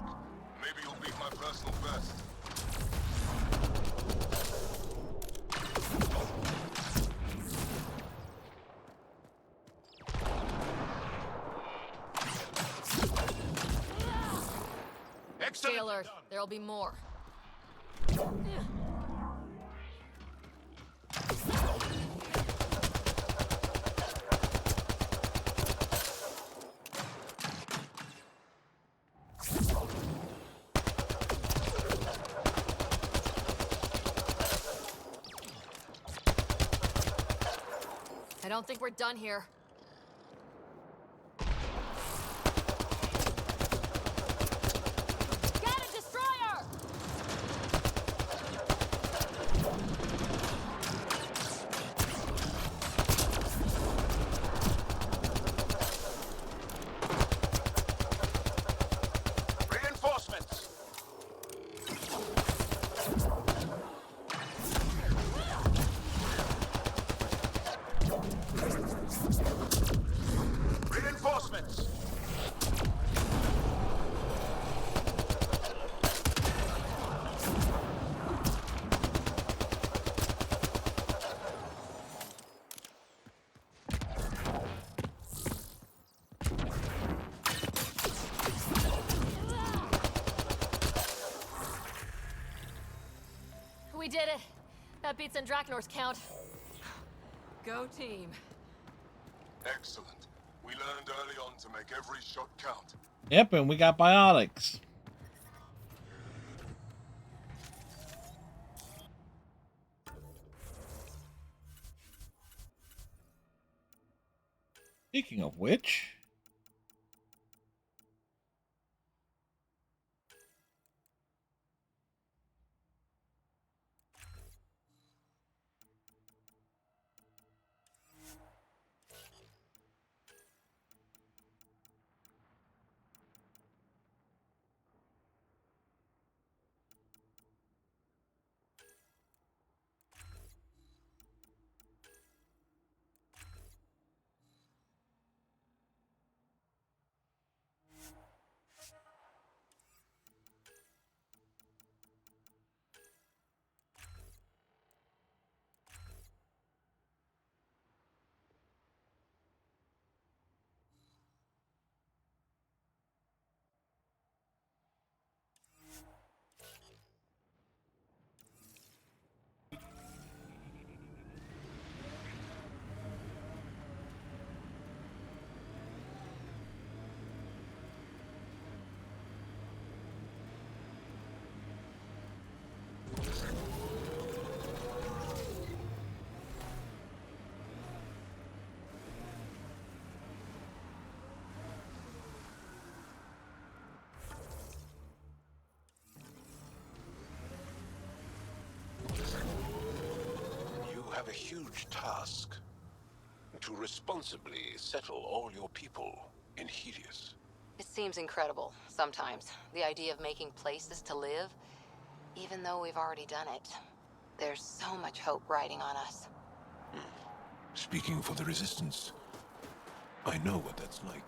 Maybe you'll beat my personal best. Stay alert. There'll be more. I don't think we're done here. Got a destroyer! Reinforcements! did it. That beats Andrachnor's count. Go team. Excellent. We learned early on to make every shot count. Yep, and we got biotics. Speaking of which... You have a huge task. To responsibly settle all your people in Helios. It seems incredible, sometimes, the idea of making places to live, even though we've already done it. There's so much hope riding on us. Speaking for the Resistance, I know what that's like.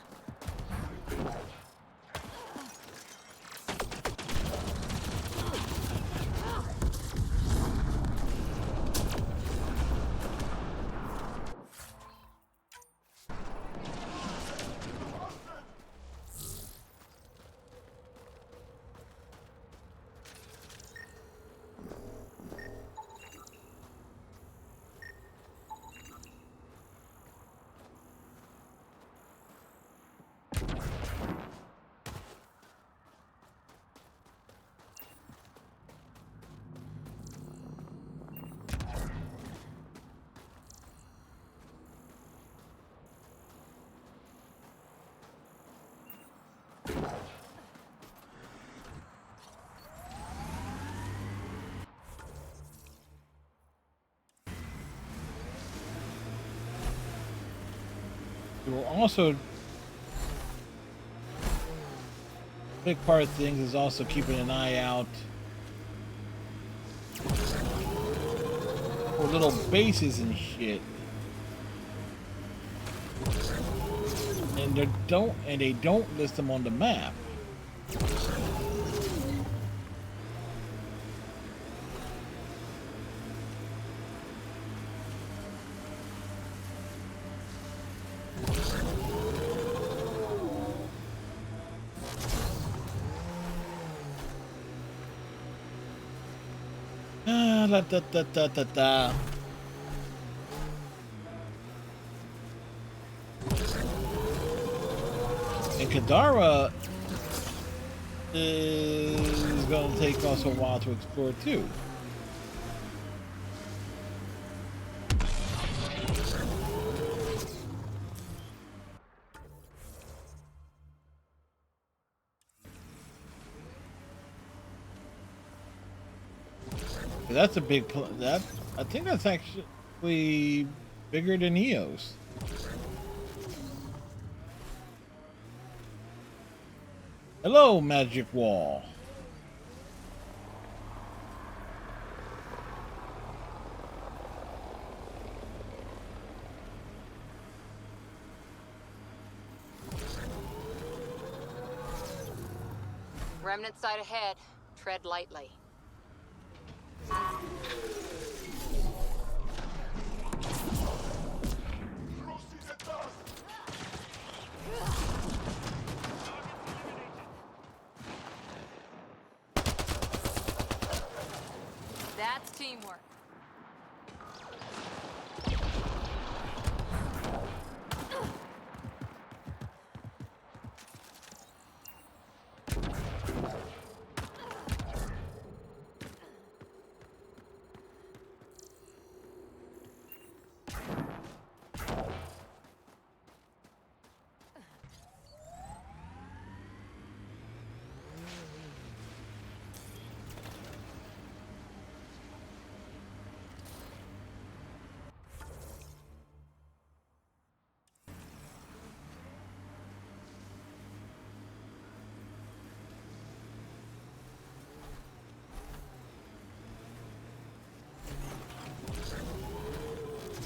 We will also... big part of things is also keeping an eye out for little bases and shit. And they don't list them on the map. Da, da, da, da, da, da. And Kadara is going to take us a while to explore too. That's a big that I think that's actually bigger than Eos. Hello, magic wall. Remnant side ahead. Tread lightly. That's teamwork.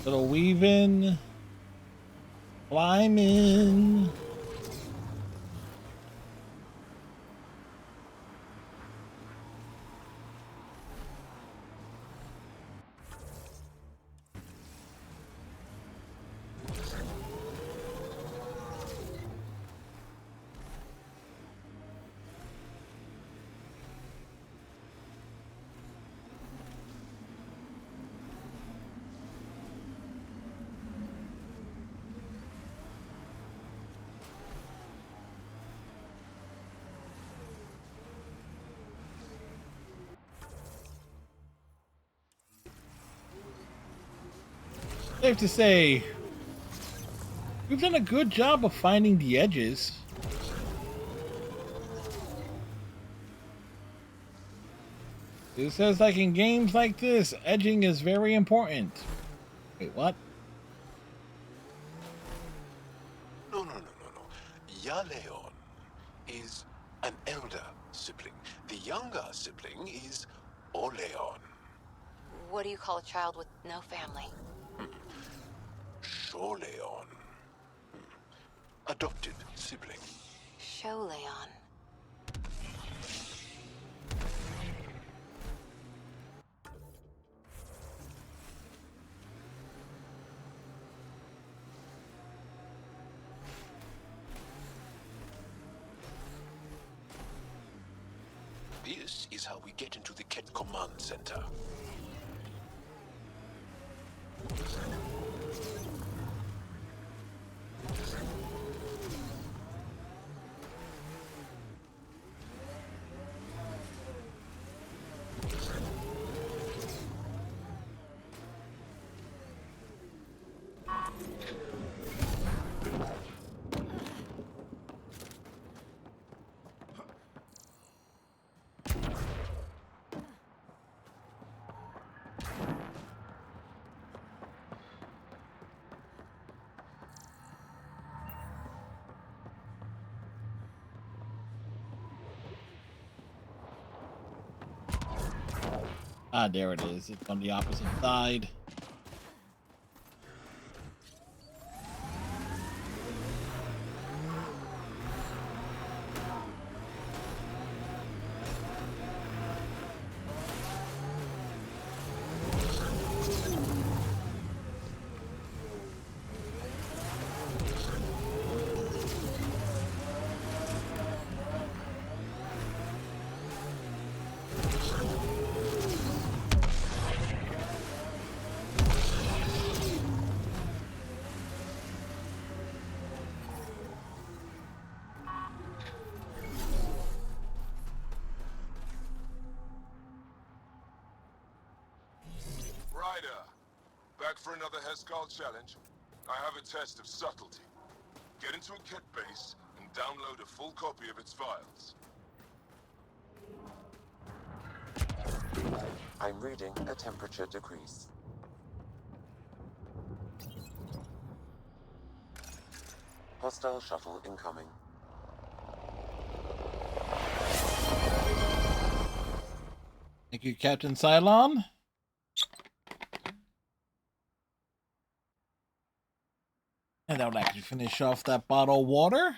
Little weaving. Climbing. Safe to say, we've done a good job of finding the edges. It says like in games like this, edging is very important. Wait, what? No. Yaleon is an elder sibling. The younger sibling is Oleon. What do you call a child with no family? Sholeon. Adopted sibling. Sholeon. This is how we get into the Ket Command Center. Ah, there it is. It's on the opposite side. Ryder, back for another Heskal challenge? I have a test of subtlety. Get into a kit base and download a full copy of its files. I'm reading a temperature decrease. Hostile shuttle incoming. Thank you, Captain Cylon. And that would actually finish off that bottle of water.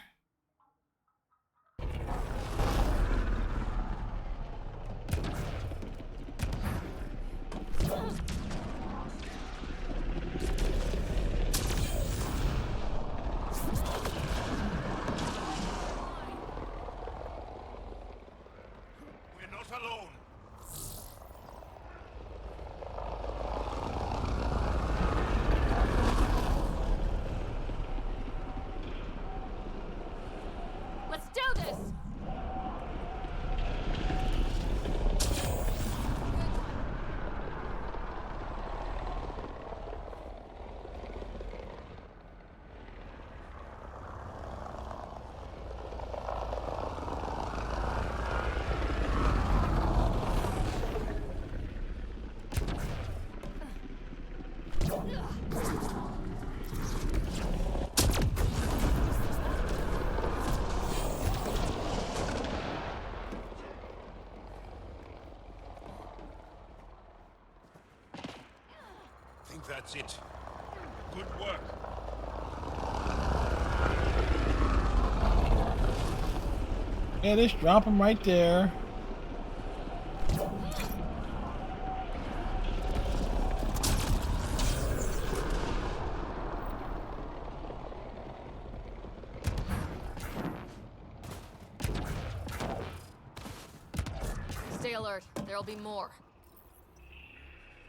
We're not alone. Let's do this! Think that's it. Good work. Yeah, just drop them right there. Stay alert. There'll be more.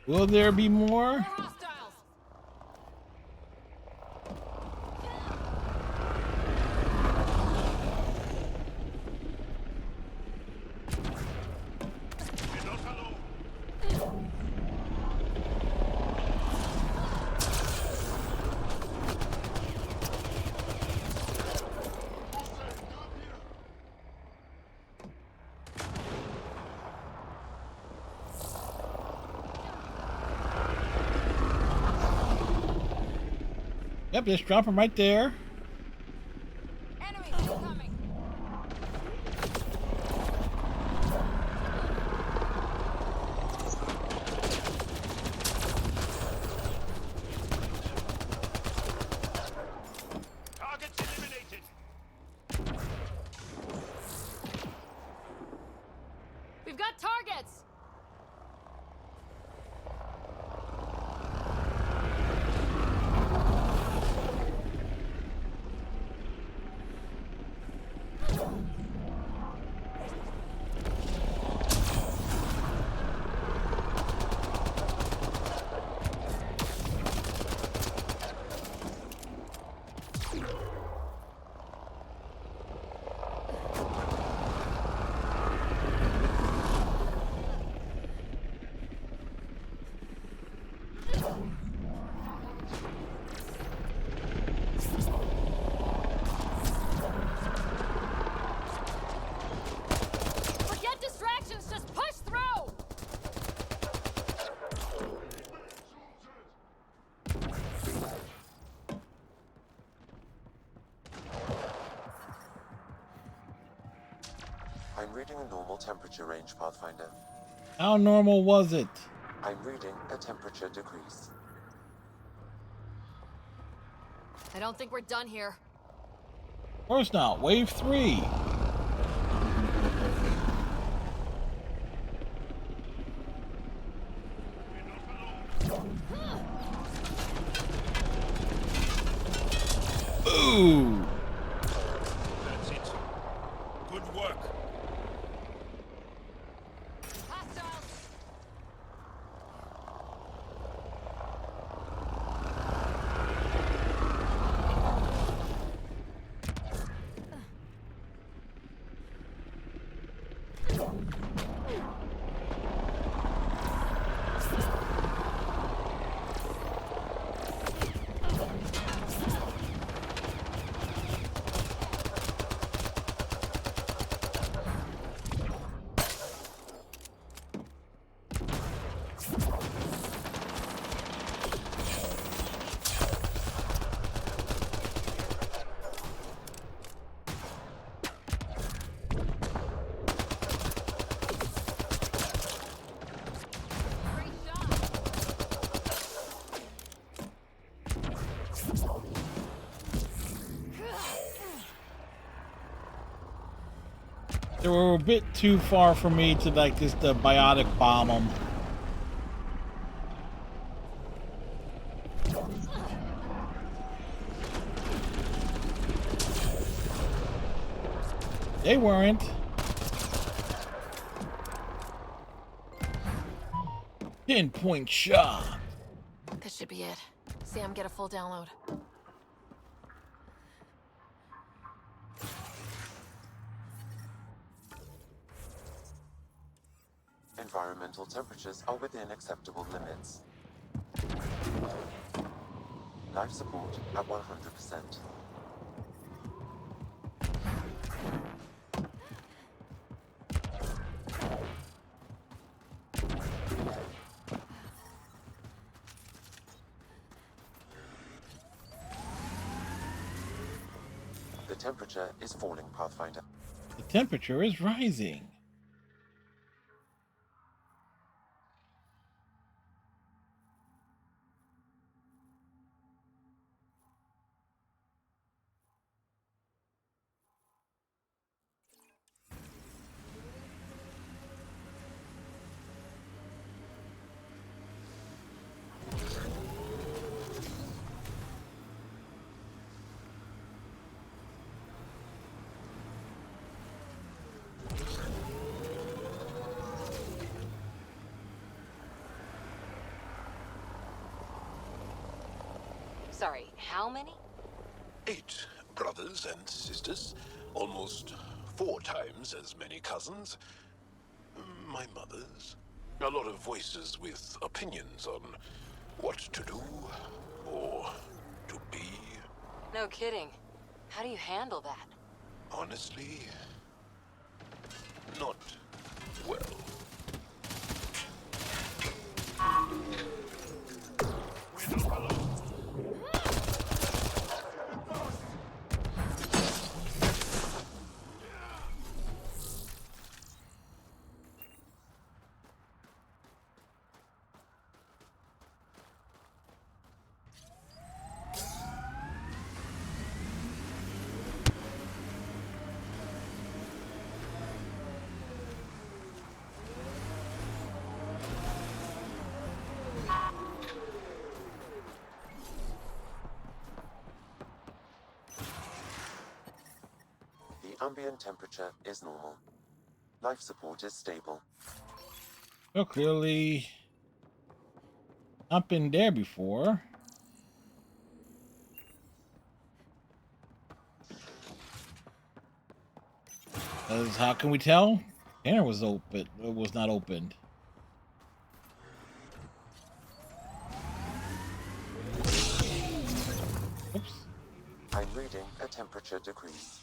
Will there be more? Hostiles! Yep, just drop them right there. Enemies incoming! Targets eliminated. We've got targets! Forget distractions, just push through! I'm reading a normal temperature range, Pathfinder. How normal was it? I'm reading a temperature decrease. I don't think we're done here. Of course not. Wave 3. Ooh. That's it. Good work. Hostiles! They were a bit too far for me to like just biotic bomb them. They weren't. Pinpoint shot. This should be it. Sam, get a full download. Environmental temperatures are within acceptable limits. Life support at 100%. The temperature is falling, Pathfinder. The temperature is rising. Sorry, how many? 8 brothers and sisters. Almost 4 times as many cousins. My mother's. A lot of voices with opinions on what to do or to be. No kidding. How do you handle that? Honestly, not well. The ambient temperature is normal. Life support is stable. Oh, clearly not been there before. Because how can we tell? Container was open. It was not opened. Oops. I'm reading a temperature decrease.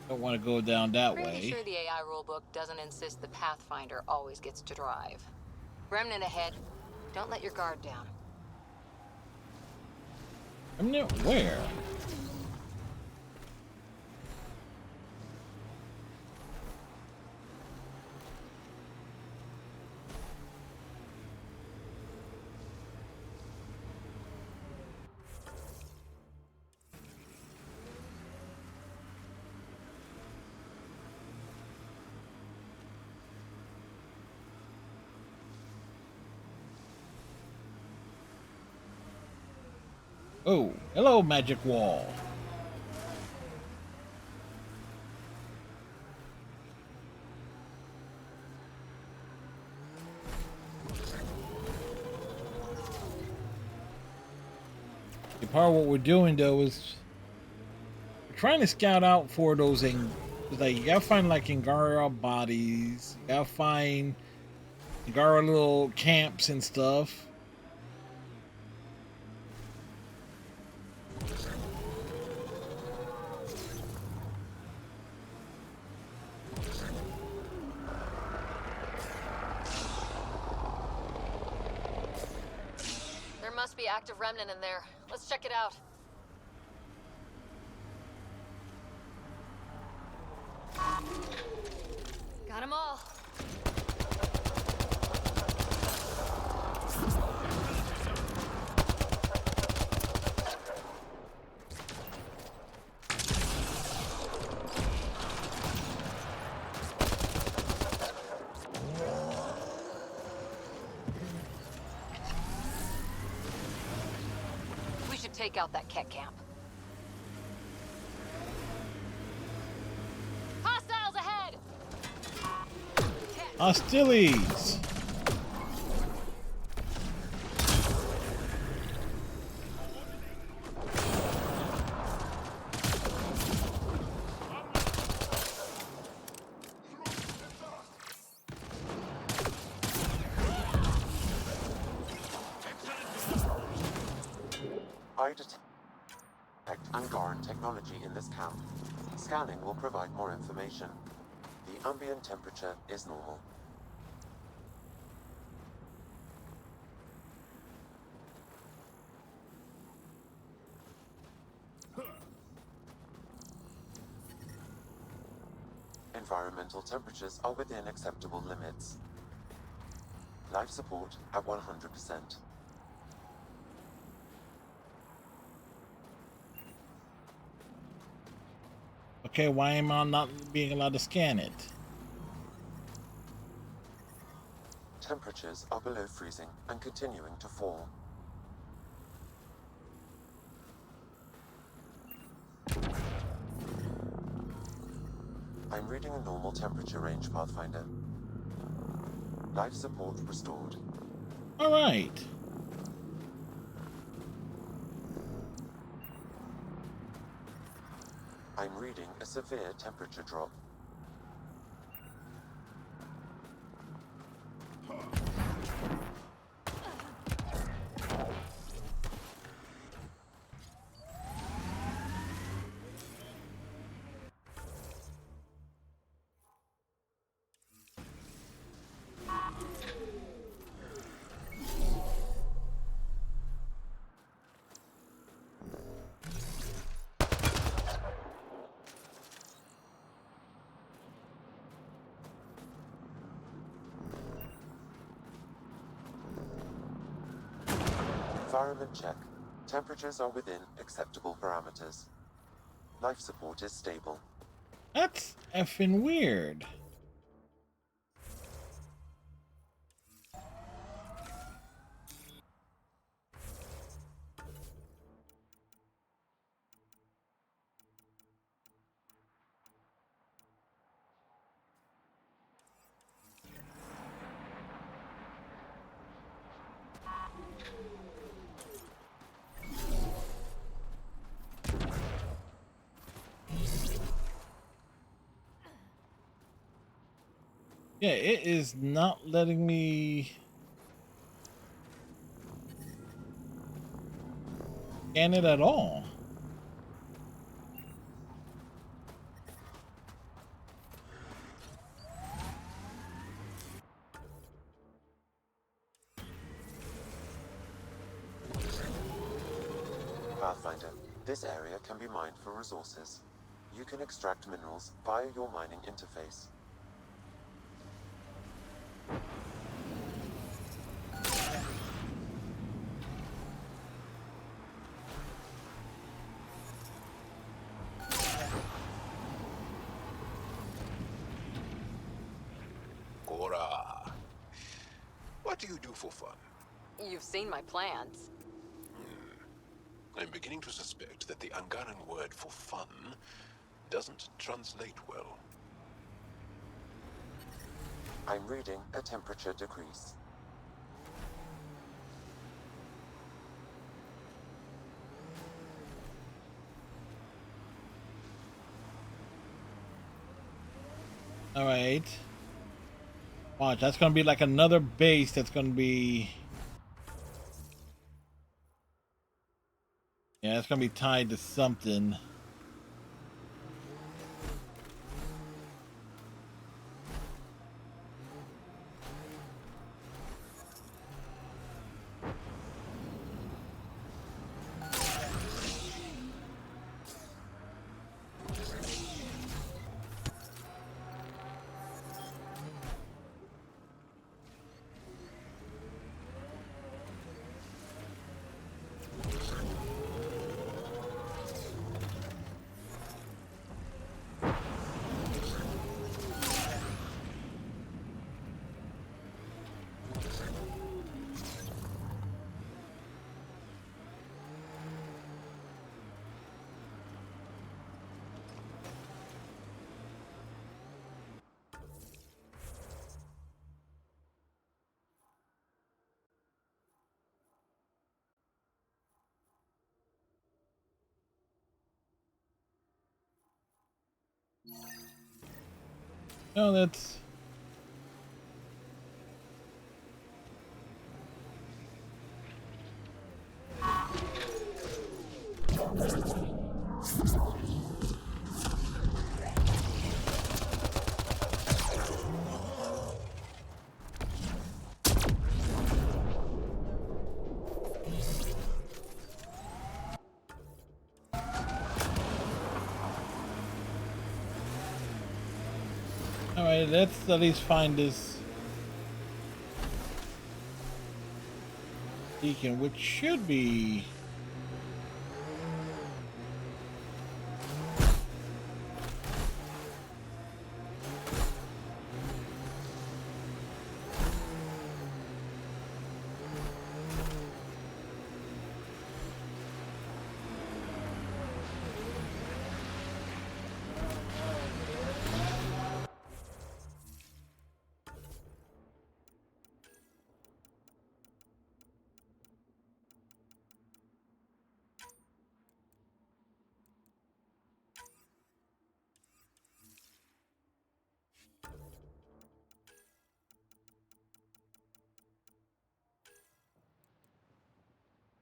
Don't want to go down that Pretty way. sure the AI rulebook doesn't insist the Pathfinder always gets to drive. Remnant ahead. Don't let your guard down. Remnant where? Oh, hello, magic wall. Part of what we're doing though is we're trying to scout out for those like you gotta find like Angara bodies, you gotta find Angara little camps and stuff. There must be active remnant in there. Let's check it out. Got them all. We should take out that Ket camp. Hostiles ahead! Hostilities. I detect Angaran technology in this camp. Scanning will provide more information. The ambient temperature is normal. Environmental temperatures are within acceptable limits. Life support at 100%. Okay, why am I not being allowed to scan it? Temperatures are below freezing and continuing to fall. I'm reading a normal temperature range, Pathfinder. Life support restored. All right. I'm reading a severe temperature drop. Environment check. Temperatures are within acceptable parameters. Life support is stable. That's effing weird. Yeah, it is not letting me scan it at all. Pathfinder, this area can be mined for resources. You can extract minerals via your mining interface. Cora, what do you do for fun? You've seen my plans. I'm beginning to suspect that the Angaran word for fun doesn't translate well. I'm reading a temperature decrease. All right. Watch, that's gonna be like another base that's gonna be... Yeah, it's gonna be tied to something. No, that's... All right, let's at least find this beacon, which should be...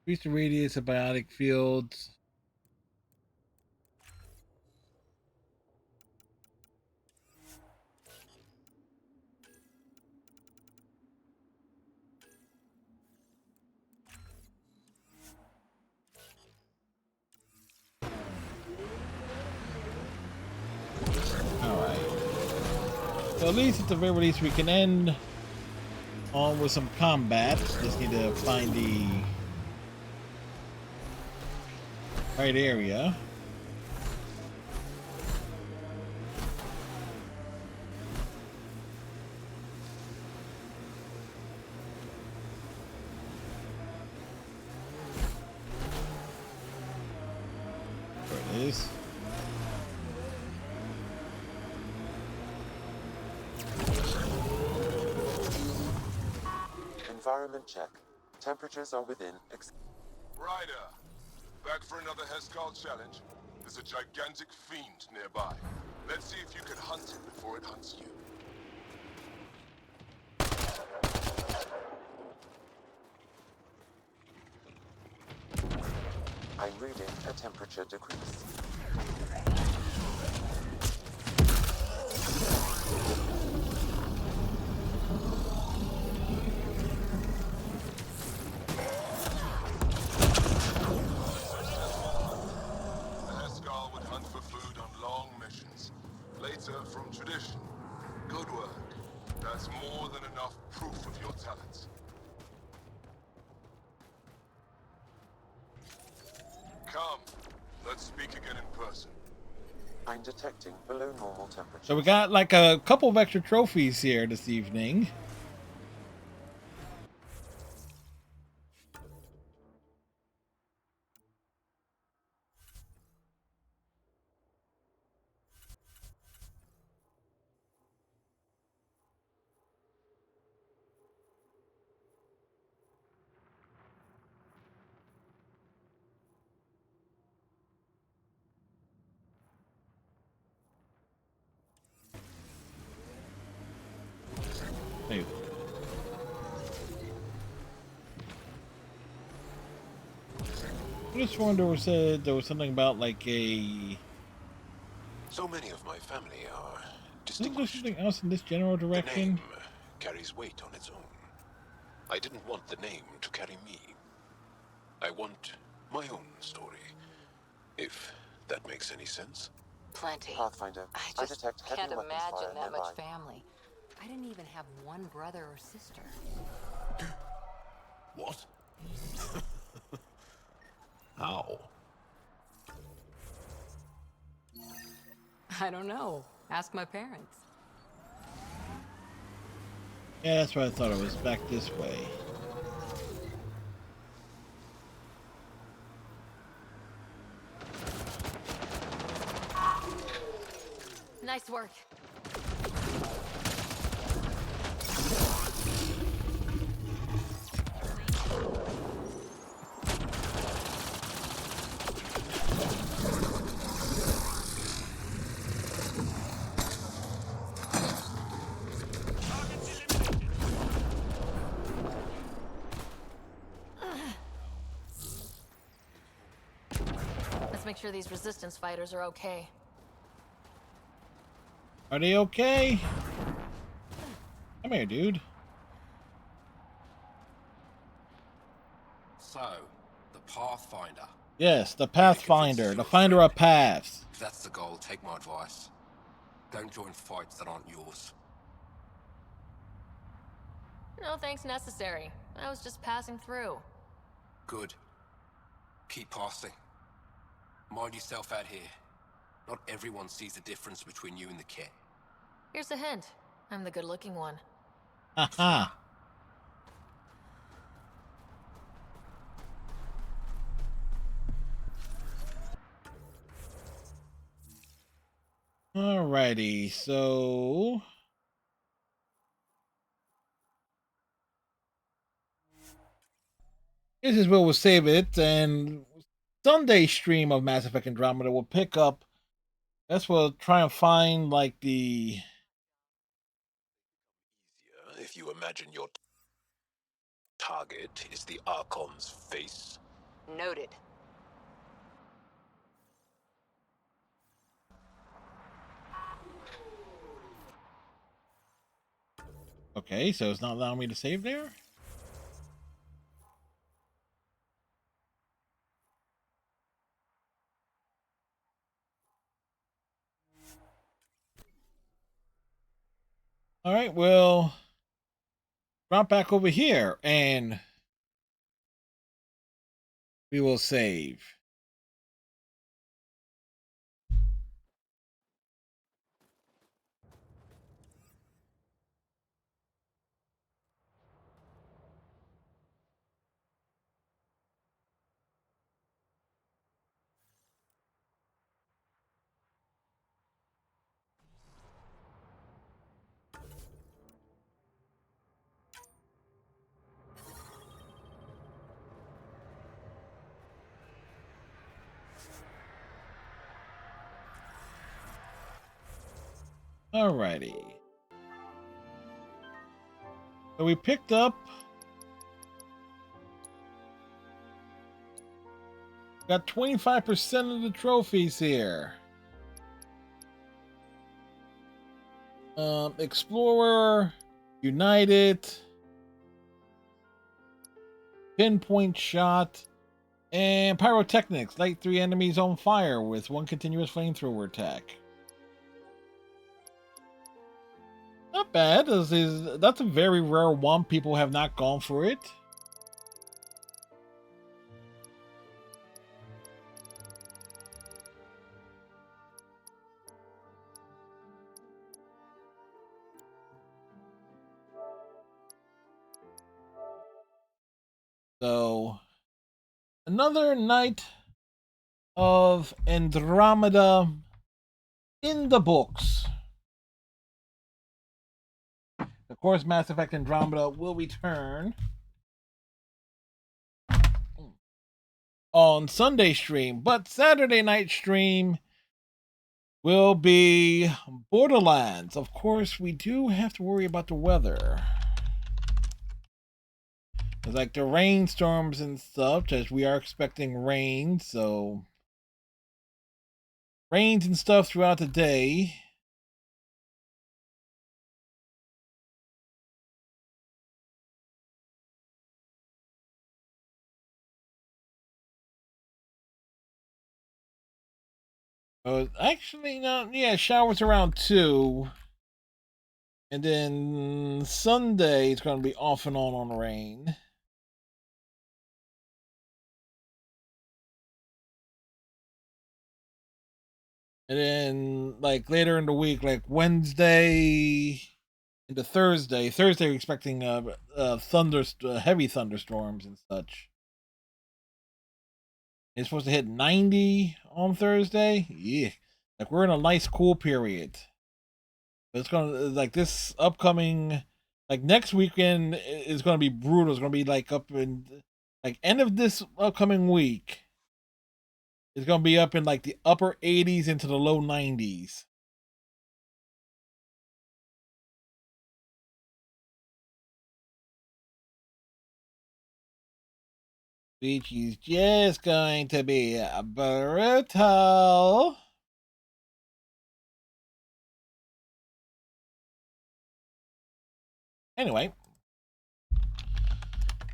Increase the radius of biotic fields. Alright. So at least at the very least we can end on with some combat. Just need to find the right area. There it is. Environment check. Temperatures are within. Ryder, back for another Heskal challenge? There's a gigantic fiend nearby. Let's see if you can hunt it before it hunts you. I'm reading a temperature decrease. Later, from tradition. Good work. That's more than enough proof of your talents. Come, let's speak again in person. I'm detecting below normal temperature. So we got like a couple of extra trophies here this evening. Hey. I just wonder there was something about like a. So many of my family are Isn't there distinguished. something else in this general The direction? name carries weight on its own. I didn't want the name to carry me. I want my own story, if that makes any sense. Plenty. Pathfinder, I just detect heavy can't weapons imagine fire that nearby. much family. I didn't even have one brother or sister. What? How? I don't know. Ask my parents. Yeah, that's what I thought it was back this way. Nice work. Let's make sure these resistance fighters are okay. Are they okay? Come here, dude. So, the Pathfinder. Yes, the Pathfinder, the finder of paths. If that's the goal, take my advice. Don't join fights that aren't yours. No thanks necessary. I was just passing through. Good. Keep passing. Mind yourself out here. Not everyone sees the difference between you and the kit. Here's a hint. I'm the good-looking one. Haha. Alrighty, so this is where we'll save it, and Sunday stream of Mass Effect Andromeda will pick up. That's what we'll try and find like the. If you imagine your target is the Archon's face, Noted. Okay, so it's not allowing me to save there? All right, well, drop back over here and we will save. Alrighty. So we picked up. Got 25% of the trophies here. Explorer, United, Pinpoint Shot, and Pyrotechnics. Light 3 enemies on fire with 1 continuous flamethrower attack. Not bad. That's a very rare one. People have not gone for it. So, another night of Andromeda in the books. Of course, Mass Effect Andromeda will return on Sunday stream, but Saturday night stream will be Borderlands. Of course, we do have to worry about the weather. It's like the rainstorms and stuff, as we are expecting rain, so rains and stuff throughout the day. Actually, no, yeah, showers around 2. And then Sunday, it's going to be off and on rain. And then, like, later in the week, like Wednesday into Thursday. Thursday, we're expecting heavy thunderstorms and such. It's supposed to hit 90 on Thursday. Yeah. Like, we're in a nice cool period. But it's going to, like, this upcoming, like, next weekend is going to be brutal. It's going to be, like, up in, like, end of this upcoming week. It's going to be up in, like, the upper 80s into the low 90s. Which is just going to be brutal. Anyway,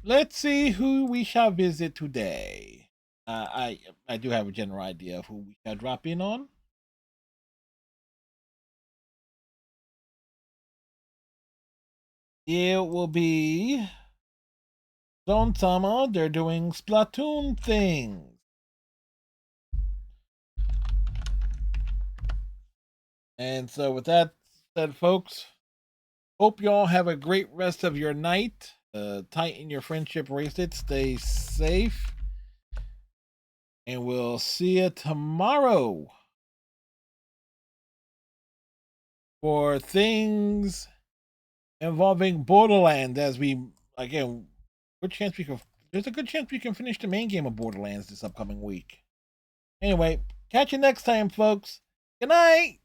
let's see who we shall visit today. I do have a general idea of who we shall drop in on. It will be Zone Summer. They're doing Splatoon things. And so with that said, folks, hope you all have a great rest of your night. Tighten your friendship bracelets. Stay safe. And we'll see you tomorrow for things involving Borderlands. As we, again, there's a good chance we can finish the main game of Borderlands this upcoming week. Anyway, catch you next time, folks. Good night.